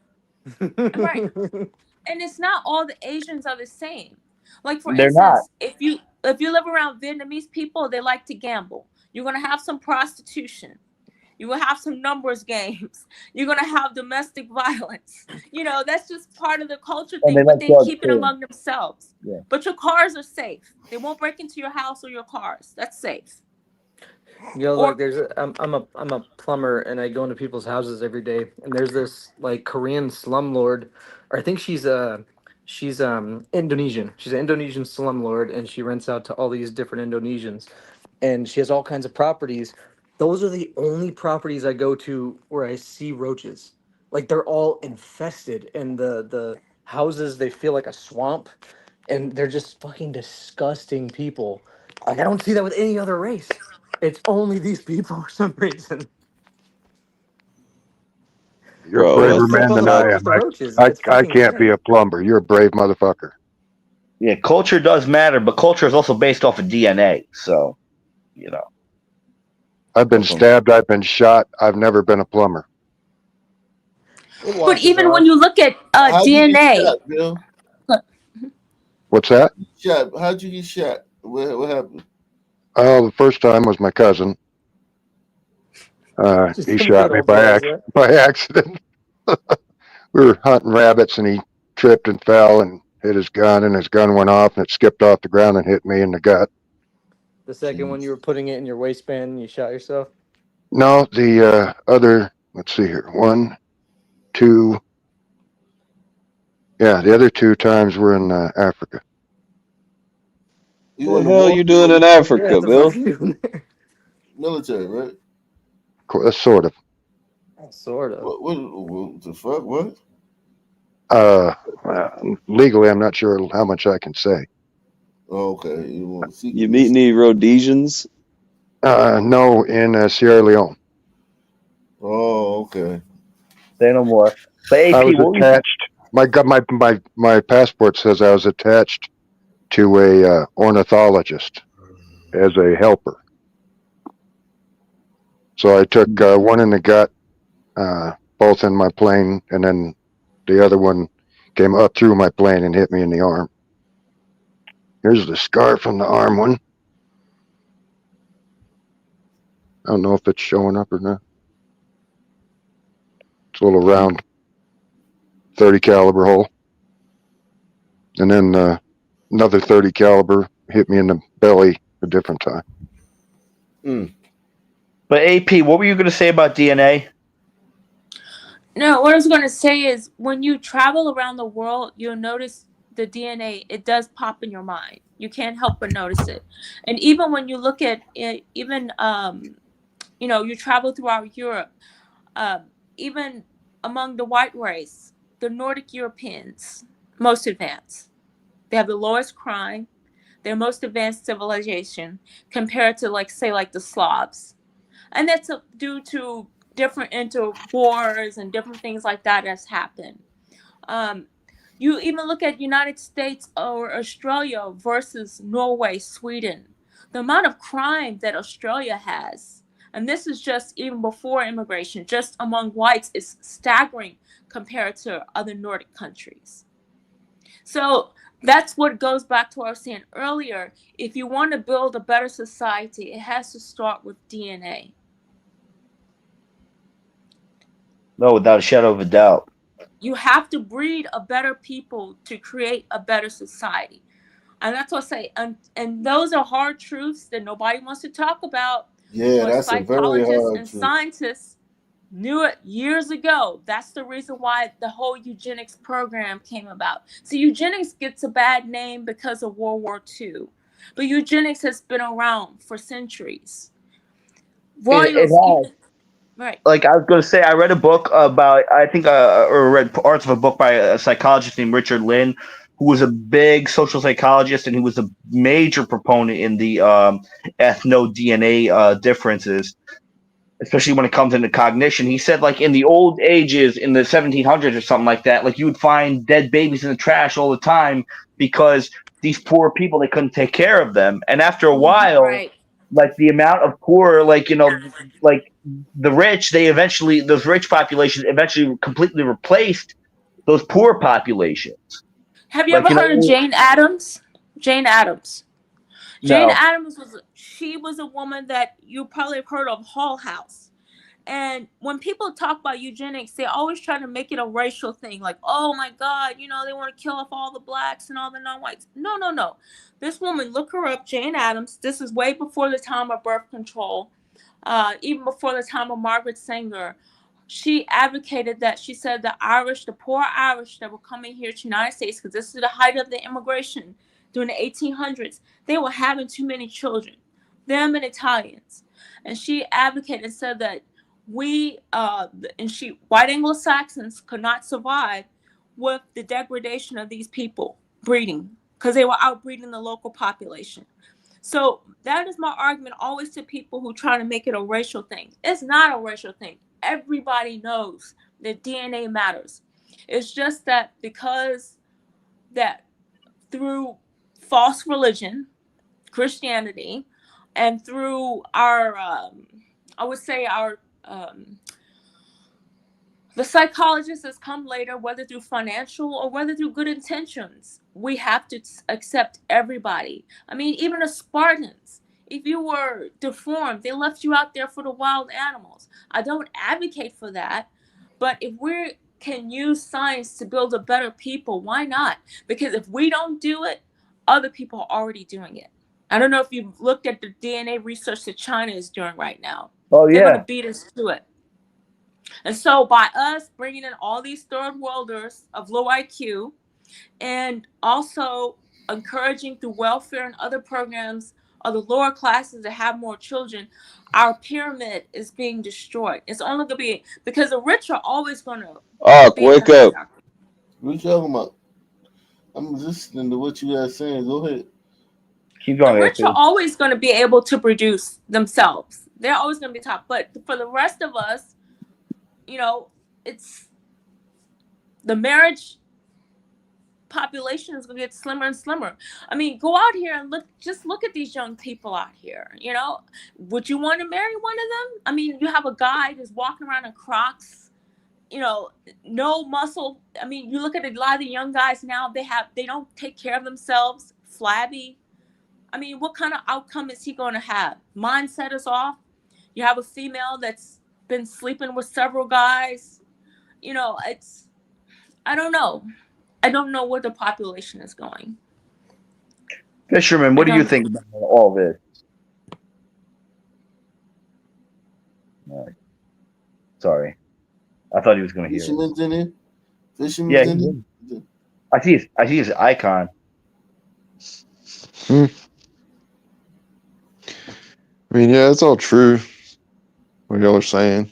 Right. And it's not all the Asians are the same. Like for they're not. instance, if you live around Vietnamese people, they like to gamble. You're gonna have some prostitution. You will have some numbers games. You're gonna have domestic violence. That's just part of the culture And thing. they But like they drugs keep it too. among themselves. Yeah. But your cars are safe. They won't break into your house or your cars. That's safe. Like Or I'm a plumber and I go into people's houses every day, and there's this like Korean slumlord, or I think she's Indonesian. She's an Indonesian slumlord, and she rents out to all these different Indonesians, and she has all kinds of properties. Those are the only properties I go to where I see roaches. Like they're all infested, and the houses, they feel like a swamp, and they're just fucking disgusting people. Like I don't see that with any other race. It's only these people for some reason. You're a Bro, They I braver sleep man on think the than that I floor with am. the roaches. I It's I fucking can't be insane. a plumber. You're a brave motherfucker. Yeah, culture does matter, but culture is also based off of DNA. So, I've been that's what I'm stabbed. I've been shot. I've never been a plumber. It but washes even when off. you look at How'd you get DNA, shot, Bill? What's that? How'd you get shot? What happened? Oh, the first time was my cousin. Just He some shot good me old boys, yeah. by accident. We were hunting rabbits, and he tripped and fell and hit his gun, and his gun went off, and it skipped off the ground and hit me in the gut. The second one, you were putting it in your waistband and you shot yourself. No, the other. Let's see here. One, two. Yeah, the other two times were in Africa. You what in the the hell war? you doing in Yeah, Africa, what the fuck Bill? are you doing there? Military, right? Sort of. Sort of. What the fuck? What? Legally, I'm not sure how much I can say. Oh, okay. You want secret You meet mission? any Rhodesians? No, in Sierra Leone. Oh, okay. Say no more. But I AP, was what were you? attached. My passport says I was attached to a ornithologist as a helper. So I took one in the gut, both in my plane, and then the other one came up through my plane and hit me in the arm. Here's the scar from the arm one. I don't know if it's showing up or not. It's a little round 30 caliber hole. And then another 30 caliber hit me in the belly a different time. But AP, what were you going to say about DNA? no, what I was going to say is when you travel around the world, you'll notice the DNA, it does pop in your mind. You can't help but notice it. And even when you look at it, even, you travel throughout Europe, even among the white race, the Nordic Europeans, most advanced. They have the lowest crime, their most advanced civilization compared to like the Slavs. And that's due to different interwars and different things like that has happened. You even look at United States or Australia versus Norway, Sweden. The amount of crime that Australia has, and this is just even before immigration, just among whites, is staggering compared to other Nordic countries. So that's what goes back to what I was saying earlier. If you want to build a better society, it has to start with DNA. No, without a shadow of a doubt. You have to breed a better people to create a better society. And that's what I say. And those are hard truths that nobody wants to talk about. Yeah, But that's a very psychologists hard and truth. scientists knew it years ago. That's the reason why the whole eugenics program came about. So eugenics gets a bad name because of World War II. But eugenics has been around for centuries. It Royals, has. even, right. Like I was going to say, I read a book about, I think, or read parts of a book by a psychologist named Richard Lynn, who was a big social psychologist, and he was a major proponent in the ethno DNA differences, especially when it comes into cognition. He said, like in the old ages, in the 1700s or something like that, like you would find dead babies in the trash all the time because these poor people, they couldn't take care of them, and after a while, Right. like the amount of poor, like like the rich, those rich populations eventually completely replaced those poor populations. Have you Like, ever heard of Jane Addams? Jane Addams. Jane no. Addams was a woman that you probably have heard of, Hull House. And when people talk about eugenics, they always try to make it a racial thing. Like, oh my God, they want to kill off all the blacks and all the non-whites. No, no, no. This woman, look her up, Jane Addams. This is way before the time of birth control, even before the time of Margaret Sanger. She advocated that. She said the poor Irish that were coming here to the United States, because this is the height of the immigration during the 1800s, they were having too many children, them and Italians. And she advocated and said that white Anglo-Saxons could not survive with the degradation of these people breeding, because they were outbreeding the local population. So that is my argument always to people who try to make it a racial thing. It's not a racial thing. Everybody knows that DNA matters. It's just that because that through false religion, Christianity, and through our, I would say the psychologists has come later, whether through financial or whether through good intentions. We have to accept everybody. I mean, even the Spartans, if you were deformed, they left you out there for the wild animals. I don't advocate for that, but if we can use science to build a better people, why not? Because if we don't do it, other people are already doing it. I don't know if you've looked at the DNA research that China is doing right now. Oh, They're going to yeah. beat us to it. And so by us bringing in all these third worlders of low IQ, and also encouraging through welfare and other programs of the lower classes to have more children, our pyramid is being destroyed. It's only going to be because the rich are always going to be in wake the up. hierarchy. What you talking about? I'm listening to what you guys saying. Go ahead. Keep The going, rich are Anthony. always going to be able to produce themselves. They're always going to be top. But for the rest of us, it's the marriage population is going to get slimmer and slimmer. I mean, go out here and look at these young people out here. Would you want to marry one of them? I mean, you have a guy who's walking around in Crocs, no muscle. I mean, you look at a lot of the young guys now, they don't take care of themselves, flabby. I mean, what kind of outcome is he going to have? Mindset is off. You have a female that's been sleeping with several guys. I don't know. I don't know where the population is going. Fisherman, what do you think about all this? All right. Sorry. I thought he was going to hear Fisherman's in here? Fisherman's Yeah, in here? I see his icon. I mean, yeah, it's all true what y'all are saying.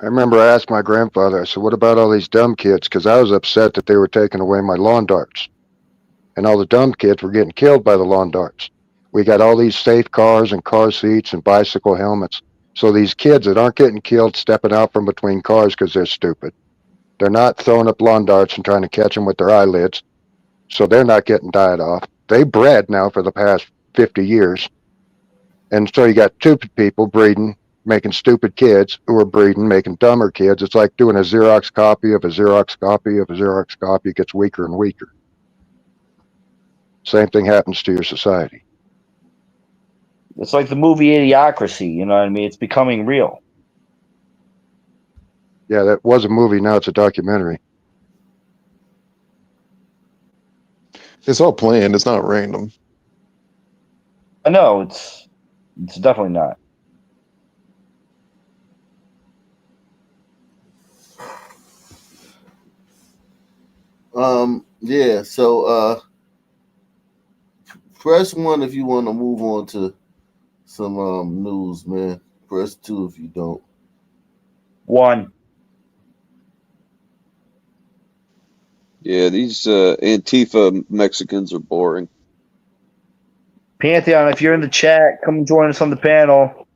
I remember I asked my grandfather, I said, what about all these dumb kids? Because I was upset that they were taking away my lawn darts. And all the dumb kids were getting killed by the lawn darts. We got all these safe cars and car seats and bicycle helmets. So these kids that aren't getting killed stepping out from between cars because they're stupid. They're not throwing up lawn darts and trying to catch them with their eyelids. So they're not getting died off. They bred now for the past 50 years. And so you got stupid people breeding, making stupid kids who are breeding, making dumber kids. It's like doing a Xerox copy of a Xerox copy of a Xerox copy. It gets weaker and weaker. Same thing happens to your society. It's like the movie Idiocracy. You know what I mean? It's becoming real. Yeah, that was a movie. Now it's a documentary. It's all planned. It's not random. No, it's definitely not. Yeah, so press 1 if you want to move on to some news, man. Press 2 if you don't. 1. Yeah, these Antifa Mexicans are boring. Pantheon, if you're in the chat, come join us on the panel.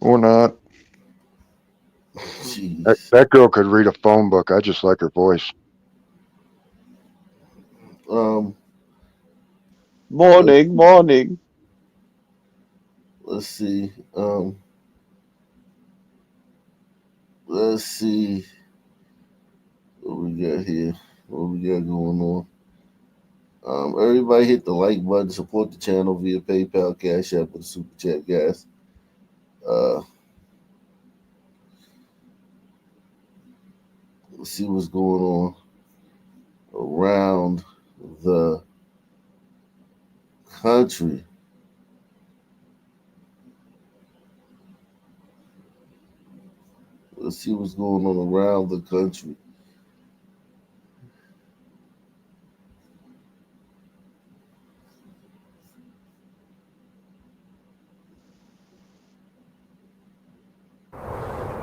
Or not. Jeez. That girl could read a phone book. I just like her voice. Morning. Let's see. Let's see what we got here. What we got going on? Everybody hit the like button. Support the channel via PayPal, Cash App, or the Super Chat, guys. Let's see what's going on around the country. Let's see what's going on around the country.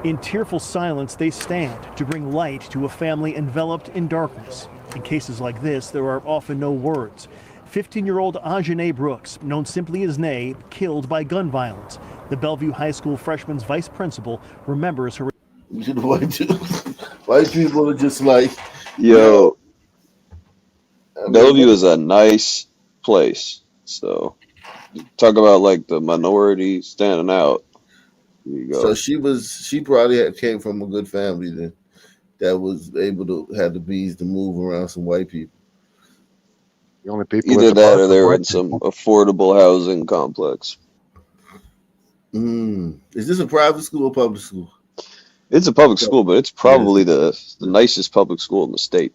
In tearful silence, they stand to bring light to a family enveloped in darkness. In cases like this, there are often no words. 15-year-old Ajane Brooks, known simply as Nay, killed by gun violence. The Bellevue High School freshman's vice principal remembers her. White people are just like, Yo, Bellevue is a nice place. So, talk about like the minority standing out. There you go. So she probably came from a good family then, that was able to have the bees to move around some white people. The only people Either that's that apart or from they were white in some people. affordable housing complex. Is this a private school or public school? It's a public school, but it's probably the nicest public school in the state.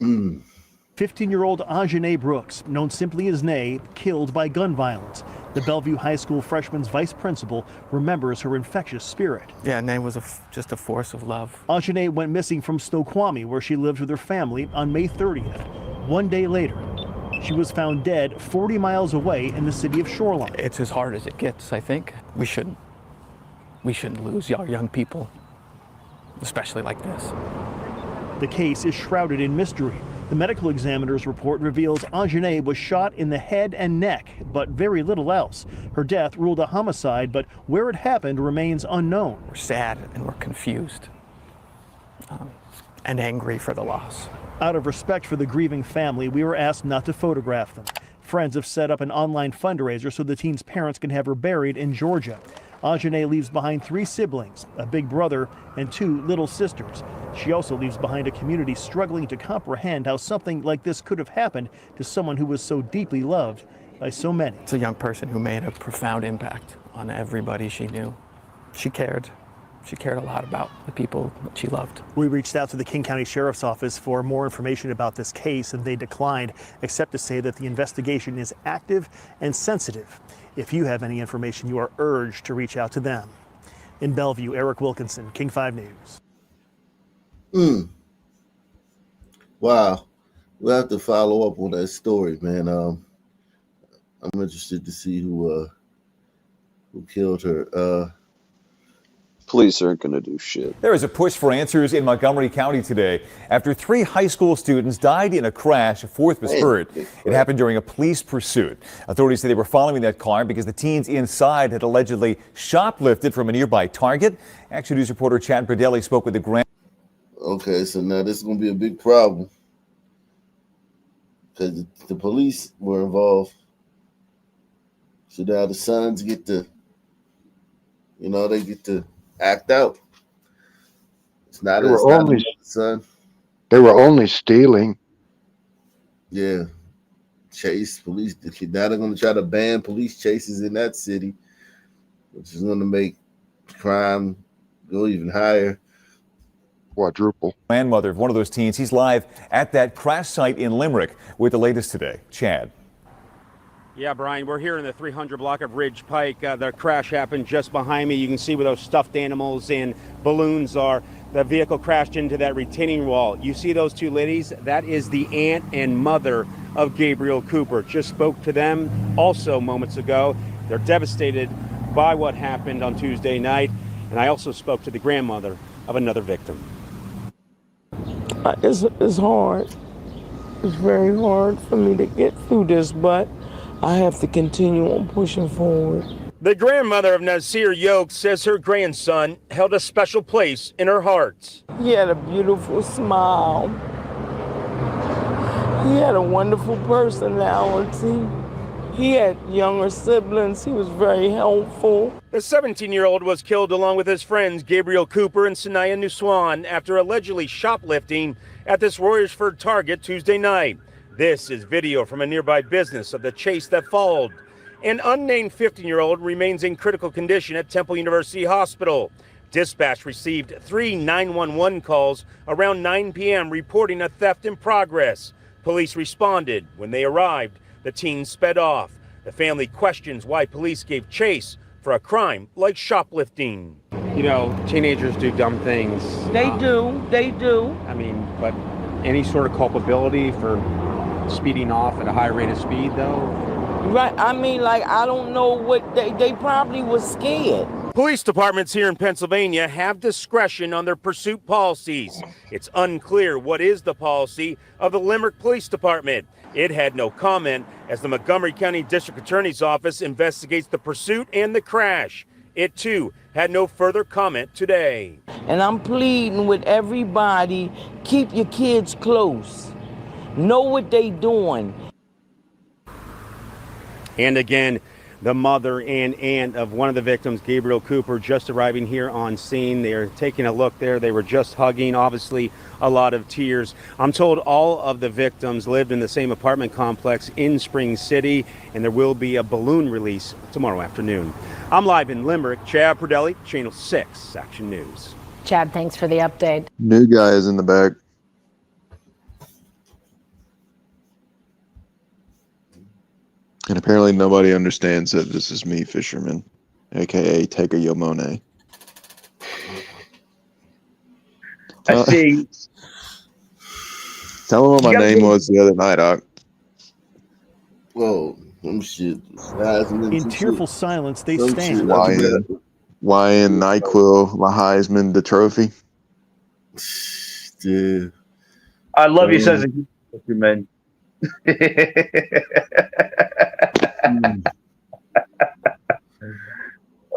15-year-old Ajane Brooks, known simply as Nay, killed by gun violence. The Bellevue High School freshman's vice principal remembers her infectious spirit. Yeah, Nay was just a force of love. Ajane went missing from Snoqualmie, where she lived with her family, on May 30th. 1 day later, she was found dead 40 miles away in the city of Shoreline. It's as hard as it gets, I think. We shouldn't lose our young people, especially like this. The case is shrouded in mystery. The medical examiner's report reveals Ajane was shot in the head and neck, but very little else. Her death ruled a homicide, but where it happened remains unknown. We're sad and we're confused and angry for the loss. Out of respect for the grieving family, we were asked not to photograph them. Friends have set up an online fundraiser so the teen's parents can have her buried in Georgia. Ajane leaves behind 3 siblings, a big brother, and 2 little sisters. She also leaves behind a community struggling to comprehend how something like this could have happened to someone who was so deeply loved by so many. It's a young person who made a profound impact on everybody she knew. She cared. She cared a lot about the people that she loved. We reached out to the King County Sheriff's Office for more information about this case, and they declined, except to say that the investigation is active and sensitive. If you have any information, you are urged to reach out to them. In Bellevue, Eric Wilkinson, King 5 News. Wow. We'll have to follow up on that story, man. I'm interested to see who killed her. Police aren't going to do shit. There is a push for answers in Montgomery County today after 3 high school students died in a crash. A 4th was hurt. It happened during a police pursuit. Authorities say they were following that car because the teens inside had allegedly shoplifted from a nearby Target. Action News reporter Chad Bradelli spoke with the grand. Okay, so now this is going to be a big problem because the police were involved. So now the sons get to, they get to act out. It's not They a were only son. They were only stealing. Yeah. chase police. Now they're going to try to ban police chases in that city, which is going to make crime go even higher. Quadruple. Grandmother of one of those teens. He's live at that crash site in Limerick with the latest today. Chad. Yeah, Brian, we're here in the 300 block of Ridge Pike. The crash happened just behind me. You can see where those stuffed animals and balloons are. The vehicle crashed into that retaining wall. You see those two ladies? That is the aunt and mother of Gabriel Cooper. Just spoke to them also moments ago. They're devastated by what happened on Tuesday night. And I also spoke to the grandmother of another victim. It's hard. It's very hard for me to get through this, but I have to continue on pushing forward. The grandmother of Nasir Yoke says her grandson held a special place in her heart. He had a beautiful smile. He had a wonderful personality. He had younger siblings. He was very helpful. The 17-year-old was killed along with his friends Gabriel Cooper and Sanaya Nuswan after allegedly shoplifting at this Royersford Target Tuesday night. This is video from a nearby business of the chase that followed. An unnamed 15-year-old remains in critical condition at Temple University Hospital. Dispatch received 3 911 calls around 9 p.m. reporting a theft in progress. Police responded. When they arrived, the teen sped off. The family questions why police gave chase for a crime like shoplifting. You know, teenagers do dumb things. They do. I mean, but any sort of culpability for speeding off at a high rate of speed, though? Right, I mean, like, I don't know what they probably was scared. Police departments here in Pennsylvania have discretion on their pursuit policies. It's unclear what is the policy of the Limerick Police Department. It had no comment as the Montgomery County District Attorney's Office investigates the pursuit and the crash. It, too, had no further comment today. And I'm pleading with everybody, keep your kids close. Know what they doing. And again, the mother and aunt of one of the victims, Gabriel Cooper, just arriving here on scene. They're taking a look there. They were just hugging, obviously a lot of tears. I'm told all of the victims lived in the same apartment complex in Spring City, and there will be a balloon release tomorrow afternoon. I'm live in Limerick. Chad Pradelli, Channel 6 Action News. Chad, thanks for the update. New guy is in the back. And apparently nobody understands that this is me, Fisherman, aka Tega Yomone. I see. Tell him what my name was the other night, Doc. Whoa, shit. In tearful silence, they stand. Ryan, NyQuil, my Heisman, the trophy. Dude. I love you, says man.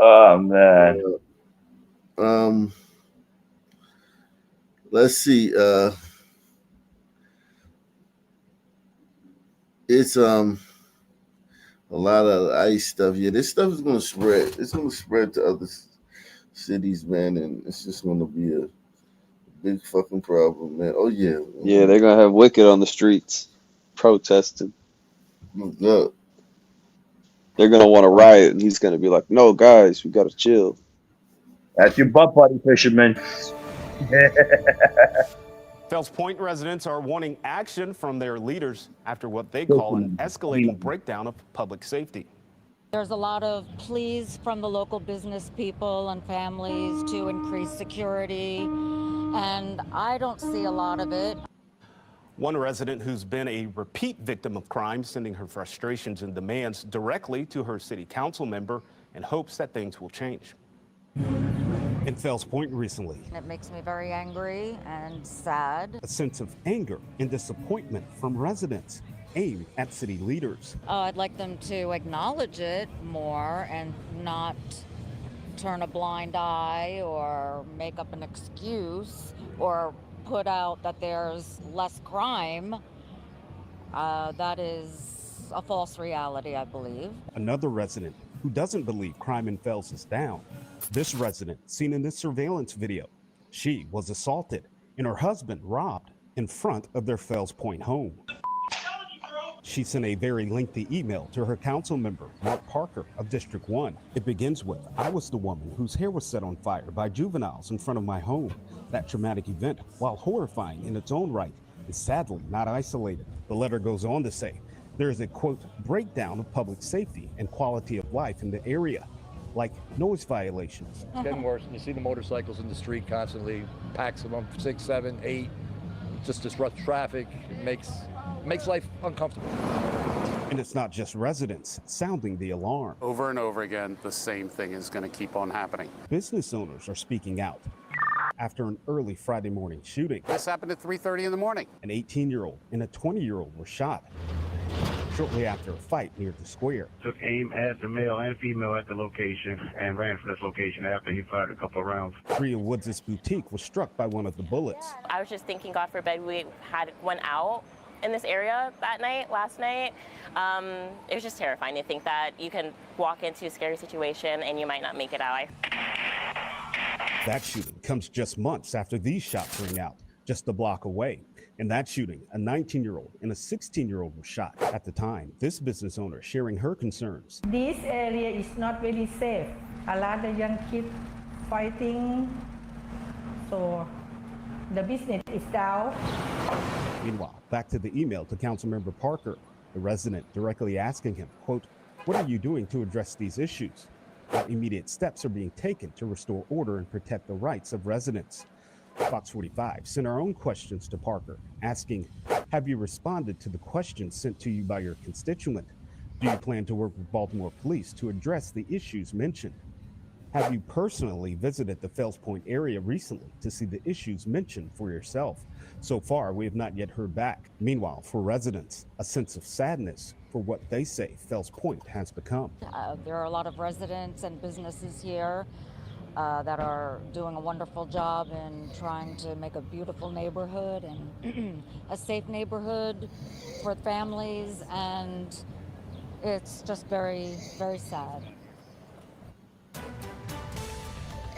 Oh man. Let's see. It's a lot of ICE stuff. Yeah, this stuff is gonna spread. It's gonna spread to other cities, man, and it's just gonna be a big fucking problem, man. Oh yeah. Yeah, they're gonna have Wicked on the streets protesting. Look. They're gonna want to riot, and he's gonna be like, "No, guys, we gotta chill." That's your butt buddy, Fisherman. Fells Point residents are wanting action from their leaders after what they call an escalating breakdown of public safety. There's a lot of pleas from the local business people and families to increase security, and I don't see a lot of it. One resident who's been a repeat victim of crime sending her frustrations and demands directly to her city council member in hopes that things will change. In Fells Point recently, It makes me very angry and sad. a sense of anger and disappointment from residents aimed at city leaders. I'd like them to acknowledge it more and not turn a blind eye or make up an excuse or put out that there's less crime. That is a false reality, I believe. Another resident who doesn't believe crime in Fells is down. This resident, seen in this surveillance video, she was assaulted and her husband robbed in front of their Fells Point home. She sent a very lengthy email to her council member, Mark Parker of District 1. It begins with, "I was the woman whose hair was set on fire by juveniles in front of my home. That traumatic event, while horrifying in its own right, is sadly not isolated." The letter goes on to say, there is a, quote, breakdown of public safety and quality of life in the area, like noise violations. It's getting worse. You see the motorcycles in the street constantly, packs of them, 6, 7, 8. It just disrupts traffic. It makes life uncomfortable. And it's not just residents sounding the alarm. Over and over again, the same thing is going to keep on happening. Business owners are speaking out after an early Friday morning shooting. This happened at 3:30 in the morning. An 18-year-old and a 20-year-old were shot shortly after a fight near the square. Took aim at the male and female at the location and ran for this location after he fired a couple of rounds. Bria Woods' boutique was struck by one of the bullets. I was just thinking, God forbid we went out in this area last night. It was just terrifying to think that you can walk into a scary situation and you might not make it out. That shooting comes just months after these shots ring out, just a block away. In that shooting, a 19-year-old and a 16-year-old were shot. At the time, this business owner sharing her concerns. This area is not very safe. A lot of young kids fighting, so the business is down. Meanwhile, back to the email to Councilmember Parker, the resident directly asking him, quote, "What are you doing to address these issues? What immediate steps are being taken to restore order and protect the rights of residents?" Fox 45 sent our own questions to Parker, asking, have you responded to the questions sent to you by your constituent? Do you plan to work with Baltimore police to address the issues mentioned? Have you personally visited the Fells Point area recently to see the issues mentioned for yourself? So far, we have not yet heard back. Meanwhile, for residents, a sense of sadness for what they say Fells Point has become. There are a lot of residents and businesses here that are doing a wonderful job in trying to make a beautiful neighborhood and a safe neighborhood for families, and it's just very, very sad.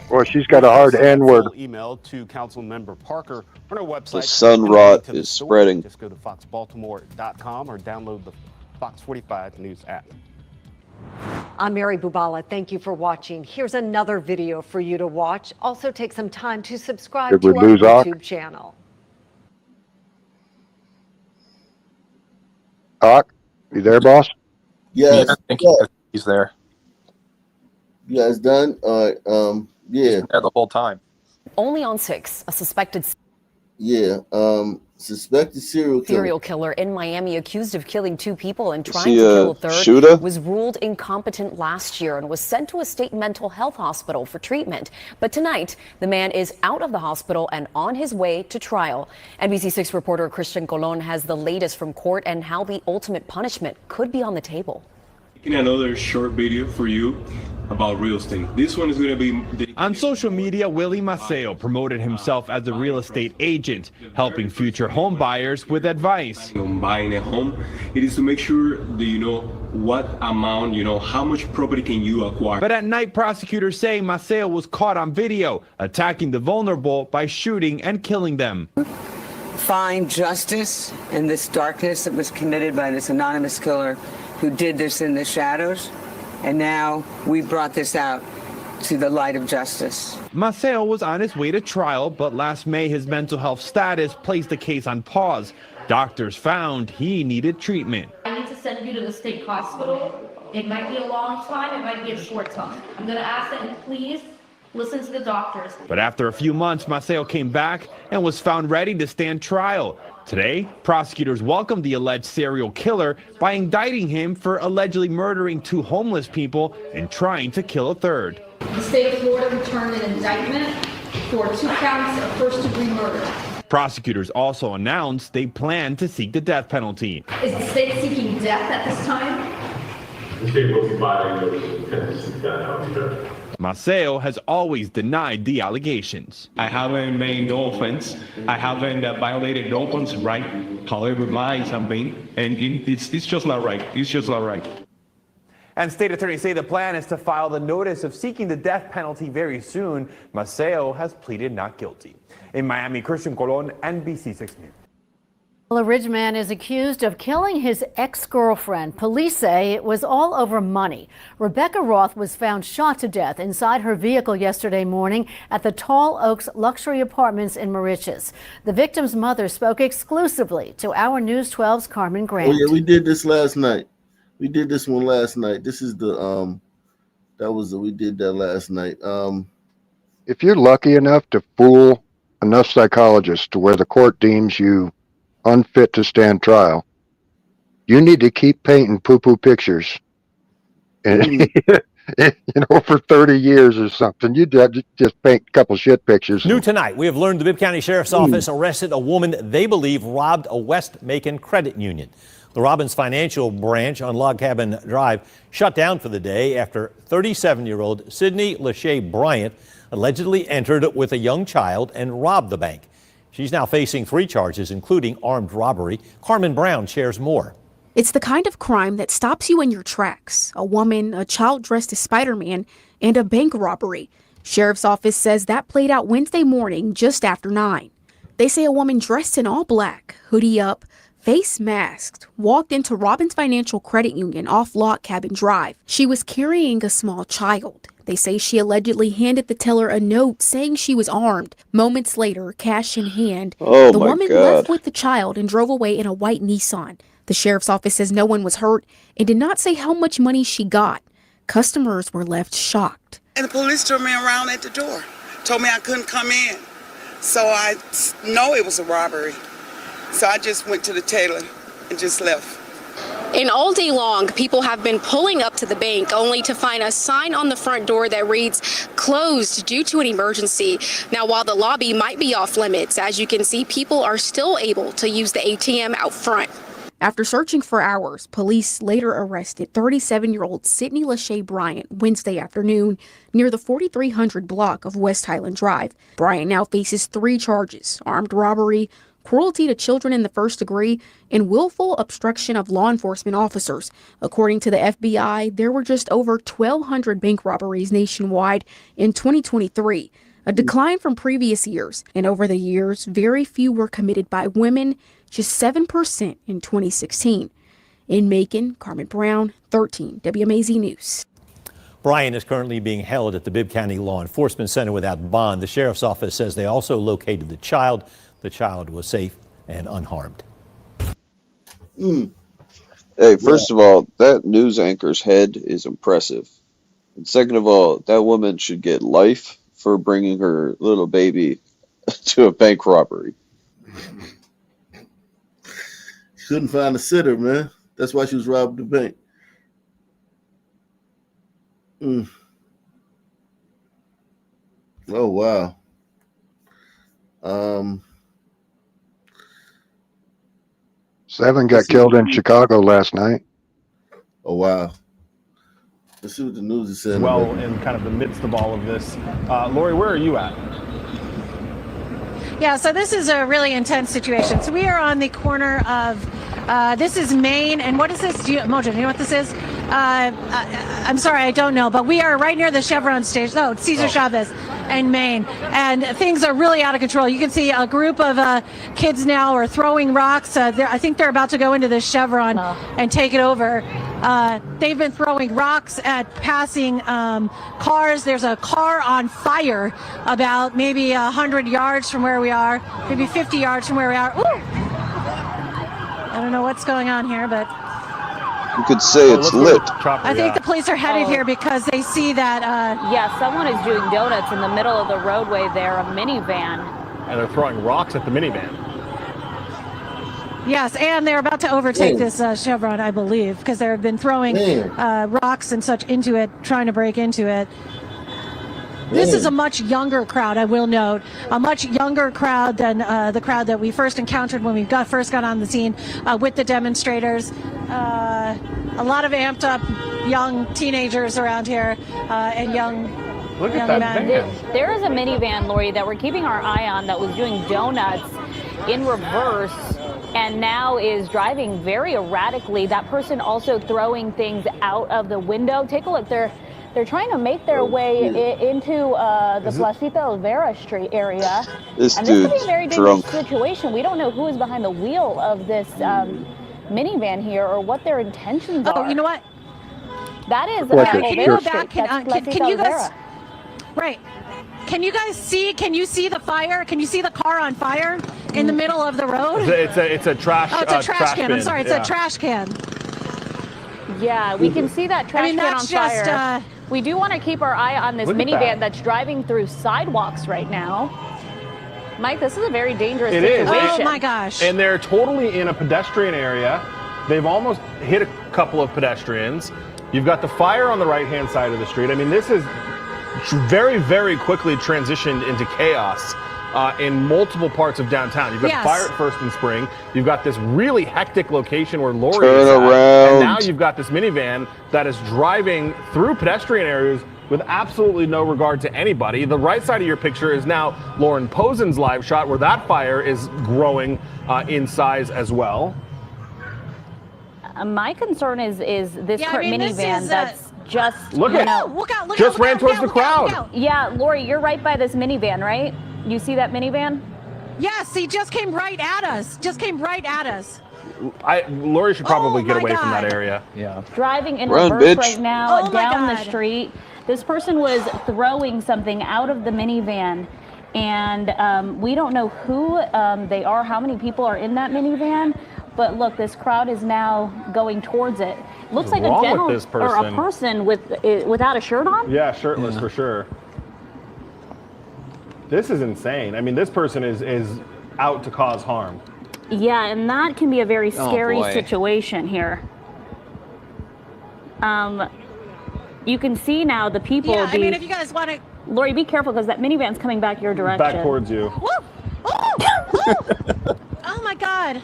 Well, she's got a hard N-word. Email to Councilmember Parker on our website. The sun rot is spreading. Just go to foxbaltimore.com or download the Fox 45 News app. I'm Mary Bubala. Thank you for watching. Here's another video for you to watch. Also take some time to subscribe to our YouTube channel. Hawk, you there, boss? Yes. Yeah, I think he's there. You guys done? All right. Yeah. The whole time. Only on 6, a suspected suspected serial killer in Miami accused of killing 2 people and trying he to kill a third shooter? was ruled incompetent last year and was sent to a state mental health hospital for treatment. But tonight, the man is out of the hospital and on his way to trial. NBC6 reporter Christian Colon has the latest from court and how the ultimate punishment could be on the table. Making another short video for you about real estate. This one is going to be on social media. Willie Maceo promoted himself as a real estate agent, helping future home buyers with advice on buying a home. It is to make sure that you know what amount, how much property can you acquire. But at night, prosecutors say Maceo was caught on video attacking the vulnerable by shooting and killing them. Find justice in this darkness that was committed by this anonymous killer who did this in the shadows. And now we brought this out to the light of justice. Maceo was on his way to trial, but last May his mental health status placed the case on pause. Doctors found he needed treatment. I need to send you to the state hospital. It might be a long time, it might be a short time. I'm going to ask that you please listen to the doctors. But after a few months, Maceo came back and was found ready to stand trial. Today, prosecutors welcomed the alleged serial killer by indicting him for allegedly murdering 2 homeless people and trying to kill a third. The state of Florida returned an indictment for 2 counts of first-degree murder. Prosecutors also announced they plan to seek the death penalty. Is the state seeking death at this time? The state will be filing the intent to seek that out. Maceo has always denied the allegations. I haven't made no offense. I haven't violated no one's right. However, lies have been, and it's just not right. It's just not right. And state attorneys say the plan is to file the notice of seeking the death penalty very soon. Maceo has pleaded not guilty. In Miami, Christian Colon, NBC6 News. Well, a Ridge man is accused of killing his ex-girlfriend. Police say it was all over money. Rebecca Roth was found shot to death inside her vehicle yesterday morning at the Tall Oaks luxury apartments in Mauritius. The victim's mother spoke exclusively to our News 12's Carmen Grant. Oh yeah, we did this last night. We did this one last night. This is the we did that last night. If you're lucky enough to fool enough psychologists to where the court deems you unfit to stand trial, you need to keep painting poo-poo pictures, and for 30 years or something. You just paint a couple shit pictures. New tonight, we have learned the Bibb County Sheriff's Office arrested a woman they believe robbed a West Macon credit union. The Robbins Financial branch on Log Cabin Drive shut down for the day after 37-year-old Sydney Lachey Bryant allegedly entered with a young child and robbed the bank. She's now facing 3 charges, including armed robbery. Carmen Brown shares more. It's the kind of crime that stops you in your tracks. A woman, a child dressed as Spider-Man, and a bank robbery. Sheriff's Office says that played out Wednesday morning just after 9. They say a woman dressed in all black, hoodie up, face masked, walked into Robbins Financial Credit Union off Log Cabin Drive. She was carrying a small child. They say she allegedly handed the teller a note saying she was armed. Moments later, cash in hand, the woman left with the child and drove away in a white Nissan. The sheriff's office says no one was hurt and did not say how much money she got. Customers were left shocked. And the police turned me around at the door, told me I couldn't come in. So I know it was a robbery. So I just went to the teller and just left. And all day long, people have been pulling up to the bank only to find a sign on the front door that reads closed due to an emergency. Now, while the lobby might be off limits, as you can see, people are still able to use the ATM out front. After searching for hours, police later arrested 37-year-old Sydney Lachey Bryant Wednesday afternoon near the 4300 block of West Highland Drive. Bryant now faces 3 charges: armed robbery, cruelty to children in the first degree, and willful obstruction of law enforcement officers. According to the FBI, there were just over 1,200 bank robberies nationwide in 2023, a decline from previous years. And over the years, very few were committed by women, just 7% in 2016. In Macon, Carmen Brown, 13 WMAZ News. Bryant is currently being held at the Bibb County Law Enforcement Center without bond. The sheriff's office says they also located the child. The child was safe and unharmed. Hey, first of all, that news anchor's head is impressive. And second of all, that woman should get life for bringing her little baby to a bank robbery. She couldn't find a sitter, man. That's why she was robbing the bank. Oh, wow. 7 got killed in Chicago last night. Oh, wow. Let's see what the news is saying. Well, in kind of the midst of all of this. Lori, where are you at? Yeah, so this is a really intense situation. So we are on the corner of, this is Main, and what is this? Mojo, do you know what this is? I'm sorry, I don't know, but we are right near the Chevron station. Oh, Cesar Chavez and Main, and things are really out of control. You can see a group of kids now are throwing rocks. I think they're about to go into the Chevron and take it over. They've been throwing rocks at passing cars. There's a car on fire about maybe 100 yards from where we are, maybe 50 yards from where we are. Ooh! I don't know what's going on here, but you could say it's lit. I think the police are headed here because they see that. Yeah, someone is doing donuts in the middle of the roadway there, a minivan. And they're throwing rocks at the minivan. Yes, and they're about to overtake this Chevron, I believe, because they've been throwing rocks and such into it, trying to break into it. This is a much younger crowd, I will note, a much younger crowd than the crowd that we first encountered when we first got on the scene with the demonstrators. A lot of amped up young teenagers around here and young men. There is a minivan, Lori, that we're keeping our eye on that was doing donuts in reverse and now is driving very erratically. That person also throwing things out of the window. Take a look. They're trying to make their way into the Placita Olvera Street area. This and this could be a dude's very dangerous drunk. situation. We don't know who is behind the wheel of this minivan here or what their intentions are. Oh, you know what? That is Can you go Olvera back? Street. That's Can Placita you guys? Olvera. Right. Can you guys see? Can you see the fire? Can you see the car on fire in the middle of the road? It's a trash. Oh, it's a trash can. bin. I'm sorry, it's a trash can. Yeah, we can see that trash can on that's just, fire. We do want to keep our eye on this Look at minivan that. that's driving through sidewalks right now. Mike, this is a very dangerous It is. situation. Oh my gosh. And they're totally in a pedestrian area. They've almost hit a couple of pedestrians. You've got the fire on the right-hand side of the street. I mean, this is very, very quickly transitioned into chaos in multiple parts of downtown. You've got Yes. fire at First and Spring. You've got this really hectic location where Lori Turn is at. around. And now you've got this minivan that is driving through pedestrian areas with absolutely no regard to anybody. The right side of your picture is now Lauren Posen's live shot where that fire is growing in size as well. My concern is this Yeah, I current mean, this minivan is, that's just, Look you at know. Look out! Look Just out! ran Look out! towards the Look out! crowd. Look out! Yeah, Lori, you're right by this minivan, right? You see that minivan? Yes, he just came right at us. Just came right at us. Lori should probably Oh get my away from God. that area. Yeah. Driving in Run, reverse bitch. right now Oh my down the God. street. This person was throwing something out of the minivan, and we don't know who they are, how many people are in that minivan. But look, this crowd is now going towards it. Looks like a wrong with general this or a person? person without a shirt on. Yeah, shirtless for sure. This is insane. I mean, this person is out to cause harm. Yeah, and that can be a very scary boy. situation here. You can see now the people. Yeah, I mean, if you guys want to. Lori, be careful because that minivan's coming back your direction. Back towards you. Woo! Oh my God!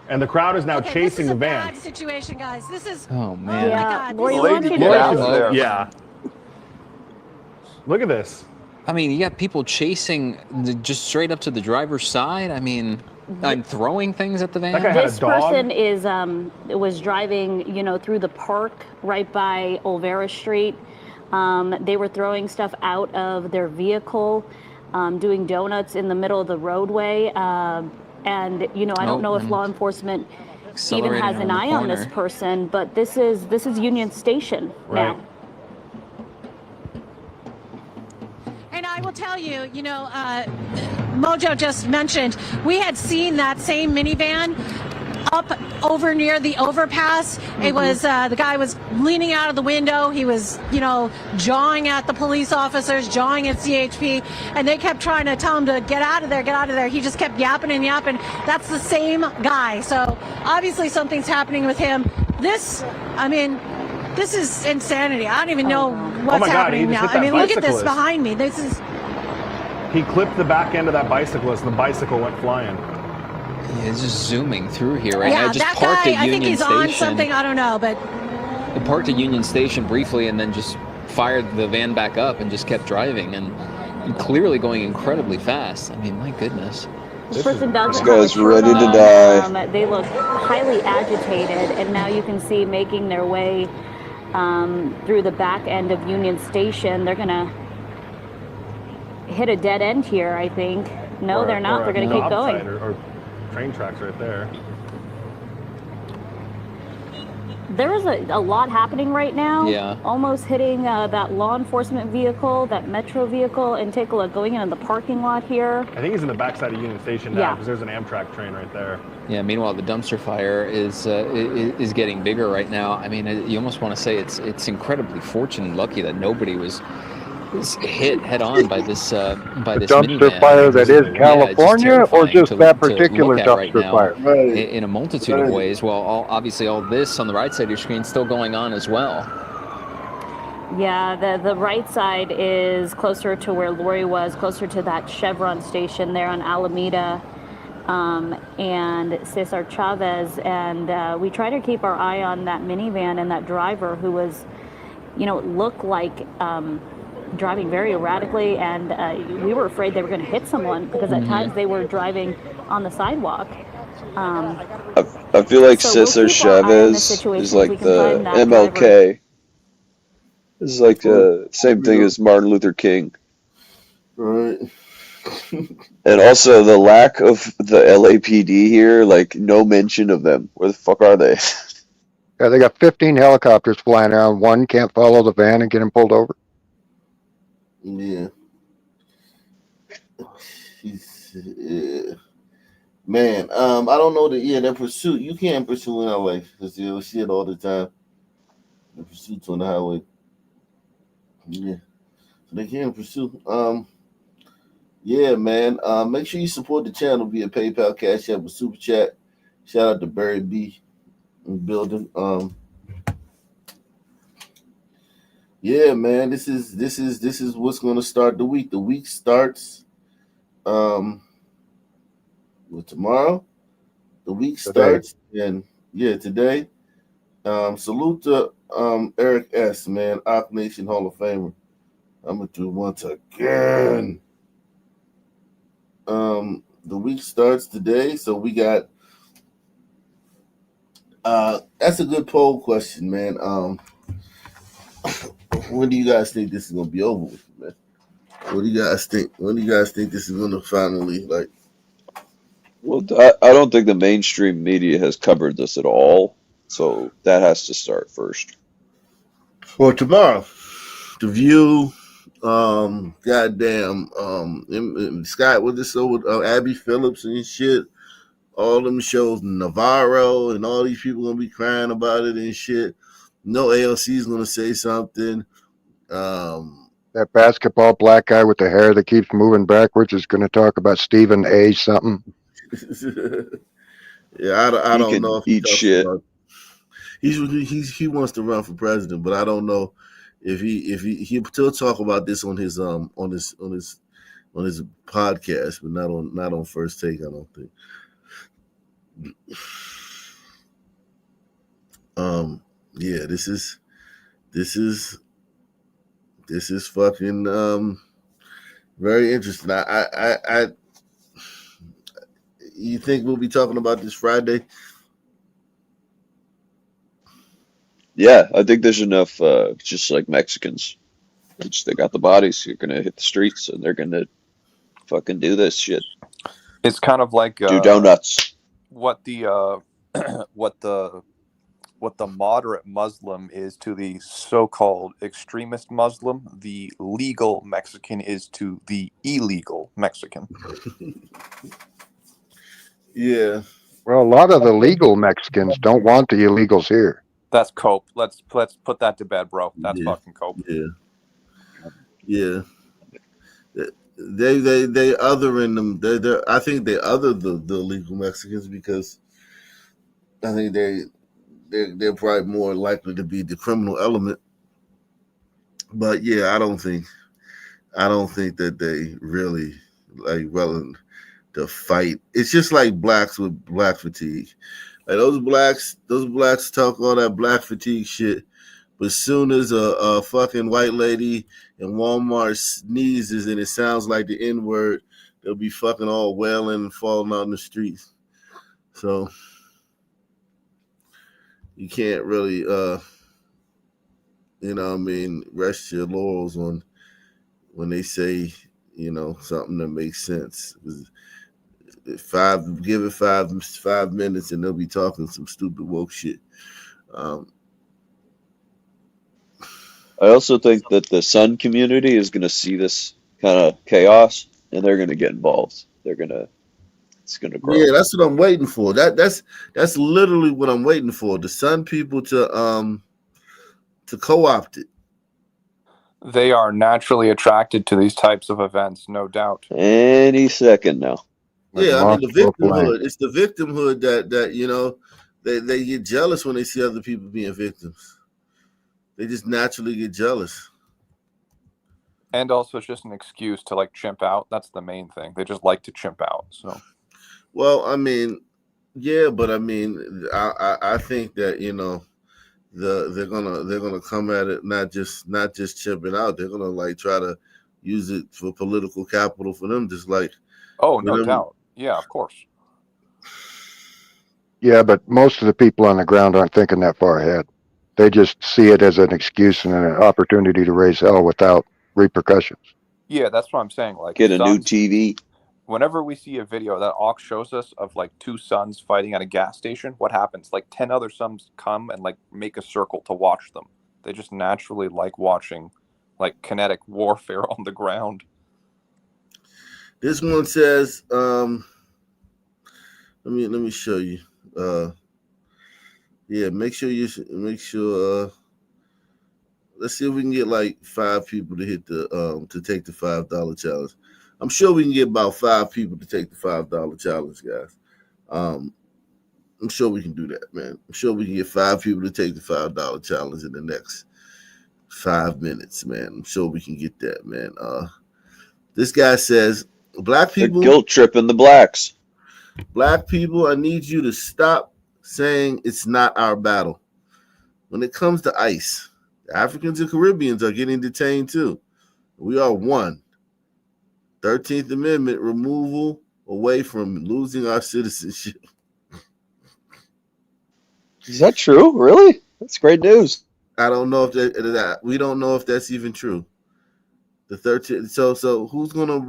And the crowd is now Okay, chasing the this is a van. bad situation, guys. This is. Oh man. Yeah, God, Lori, this we is- want you to Lori go. is there. Yeah. Look at this. I mean, you got people chasing just straight up to the driver's side. I mean, I'm throwing things at the van. That guy had This a dog. person is was driving, through the park right by Olvera Street. They were throwing stuff out of their vehicle, doing donuts in the middle of the roadway. And I don't know if law enforcement even Accelerating has an around the eye on this corner. person, but this is Union Station Right. now. And I will tell you, Mojo just mentioned we had seen that same minivan up over near the overpass. It was the guy was leaning out of the window. He was, jawing at the police officers, jawing at CHP, and they kept trying to tell him to get out of there, get out of there. He just kept yapping and yapping. That's the same guy. So obviously something's happening with him. This is insanity. I don't even know what's my God, he happening just now. hit I mean, that look at this bicyclist. behind me. This is. He clipped the back end of that bicyclist and the bicycle went flying. Yeah, it's just zooming through here right now. Yeah, Just that parked guy, at I Union think he's Station. on something. I don't know, but He parked at Union Station briefly and then just fired the van back up and just kept driving and clearly going incredibly fast. I mean, my goodness. This person doesn't This have a guy's shirt ready to on. die. They look highly agitated, and now you can see making their way through the back end of Union Station. They're gonna hit a dead end here, I think. No, Or- they're not. or They're going to the keep going. opposite, or train tracks right there. There is a lot happening right now. Yeah. Almost hitting that law enforcement vehicle, that metro vehicle, and take a look, going into the parking lot here. I think he's in the backside of Union Station now Yeah. because there's an Amtrak train right there. Yeah. Meanwhile, the dumpster fire is getting bigger right now. I mean, you almost want to say it's incredibly fortunate and lucky that nobody was hit head on by this dumpster minivan. fire that is Yeah, it's California, or terrifying just to- that to look particular at right dumpster now fire? in a multitude of ways. Well, obviously all this on the right side of your screen is still going on as well. Yeah, the right side is closer to where Lori was, closer to that Chevron station there on Alameda and Cesar Chavez. And we try to keep our eye on that minivan and that driver who was, it looked like driving very erratically. And we were afraid they were going to hit someone because at times they were driving on the sidewalk. I feel like So we'll Cesar keep our eye on the Chavez situation is if we like can the find that driver. MLK. Is like the same thing as Martin Luther King. Right. And also the lack of the LAPD here, like no mention of them. Where the fuck are they? Yeah, they got 15 helicopters flying around. One can't follow the van and get him pulled over. Yeah. Yeah. Man, I don't know that. Yeah, that pursuit you can't pursue in LA because you see it all the time. The pursuits on the highway. Yeah, so they can't pursue. Yeah, man. Make sure you support the channel via PayPal, Cash App, or Super Chat. Shout out to Barry B in the building. Yeah, man. This is what's going to start the week. The week starts. Tomorrow. The week starts, and yeah, today. Salute to Eric S. Man, Ock Nation Hall of Famer. I'm gonna do once again. The week starts today, so we got. That's a good poll question, man. When do you guys think this is gonna be over with, man? What do you guys think? When do you guys think this is gonna finally like? Well, I don't think the mainstream media has covered this at all, so that has to start first. Well, tomorrow, The View, Scott, what this so with Abby Phillips and shit, all them shows, Navarro, and all these people gonna be crying about it and shit. No, ALC is gonna say something. That basketball black guy with the hair that keeps moving backwards is going to talk about Stephen A. something. Yeah, I don't know if he eat talks shit. about. He wants to run for president, but I don't know if he'll still talk about this on his podcast, but not on First Take. I don't think. Yeah, this is fucking very interesting. I you think we'll be talking about this Friday? Yeah, I think there's enough, just like Mexicans. They got the bodies. You're gonna hit the streets, and they're gonna fucking do this shit. It's kind of like Do donuts. what the what the moderate Muslim is to the so-called extremist Muslim, the legal Mexican is to the illegal Mexican. Yeah. Well, a lot of the legal Mexicans don't want the illegals here. That's cope. Let's put that to bed, bro. That's fucking cope. Yeah. They othering them. I think they other the illegal Mexicans because I think they're probably more likely to be the criminal element. But yeah, I don't think that they really like willing to fight. It's just like blacks with black fatigue. Like those blacks talk all that black fatigue shit, but as soon as a fucking white lady in Walmart sneezes and it sounds like the N-word, they'll be fucking all wailing and falling out in the streets. So you can't really rest your laurels on when they say, something that makes sense. Give it five minutes and they'll be talking some stupid woke shit. I also think that the Sun community is gonna see this kind of chaos, and they're gonna get involved. It's gonna grow. Yeah, that's what I'm waiting for. That's literally what I'm waiting for. The Sun people to co-opt it. They are naturally attracted to these types of events, no doubt. Any second now. Yeah, I mean the victimhood. It's the victimhood that they get jealous when they see other people being victims. They just naturally get jealous. And also it's just an excuse to like chimp out. That's the main thing. They just like to chimp out. So well, I mean, yeah, but I mean I think that, they're gonna come at it not just chimping out. They're gonna like try to use it for political capital for them, just like no doubt. Yeah, of course. Yeah, but most of the people on the ground aren't thinking that far ahead. They just see it as an excuse and an opportunity to raise hell without repercussions. Yeah, that's what I'm saying. Like Get a new sons, TV. whenever we see a video that Ox shows us of like two sons fighting at a gas station, what happens? Like 10 other sons come and like make a circle to watch them. They just naturally like watching like kinetic warfare on the ground. This one says, let me show you. Yeah, make sure let's see if we can get like 5 people to hit the to take the $5 challenge. I'm sure we can get about 5 people to take the $5 challenge, guys. I'm sure we can do that, man. I'm sure we can get 5 people to take the $5 challenge in the next 5 minutes, man. I'm sure we can get that, man. This guy says, black people They're guilt tripping the blacks. Black people, I need you to stop saying it's not our battle. When it comes to ICE, Africans and Caribbeans are getting detained too. We are one. 13th Amendment removal away from losing our citizenship. Is that true? Really? That's great news. I don't know if that we don't know if that's even true. The 13th. So who's gonna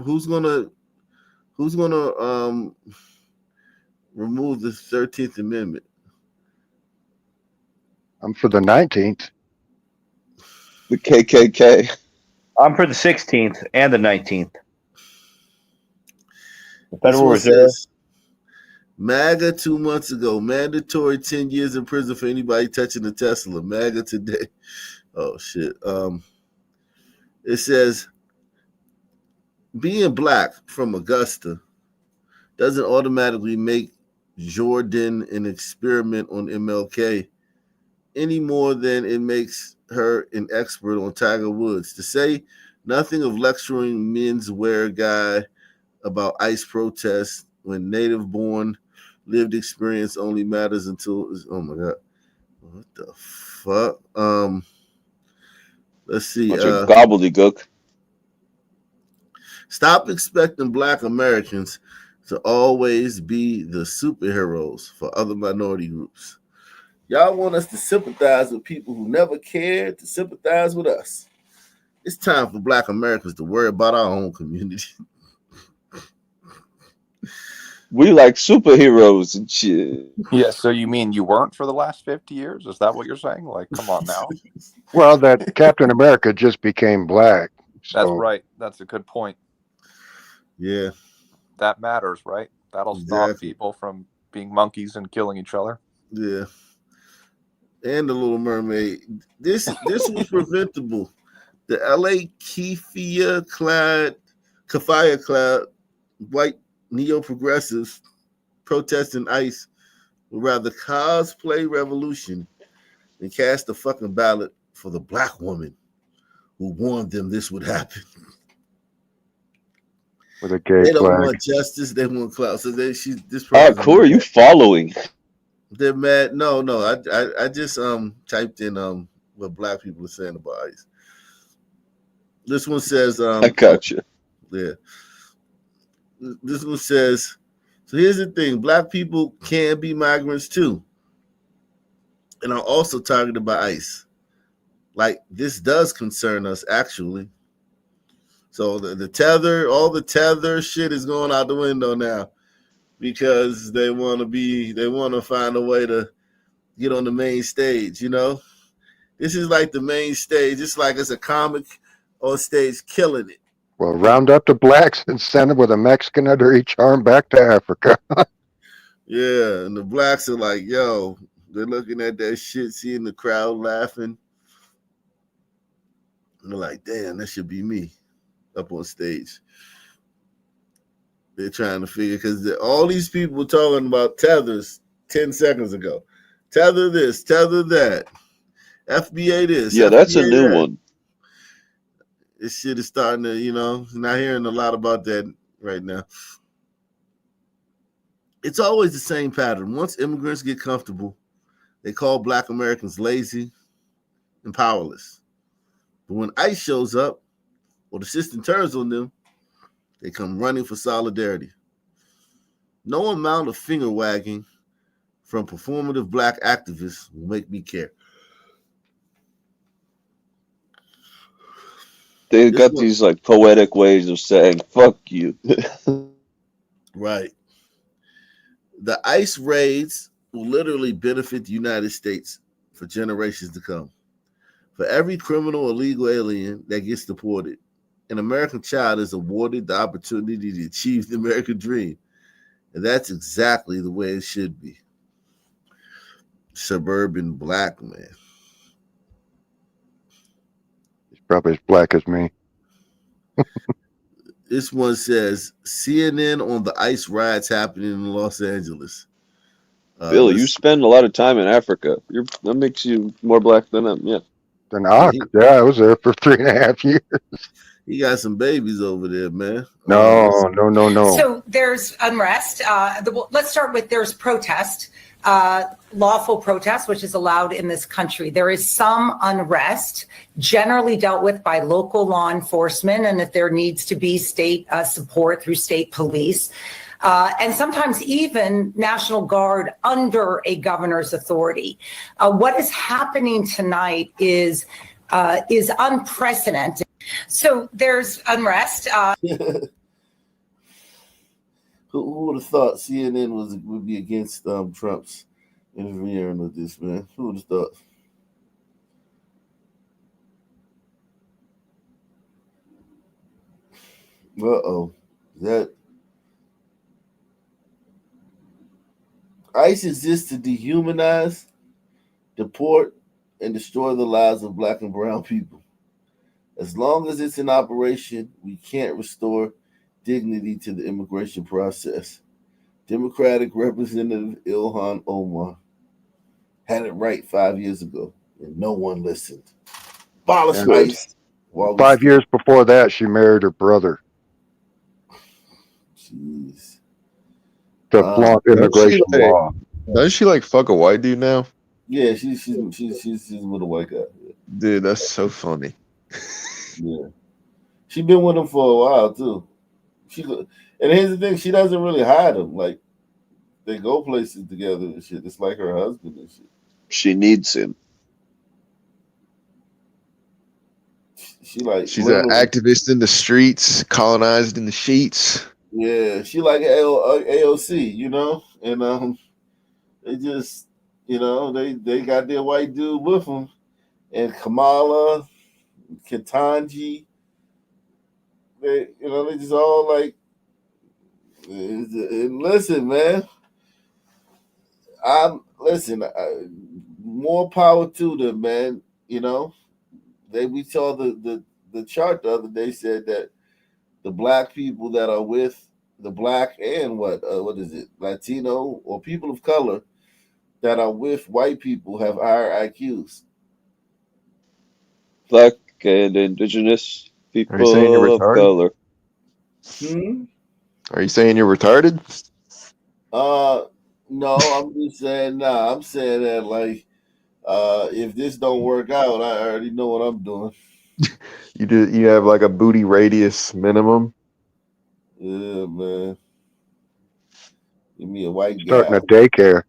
remove the 13th Amendment? I'm for the 19th. The KKK. I'm for the 16th and the 19th. The Federal This one Reserve. says, MAGA 2 months ago, mandatory 10 years in prison for anybody touching a Tesla. MAGA today. Oh shit. It says being black from Augusta doesn't automatically make Jordan an experiment on MLK any more than it makes her an expert on Tiger Woods. To say nothing of lecturing menswear guy about ICE protests when native-born lived experience only matters until oh my god, what the fuck? Let's see. Bunch of gobbledygook. Stop expecting Black Americans to always be the superheroes for other minority groups. Y'all want us to sympathize with people who never cared to sympathize with us. It's time for Black Americans to worry about our own community. We like superheroes and shit. Yeah, so you mean you weren't for the last 50 years? Is that what you're saying? Like, come on now. Well, that Captain America just became black. So. That's right. That's a good point. Yeah. That matters, right? That'll stop people from being monkeys and killing each other. Yeah. And the Little Mermaid. This was preventable. The LA Kafia clad white neo-progressives protesting ICE would rather cosplay revolution than cast a fucking ballot for the black woman who warned them this would happen. With a gay They don't flag. want justice, they want clout. So this Cool, are you following? They're mad. No, I just typed in what black people are saying about ICE. This one says I got you. Yeah. This one says, so here's the thing, black people can be migrants too. And are also targeted by ICE. Like, this does concern us, actually. So the tether, all the tether shit is going out the window now because they want to find a way to get on the main stage, you know? This is like the main stage. It's like it's a comic on stage killing it. Well, round up the blacks and send them with a Mexican under each arm back to Africa. Yeah, and the blacks are like, yo, they're looking at that shit, seeing the crowd laughing. And they're like, damn, that should be me up on stage. They're trying to figure, because all these people were talking about tethers 10 seconds ago. Tether this, tether that. FBA this. Yeah, FBA that's a new that. one. This shit is starting to, not hearing a lot about that right now. It's always the same pattern. Once immigrants get comfortable, they call black Americans lazy and powerless. But when ICE shows up, or the system turns on them, they come running for solidarity. No amount of finger wagging from performative black activists will make me care. They got these like poetic ways of saying "fuck you." Right. The ICE raids will literally benefit the United States for generations to come. For every criminal or illegal alien that gets deported, an American child is awarded the opportunity to achieve the American dream. And that's exactly the way it should be. Suburban black man. He's probably as black as me. This one says CNN on the ICE riots happening in Los Angeles. Bill, you spend a lot of time in Africa. That makes you more black than them. Yeah. Than Ock. Yeah, I was there for 3.5 years. He got some babies over there, man. No. So there's unrest. Let's start with there's protest, lawful protest, which is allowed in this country. There is some unrest generally dealt with by local law enforcement, and if there needs to be state support through state police. And sometimes even National Guard under a governor's authority. What is happening tonight is unprecedented. So there's unrest. Who would have thought CNN would be against Trump's interfering with this, man? Who would have thought? That ICE exists to dehumanize, deport, and destroy the lives of black and brown people. As long as it's in operation, we can't restore dignity to the immigration process. Democratic Representative Ilhan Omar had it right 5 years ago, and no one listened. Abolish ICE. 5 years before that, she married her brother. Jeez. To flaunt immigration law. Doesn't she like fuck a white dude now? Yeah, she's with a white guy. Dude, that's so funny. Yeah, she been with him for a while too. And here's the thing: she doesn't really hide him. Like they go places together and shit. It's like her husband and shit. She needs him. She's an activist in the streets, colonized in the sheets. Yeah, she like AOC, you know, and they just, you know, they got their white dude with them, and Kamala, Ketanji, they just all like, and listen, man, more power to them, man. You know, we saw the chart the other day said that the black people that are with the black and what is it, Latino or people of color that are with white people have higher IQs. Black and indigenous people Are you saying you're of retarded? color. Are you saying you're retarded? No, I'm just saying. Nah, I'm saying that like, if this don't work out, I already know what I'm doing. You have like a booty radius minimum. Yeah, man. Give me a white gal. Starting a daycare.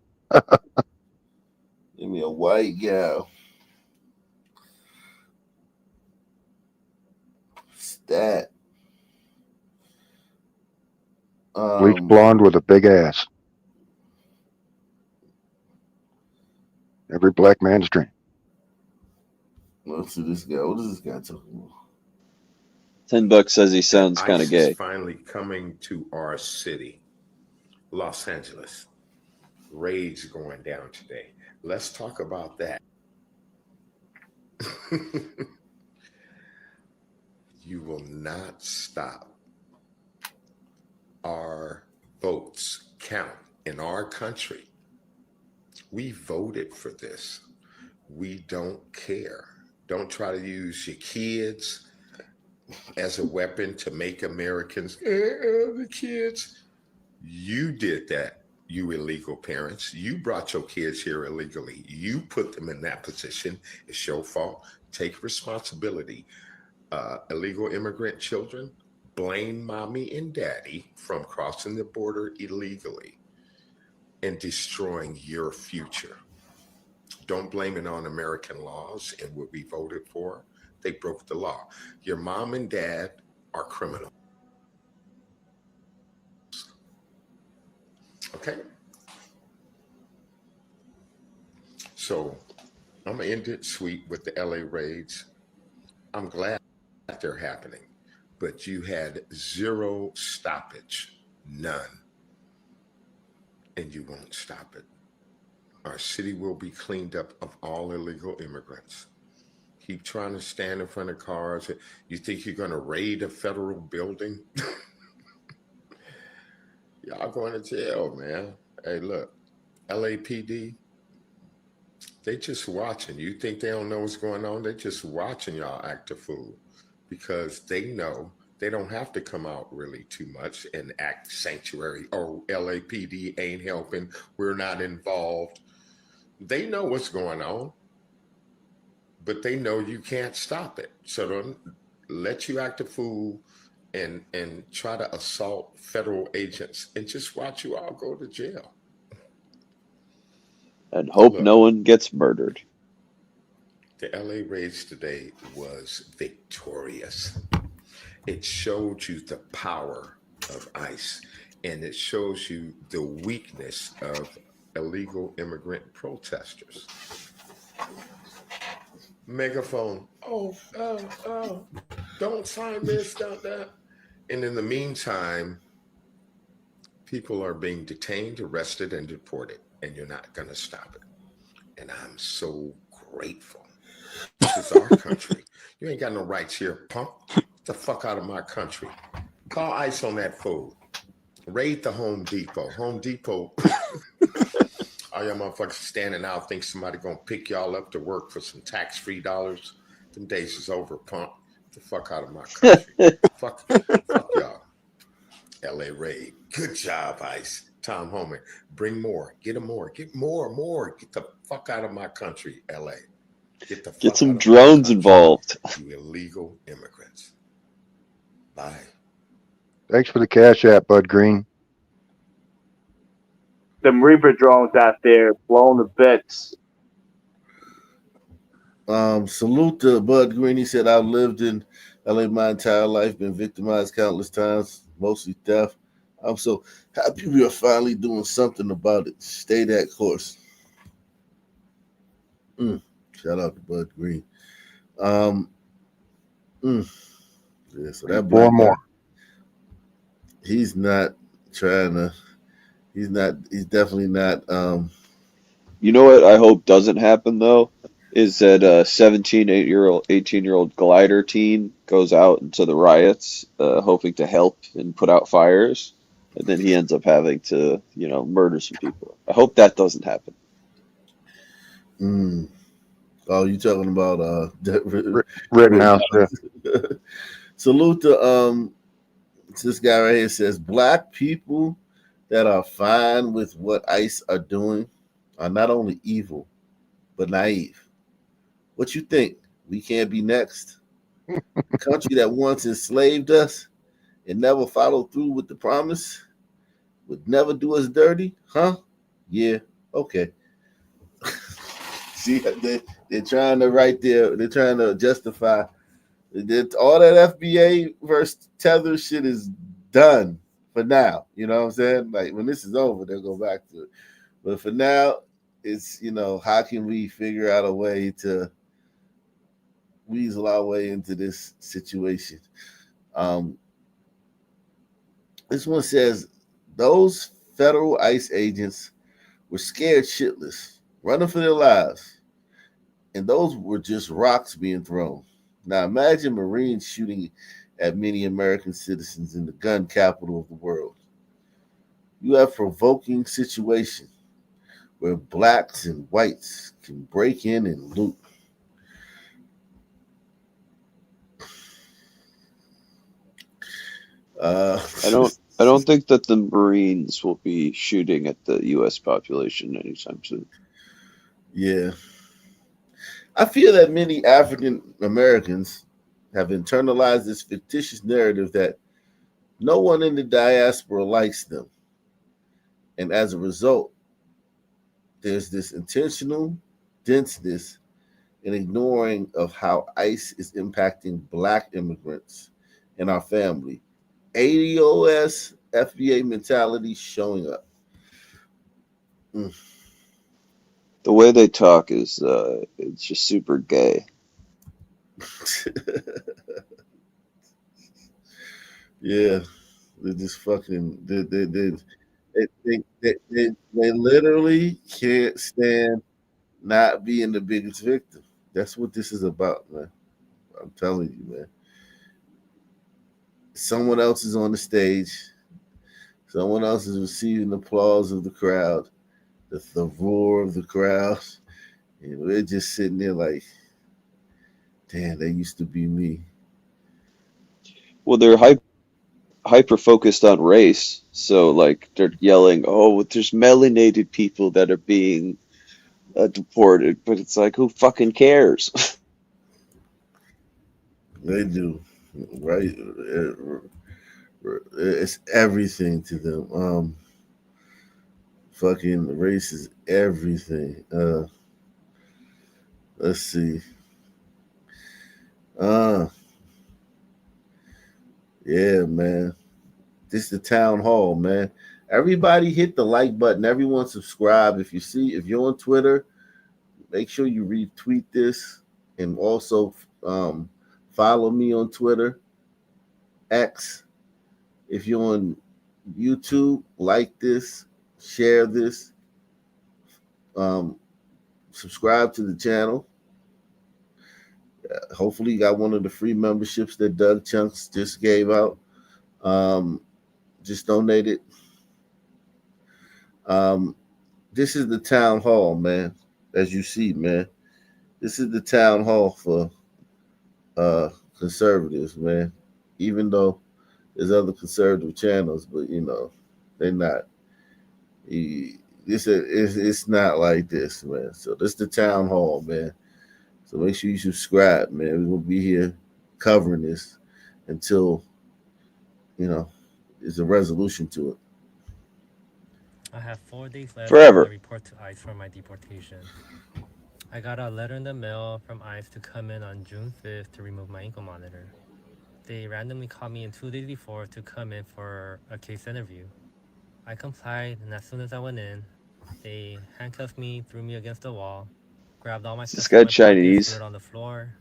Give me a white gal. Stat. Bleach blonde with a big ass. Every black man's dream. Let's see this guy. What is this guy talking about? $10 says he sounds kind of ICE gay. is finally coming to our city, Los Angeles. Raids going down today. Let's talk about that. You will not stop our votes count in our country. We voted for this. We don't care. Don't try to use your kids as a weapon to make Americans, the kids. You did that, you illegal parents. You brought your kids here illegally. You put them in that position. It's your fault. Take responsibility. Illegal immigrant children, blame mommy and daddy from crossing the border illegally. and destroying your future. Don't blame it on American laws and what we voted for. They broke the law. Your mom and dad are criminals. Okay? So I'm going to end it sweet with the LA raids. I'm glad that they're happening, but you had zero stoppage, none, and you won't stop it. Our city will be cleaned up of all illegal immigrants. Keep trying to stand in front of cars. You think you're going to raid a federal building? Y'all going to jail, man. Hey, look, LAPD, they just watching. You think they don't know what's going on? They just watching y'all act a fool because they know they don't have to come out really too much and act sanctuary. Oh, LAPD ain't helping. We're not involved. They know what's going on, but they know you can't stop it. So don't let you act a fool and try to assault federal agents and just watch you all go to jail. And hope no one gets murdered. The LA raids today was victorious. It showed you the power of ICE, and it shows you the weakness of illegal immigrant protesters. Megaphone, oh, don't sign this, don't that. And in the meantime, people are being detained, arrested, and deported, and you're not going to stop it. And I'm so grateful. This is our country. You ain't got no rights here, punk. Get the fuck out of my country. Call ICE on that fool. Raid the Home Depot. Home Depot. All y'all motherfuckers standing out think somebody gonna pick y'all up to work for some tax-free dollars. Them days is over, punk. Get the fuck out of my country. fuck y'all. LA raid. Good job, ICE. Tom Homan. Bring more. Get them more. Get more. Get the fuck out of my country, LA. Get some drones involved. You illegal immigrants. Bye. Thanks for the cash app, Bud Green. Them Reaper drones out there blowing the bits. Salute to Bud Green. He said, I've lived in LA my entire life, been victimized countless times, mostly theft. I'm so happy we are finally doing something about it. Stay that course. Shout out to Bud Green. Yeah, so that Four more. He's not trying to. He's definitely not. You know what I hope doesn't happen though is that a 18-year-old glider teen goes out into the riots, hoping to help and put out fires, and then he ends up having to, murder some people. I hope that doesn't happen. Oh, you talking about Rittenhouse? Salute to this guy right here says black people that are fine with what ICE are doing are not only evil but naive. What you think? We can't be next? A country that once enslaved us and never followed through with the promise would never do us dirty, huh? Yeah, okay. See, they're trying to they're trying to justify that all that FBA versus Tether shit is done for now. You know what I'm saying? Like when this is over, they'll go back to it. But for now, it's, how can we figure out a way to weasel our way into this situation? This one says those federal ICE agents were scared shitless, running for their lives. And those were just rocks being thrown. Now imagine Marines shooting at many American citizens in the gun capital of the world. You have a provoking situation where blacks and whites can break in and loot. I don't think that the Marines will be shooting at the U.S. population anytime soon. Yeah. I feel that many African Americans have internalized this fictitious narrative that no one in the diaspora likes them. And as a result, there's this intentional denseness and ignoring of how ICE is impacting Black immigrants in our family. ADOS FBA mentality showing up. The way they talk is it's just super gay. Yeah, they just fucking they literally can't stand not being the biggest victim. That's what this is about, man. I'm telling you, man. Someone else is on the stage. Someone else is receiving the applause of the crowd, the roar of the crowd. And we're just sitting there like, damn, that used to be me. Well, they're hyper focused on race, so like they're yelling, "Oh, there's melanated people that are being deported," but it's like, who fucking cares? They do, right? It's everything to them. Fucking race is everything. Let's see. Yeah, man. This is the town hall, man. Everybody hit the like button. Everyone subscribe. If you're on Twitter, make sure you retweet this, and also follow me on Twitter, X. If you're on YouTube, like this, share this, subscribe to the channel. Hopefully you got one of the free memberships that Doug Chunks just gave out. Just donate it. This is the town hall, man. As you see, man. This is the town hall for conservatives, man. Even though there's other conservative channels, but they're not. It's not like this, man. So this is the town hall, man. So make sure you subscribe, man. We will be here covering this until, there's a resolution to it. I have 4 days left Forever. to report to ICE for my deportation. I got a letter in the mail from ICE to come in on June 5th to remove my ankle monitor. They randomly called me in 2 days before to come in for a case interview. I complied, and as soon as I went in, they handcuffed me, threw me against the wall, grabbed all my Is stuff this from guy my pockets, Chinese? threw it on the floor,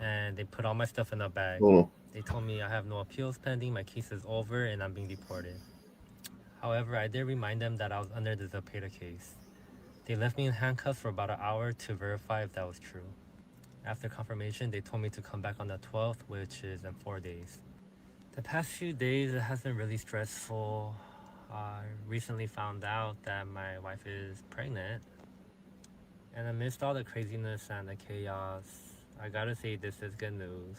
and they put all my stuff in a bag. Oh. They told me I have no appeals pending, my case is over, and I'm being deported. However, I did remind them that I was under the Zepeda case. They left me in handcuffs for about an hour to verify if that was true. After confirmation, they told me to come back on the 12th, which is in 4 days. The past few days, it has been really stressful. I recently found out that my wife is pregnant. And amidst all the craziness and the chaos, I gotta say this is good news.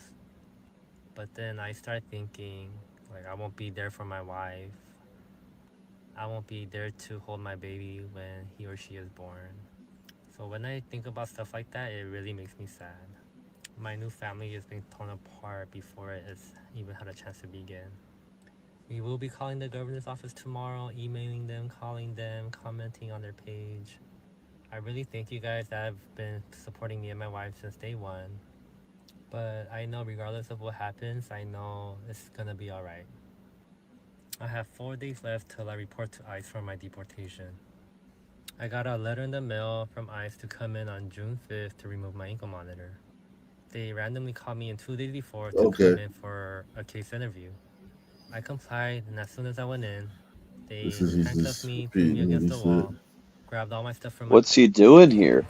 But then I start thinking, I won't be there for my wife. I won't be there to hold my baby when he or she is born. So when I think about stuff like that, it really makes me sad. My new family is being torn apart before it has even had a chance to begin. We will be calling the governor's office tomorrow, emailing them, calling them, commenting on their page. I really thank you guys that have been supporting me and my wife since day one. But I know regardless of what happens, I know it's gonna be alright. I have 4 days left till I report to ICE for my deportation. I got a letter in the mail from ICE to come in on June 5th to remove my ankle monitor. They randomly called me in 2 days before to come in for a case interview. I complied, and as soon as I went in, they handcuffed me, threw me against the wall, grabbed all my stuff from my What's he doing here?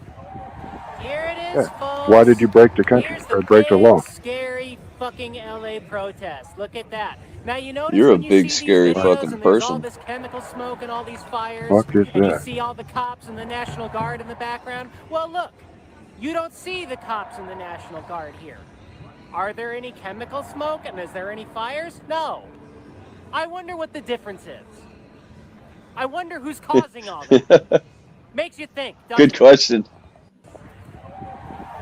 Here it is, folks. Why did you break the country or break the law? Scary fucking LA protest. Look at that. Now you notice You're a when you big, see scary these videos fucking and there's all person. this chemical smoke and all these fires, Fuck is and you that? see all the cops and the National Guard in the background. Well, look, you don't see the cops and the National Guard here. Are there any chemical smoke and is there any fires? No. I wonder what the difference is. I wonder who's causing all that. Makes you think, doesn't Good it? question.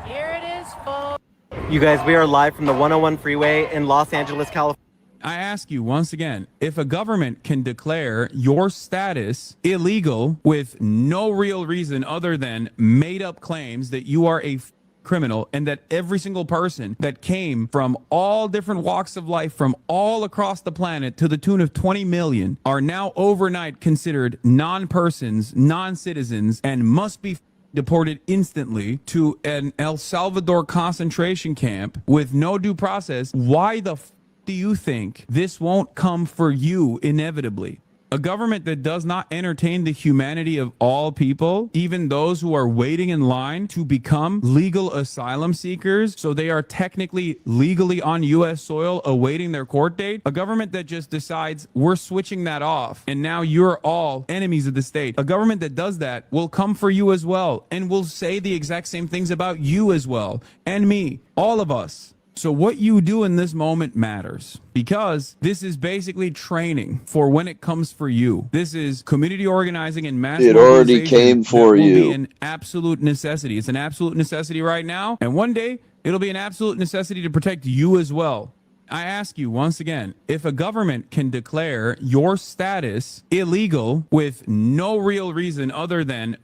Here it is, folks. You guys, we are live from the 101 freeway in Los Angeles, California. I ask you once again, if a government can declare your status illegal with no real reason other than made up claims that you are a criminal, and that every single person that came from all different walks of life from all across the planet to the tune of 20 million are now overnight considered non-persons, non-citizens, and must be deported instantly to an El Salvador concentration camp with no due process, why the do you think this won't come for you inevitably? A government that does not entertain the humanity of all people, even those who are waiting in line to become legal asylum seekers, so they are technically legally on U.S. soil awaiting their court date. A government that just decides we're switching that off and now you're all enemies of the state. A government that does that will come for you as well and will say the exact same things about you as well, and me, all of us. So what you do in this moment matters, because this is basically training for when it comes for you. This is community organizing and mass It already came for that will you. be an absolute necessity. It's an absolute necessity right now, and one day it'll be an absolute necessity to protect you as well. I ask you once again, if a government can declare your status illegal with no real reason other than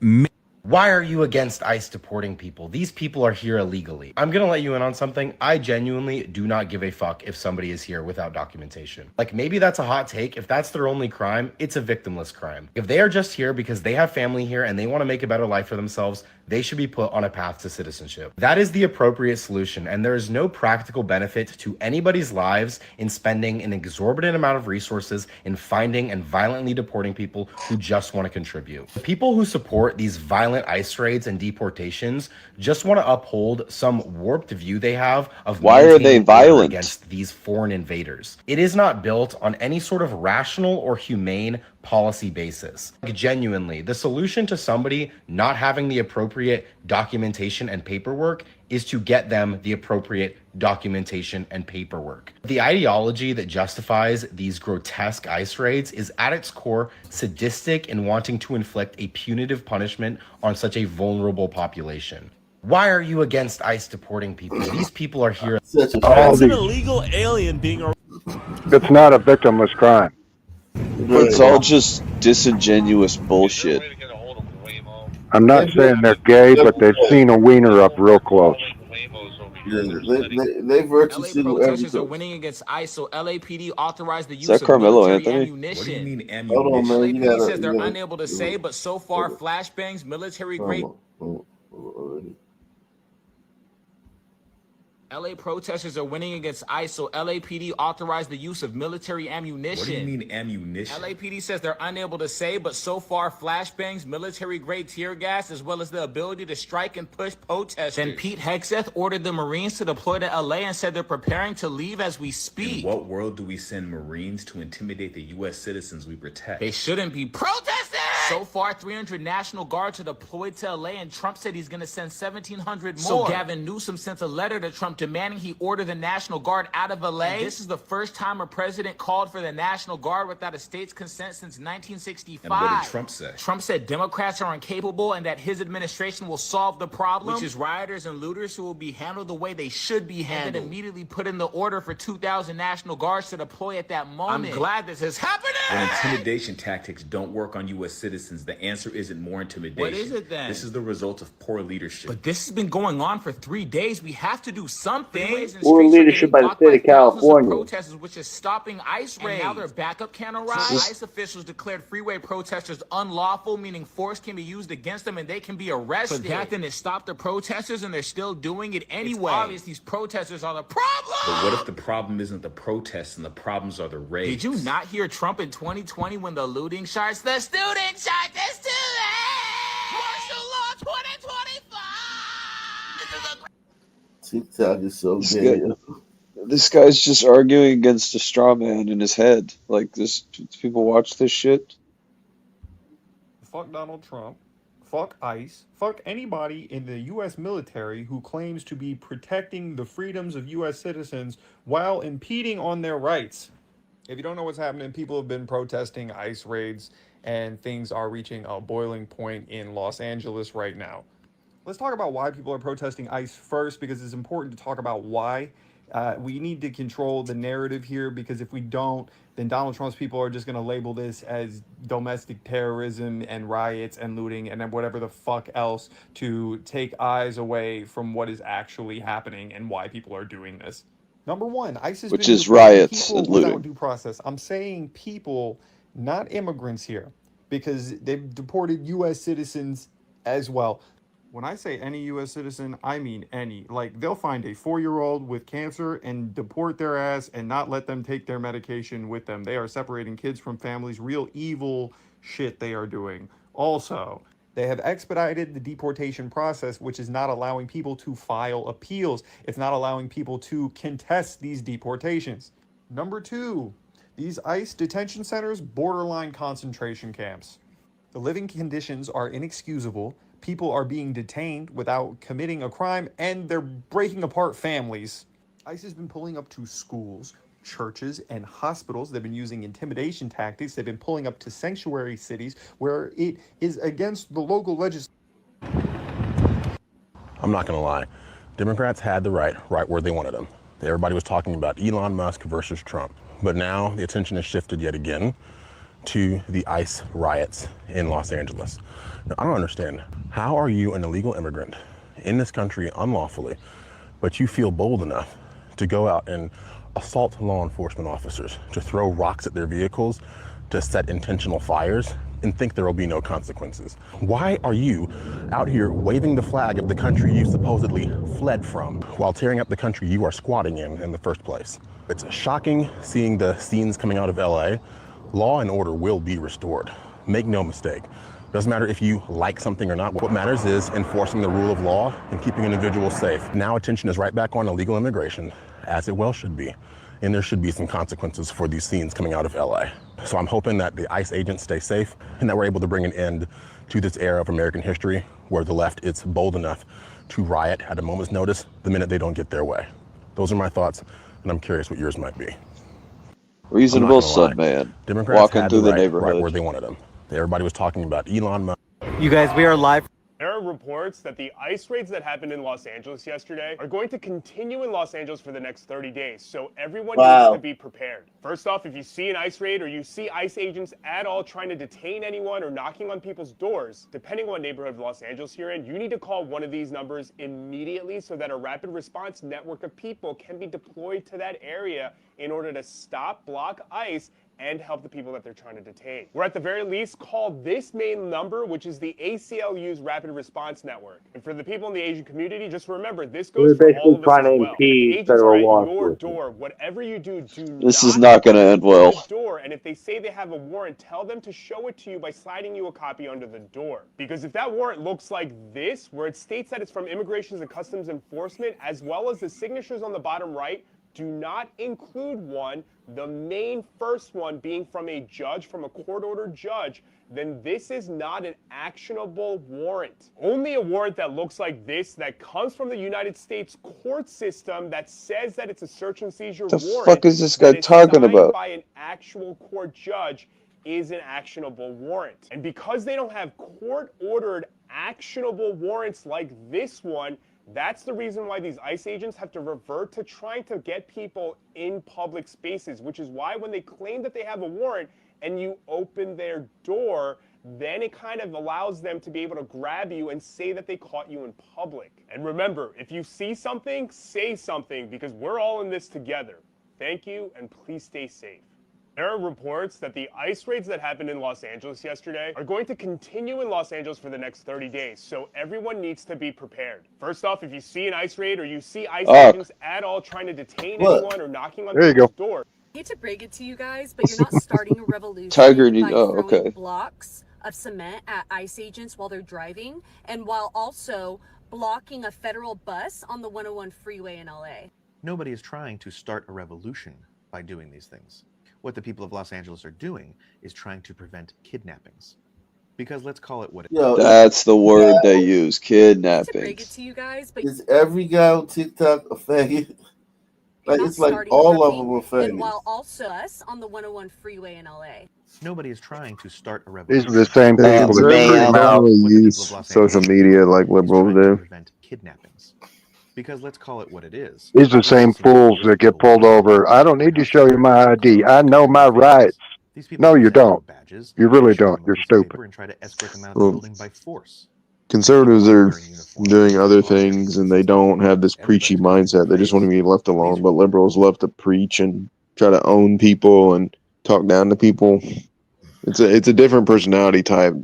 why are you against ICE deporting people? These people are here illegally. I'm gonna let you in on something. I genuinely do not give a fuck if somebody is here without documentation. Like, maybe that's a hot take. If that's their only crime, it's a victimless crime. If they are just here because they have family here and they want to make a better life for themselves, they should be put on a path to citizenship. That is the appropriate solution, and there is no practical benefit to anybody's lives in spending an exorbitant amount of resources in finding and violently deporting people who just want to contribute. The people who support these violent ICE raids and deportations just want to uphold some warped view they have of Why are they maintaining order violent? against these foreign invaders. It is not built on any sort of rational or humane policy basis. Like, genuinely, the solution to somebody not having the appropriate documentation and paperwork is to get them the appropriate documentation and paperwork. The ideology that justifies these grotesque ICE raids is at its core sadistic and wanting to inflict a punitive punishment on such a vulnerable population. Why are you against ICE deporting people? These people are here. That's an illegal alien being a It's not a victimless crime. It's all just disingenuous bullshit. I'm not saying they're gay, but they've seen a wiener up real close. They virtually see protesters are everything. winning against ICE, so LAPD authorized the use that of Carmelo military Anthony? ammunition. What do you mean ammunition? Hold on, man. You LAPD gotta- says they're you gotta- unable to say, but so far, flashbangs, military grade. LA protesters are winning against ICE, so LAPD authorized the use of military ammunition. What do you mean ammunition? LAPD says they're unable to say, but so far, flashbangs, military-grade tear gas, as well as the ability to strike and push protesters. Then Pete Hegseth ordered the Marines to deploy to LA and said they're preparing to leave as we speak. In what world do we send Marines to intimidate the U.S. citizens we protect? They shouldn't be protesting! So far, 300 National Guards are deployed to LA, and Trump said he's going to send 1,700 more. So Gavin Newsom sent a letter to Trump demanding he order the National Guard out of LA. And this is the first time a president called for the National Guard without a state's consent since 1965. And what did Trump say? Trump said Democrats are incapable and that his administration will solve the problem, which is rioters and looters who will be handled the way they should be handled. And then immediately put in the order for 2,000 National Guards to deploy at that moment. I'm glad this is happening! When intimidation tactics don't work on U.S. citizens, the answer isn't more intimidation. What is it then? This is the result of poor leadership. But this has been going on for 3 days. We have to do something. Poor leadership by the state of California. Protesters, which is stopping ICE raids. And now their backup can't arrive. ICE officials declared freeway protesters unlawful, meaning force can be used against them and they can be arrested. But that didn't stop the protesters, and they're still doing it anyway. It's obvious these protesters are the problem. But what if the problem isn't the protests and the problems are the raids? Did you not hear Trump in 2020 when the looting starts? The student shot the student! Martial law 2025! TikTok is so gay. This guy's just arguing against a straw man in his head. Like, this, people watch this shit. Fuck Donald Trump. Fuck ICE. Fuck anybody in the U.S. military who claims to be protecting the freedoms of U.S. citizens while impeding on their rights. If you don't know what's happening, people have been protesting ICE raids, and things are reaching a boiling point in Los Angeles right now. Let's talk about why people are protesting ICE first, because it's important to talk about why We need to control the narrative here, because if we don't, then Donald Trump's people are just going to label this as domestic terrorism and riots and looting and then whatever the fuck else to take eyes away from what is actually happening and why people are doing this. Number one, ICE has Which been is deporting riots people and without looting. due process. I'm saying people, not immigrants here, because they've deported U.S. citizens as well. When I say any U.S. citizen, I mean any. Like, they'll find a 4-year-old with cancer and deport their ass and not let them take their medication with them. They are separating kids from families. Real evil shit they are doing. Also, they have expedited the deportation process, which is not allowing people to file appeals. It's not allowing people to contest these deportations. Number two, these ICE detention centers, borderline concentration camps. The living conditions are inexcusable. People are being detained without committing a crime, and they're breaking apart families. ICE has been pulling up to schools, churches, and hospitals. They've been using intimidation tactics. They've been pulling up to sanctuary cities where it is against the local legislation. I'm not going to lie. Democrats had the right where they wanted them. Everybody was talking about Elon Musk versus Trump. But now the attention has shifted yet again to the ICE riots in Los Angeles. Now, I don't understand. How are you an illegal immigrant in this country unlawfully, but you feel bold enough to go out and assault law enforcement officers, to throw rocks at their vehicles, to set intentional fires, and think there will be no consequences? Why are you out here waving the flag of the country you supposedly fled from while tearing up the country you are squatting in the first place? It's shocking seeing the scenes coming out of LA. Law and order will be restored. Make no mistake. Doesn't matter if you like something or not. What matters is enforcing the rule of law and keeping individuals safe. Now attention is right back on illegal immigration, as it well should be. And there should be some consequences for these scenes coming out of LA. So I'm hoping that the ICE agents stay safe and that we're able to bring an end to this era of American history where the left is bold enough to riot at a moment's notice the minute they don't get their way. Those are my thoughts, and I'm curious what yours might be. Reasonable son, man. Democrats Walking had through the right neighborhood. where they wanted them. Everybody was talking about Elon Musk. You guys, we are live. There are reports that the ICE raids that happened in Los Angeles yesterday are going to continue in Los Angeles for the next 30 days, so everyone needs to be prepared. First off, if you see an ICE raid or you see ICE agents at all trying to detain anyone or knocking on people's doors, depending on what neighborhood of Los Angeles you're in, you need to call one of these numbers immediately so that a rapid response network of people can be deployed to that area in order to stop, block ICE, and help the people that they're trying to detain. Or at the very least, call this main number, which is the ACLU's Rapid Response Network. And for the people in the Asian community, just remember, this goes for all of us trying to as well. impede If agents are federal at law your enforcement. door, whatever you do, This is not going to end well. the door, and if they say they have a warrant, tell them to show it to you by sliding you a copy under the door. Because if that warrant looks like this, where it states that it's from Immigration and Customs Enforcement, as well as the signatures on the bottom right, do not include one, the main first one being from a judge, from a court-ordered judge, then this is not an actionable warrant. Only a warrant that looks like this, that comes from the United States court system, that says that it's a search and seizure The warrant, fuck is this guy that is talking signed about? by an actual court judge, is an actionable warrant. And because they don't have court-ordered actionable warrants like this one, that's the reason why these ICE agents have to revert to trying to get people in public spaces, which is why when they claim that they have a warrant and you open their door, then it kind of allows them to be able to grab you and say that they caught you in public. And remember, if you see something, say something, because we're all in this together. Thank you, and please stay safe. There are reports that the ICE raids that happened in Los Angeles yesterday are going to continue in Los Angeles for the next 30 days, so everyone needs to be prepared. First off, if you see an ICE raid or you see ICE agents at all trying to detain anyone or knocking on people's doors. I hate to break it to you guys, but you're not starting a revolution Tiger, by throwing okay. blocks of cement at ICE agents while they're driving, and while also blocking a federal bus on the 101 freeway in LA. Nobody is trying to start a revolution by doing these things. What the people of Los Angeles are doing is trying to prevent kidnappings. Because let's call it what it is. That's the word they use, kidnapping. Break it to you guys, but Is every guy on TikTok a faggot? Like, it's like all of them are and faggots. while also us on the 101 freeway in LA. Nobody is trying to start a These revolution. are the same people that They pretty much mainly use social media like liberals do. Prevent kidnappings. Because let's call it what it is. These are the This is same some fools rich that get people pulled over. I don't need to show you my ID. I know my rights. These people No, you present don't. badges, You they really show don't. them a You're piece of stupid. paper and try to escort them out of the Well, building by force. conservatives While are wearing uniforms, doing they other automatically things and they system. don't have this preachy Everybody's covering their mindset. They just want to face. be left alone. But liberals love to preach and try to own people and talk down to people. It's a different personality type.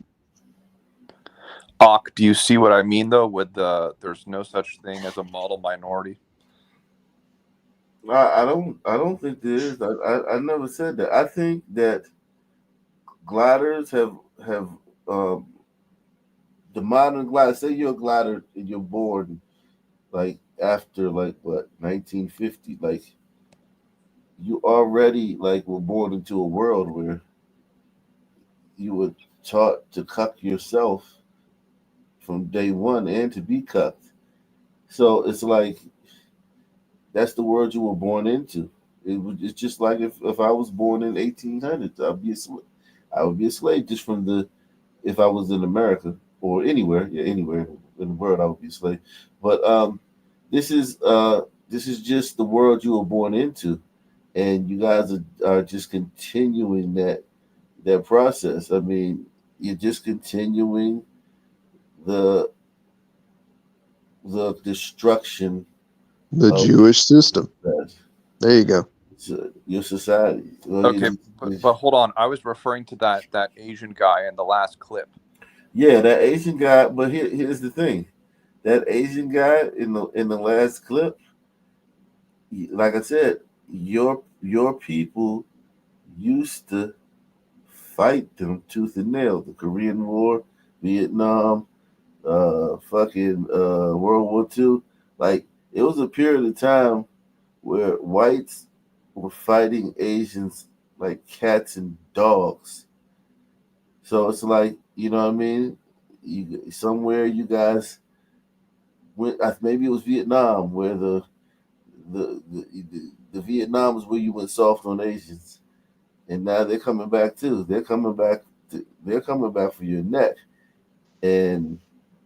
Do you see what I mean though? With there's no such thing as a model minority. I don't think there is. I never said that. I think that gliders have um, the modern glider. Say you're a glider and you're born like after like what 1950. Like you already like were born into a world where you were taught to cuck yourself from day one and to be cucked. So it's like that's the world you were born into. It's just like if I was born in 1800s, I would be a slave just from the if I was in America or anywhere, yeah, anywhere in the world, I would be a slave. But this is just the world you were born into, and you guys are just continuing that process. I mean, you're just continuing the the destruction The of Jewish system. There you go. your society. Well, Okay, but hold on. I was referring to that Asian guy in the last clip. yeah, that Asian guy. But here's the thing: that Asian guy in the last clip, like I said, your people used to fight them tooth and nail. The Korean War, Vietnam, World War II. Like it was a period of time where whites were fighting Asians like cats and dogs. So it's like, you know what I mean? Somewhere you guys went. Maybe it was Vietnam, where the Vietnam is where you went soft on Asians, and now they're coming back too. They're coming back. They're coming back for your neck, and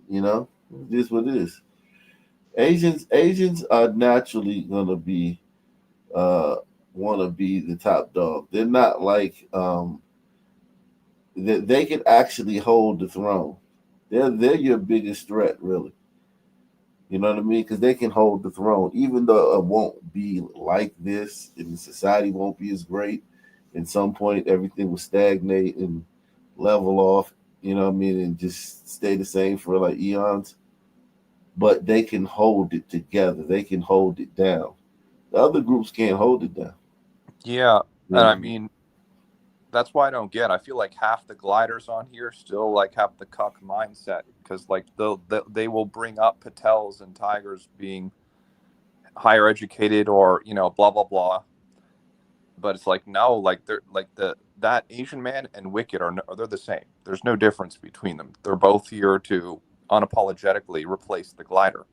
you know, it is what it is. Asians are naturally gonna be want to be the top dog. They're not like they can actually hold the throne. They're your biggest threat, really. You know what I mean? Because they can hold the throne, even though it won't be like this, and the society won't be as great. At some point, everything will stagnate and level off. You know what I mean, and just stay the same for like eons. But they can hold it together. They can hold it down. The other groups can't hold it down. Yeah, You and I know? mean that's why I don't get. I feel like half the gliders on here still like have the cuck mindset because like they will bring up Patels and Tigers being higher educated or blah blah blah, but it's like no, like they're like that Asian man and Wicked they're the same. There's no difference between them. They're both here to unapologetically replace the glider.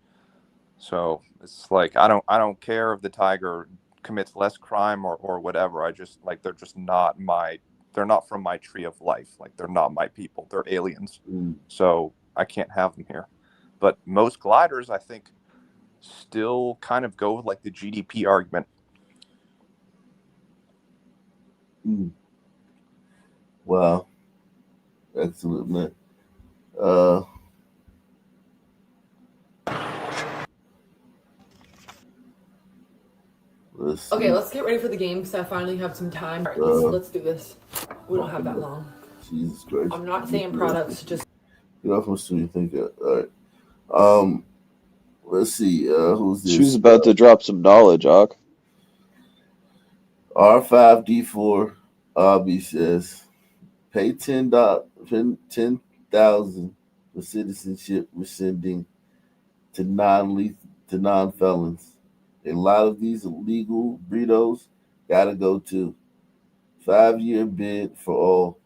So it's like I don't care if the Tiger commits less crime or whatever. I just like they're not from my tree of life. Like they're not my people. They're aliens. So I can't have them here. But most gliders, I think, still kind of go with like the GDP argument. Wow. Excellent, man. Okay, let's get ready for the game because I finally have some time. All right, let's do this. We don't have that long. Jesus Christ. I'm not saying products, just get off my street. Think all right. Let's see. Who's this? She was about to drop some knowledge, Ock. R5D4 Abby says, pay $10,000 for citizenship rescinding to non-felons. A lot of these illegal burritos gotta go to 5-year bid for all.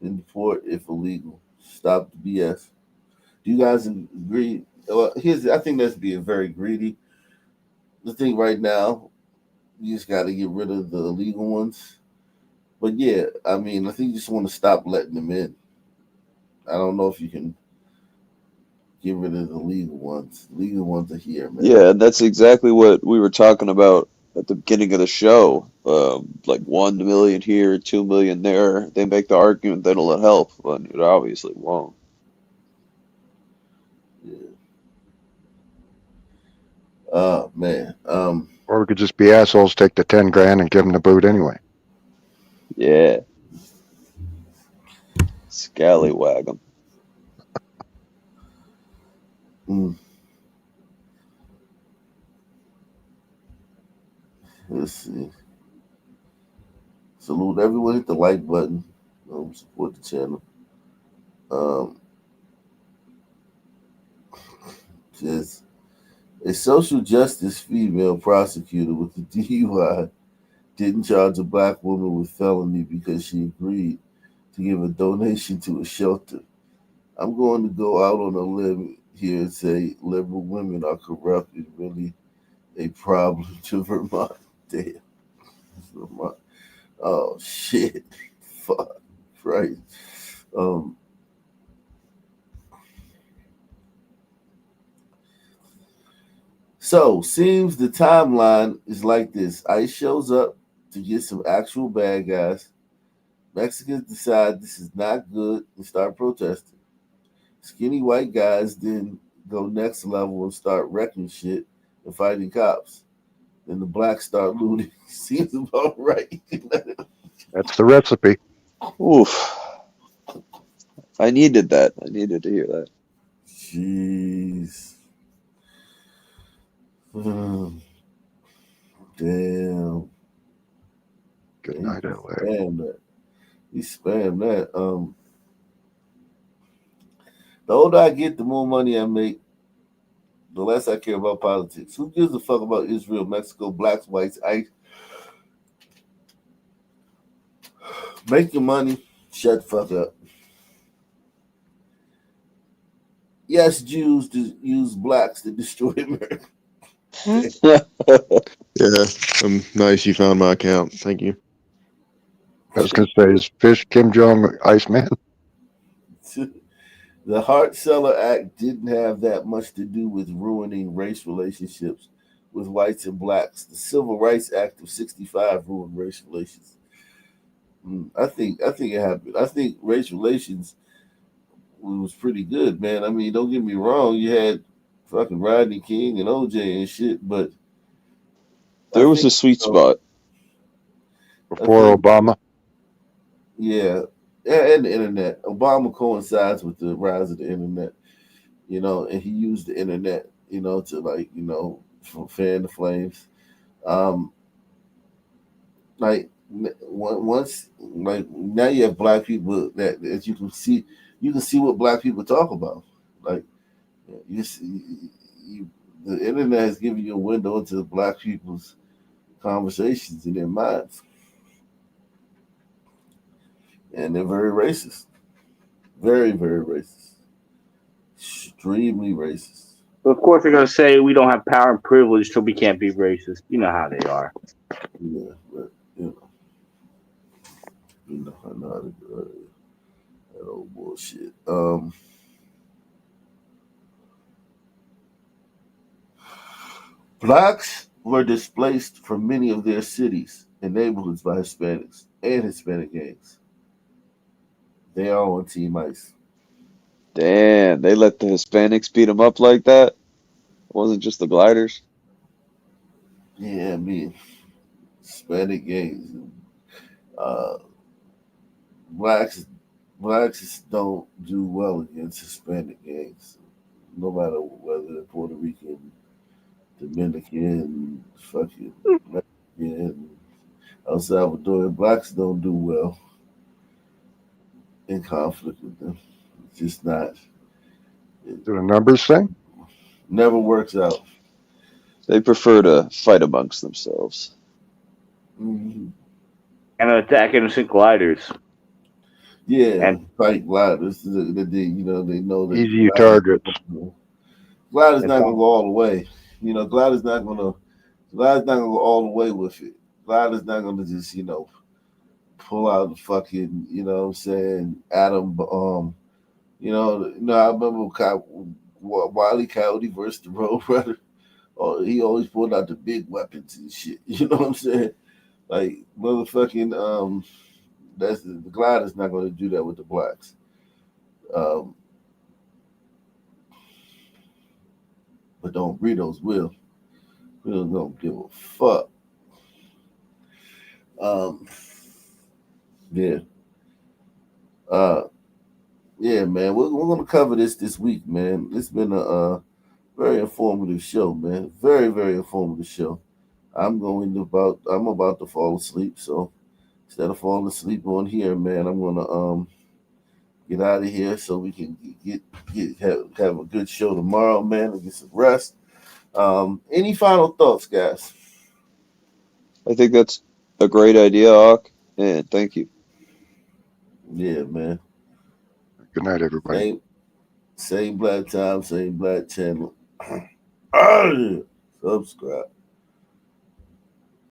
Then deport if illegal. Stop the BS. Do you guys agree? Well, I think that's being very greedy. The thing right now, you just got to get rid of the illegal ones. But yeah, I mean, I think you just want to stop letting them in. I don't know if you can get rid of the legal ones. Legal ones are here, man. Yeah, and that's exactly what we were talking about at the beginning of the show. Like 1 million here, 2 million there. They make the argument that it'll help, but it obviously won't. Oh man. Or we could just be assholes, take the 10 grand and give them the boot anyway. Yeah. Scallywag 'em. Let's see. Salute everyone. Hit the like button. Support the channel. Says a social justice female prosecutor with the DUI didn't charge a black woman with felony because she agreed to give a donation to a shelter. I'm going to go out on a limb here and say liberal women are corrupt and really a problem to Vermont. Damn. Vermont. Oh shit. Fuck. Right. So seems the timeline is like this. ICE shows up to get some actual bad guys. Mexicans decide this is not good and start protesting. Skinny white guys then go next level and start wrecking shit and fighting cops. Then the blacks start looting. Seems about right. That's the recipe. Oof. I needed that. I needed to hear that. Jeez. Damn. Good night, LA. Spam that. He spammed that. The older I get, the more money I make, the less I care about politics. Who gives a fuck about Israel, Mexico, blacks, whites, ICE? Make your money, shut the fuck up. Yes, Jews use blacks to destroy America. Yeah, nice. You found my account. Thank you. I was going to say, is Fish Kim Jong Iceman? The Hart-Celler Act didn't have that much to do with ruining race relationships with whites and blacks. The Civil Rights Act of '65 ruined race relations. I think it happened. I think race relations was pretty good, man. I mean, don't get me wrong. You had fucking Rodney King and OJ and shit, but there was a sweet spot before Obama. Yeah, and the internet. Obama coincides with the rise of the internet, and he used the internet, to fan the flames. Once now you have black people that you can see what black people talk about. Like the internet has given you a window into black people's conversations in their minds. And they're very racist. Very, very racist. Extremely racist. Of course, they're going to say we don't have power and privilege, so we can't be racist. You know how they are. Yeah, but, I know how to do that old bullshit. Blacks were displaced from many of their cities and neighborhoods by Hispanics and Hispanic gangs. They are on Team ICE. Damn, they let the Hispanics beat them up like that? It wasn't just the gliders? Yeah, I mean, Hispanic gangs. Blacks don't do well against Hispanic gangs, no matter whether they're Puerto Rican, Dominican, fucking Mexican, El Salvadorian. Blacks don't do well in conflict with them. It's just not. Do the numbers thing? Never works out. They prefer to fight amongst themselves. Mm-hmm. And attack innocent gliders. Yeah, and fight gliders. They know that easy targets. Gliders not gonna go all the way. Gliders not gonna go all the way with it. Gliders not gonna just pull out the fucking atom bomb. I remember Wile E. Coyote versus the Roadrunner. Oh, he always pulled out the big weapons and shit. You know what I'm saying? Like motherfucking that's the Glide is not going to do that with the blacks. But don't Burritos will. Burritos don't give a fuck. Yeah. Yeah, man. We're gonna cover this week, man. It's been a very informative show, man. Very, very informative show. I'm about to fall asleep, so instead of falling asleep on here, man, I'm gonna get out of here so we can have a good show tomorrow, man, and get some rest. Any final thoughts, guys? I think that's a great idea, Hawk, and thank you. Yeah, man. Good night, everybody. Same black time, same black channel. Subscribe.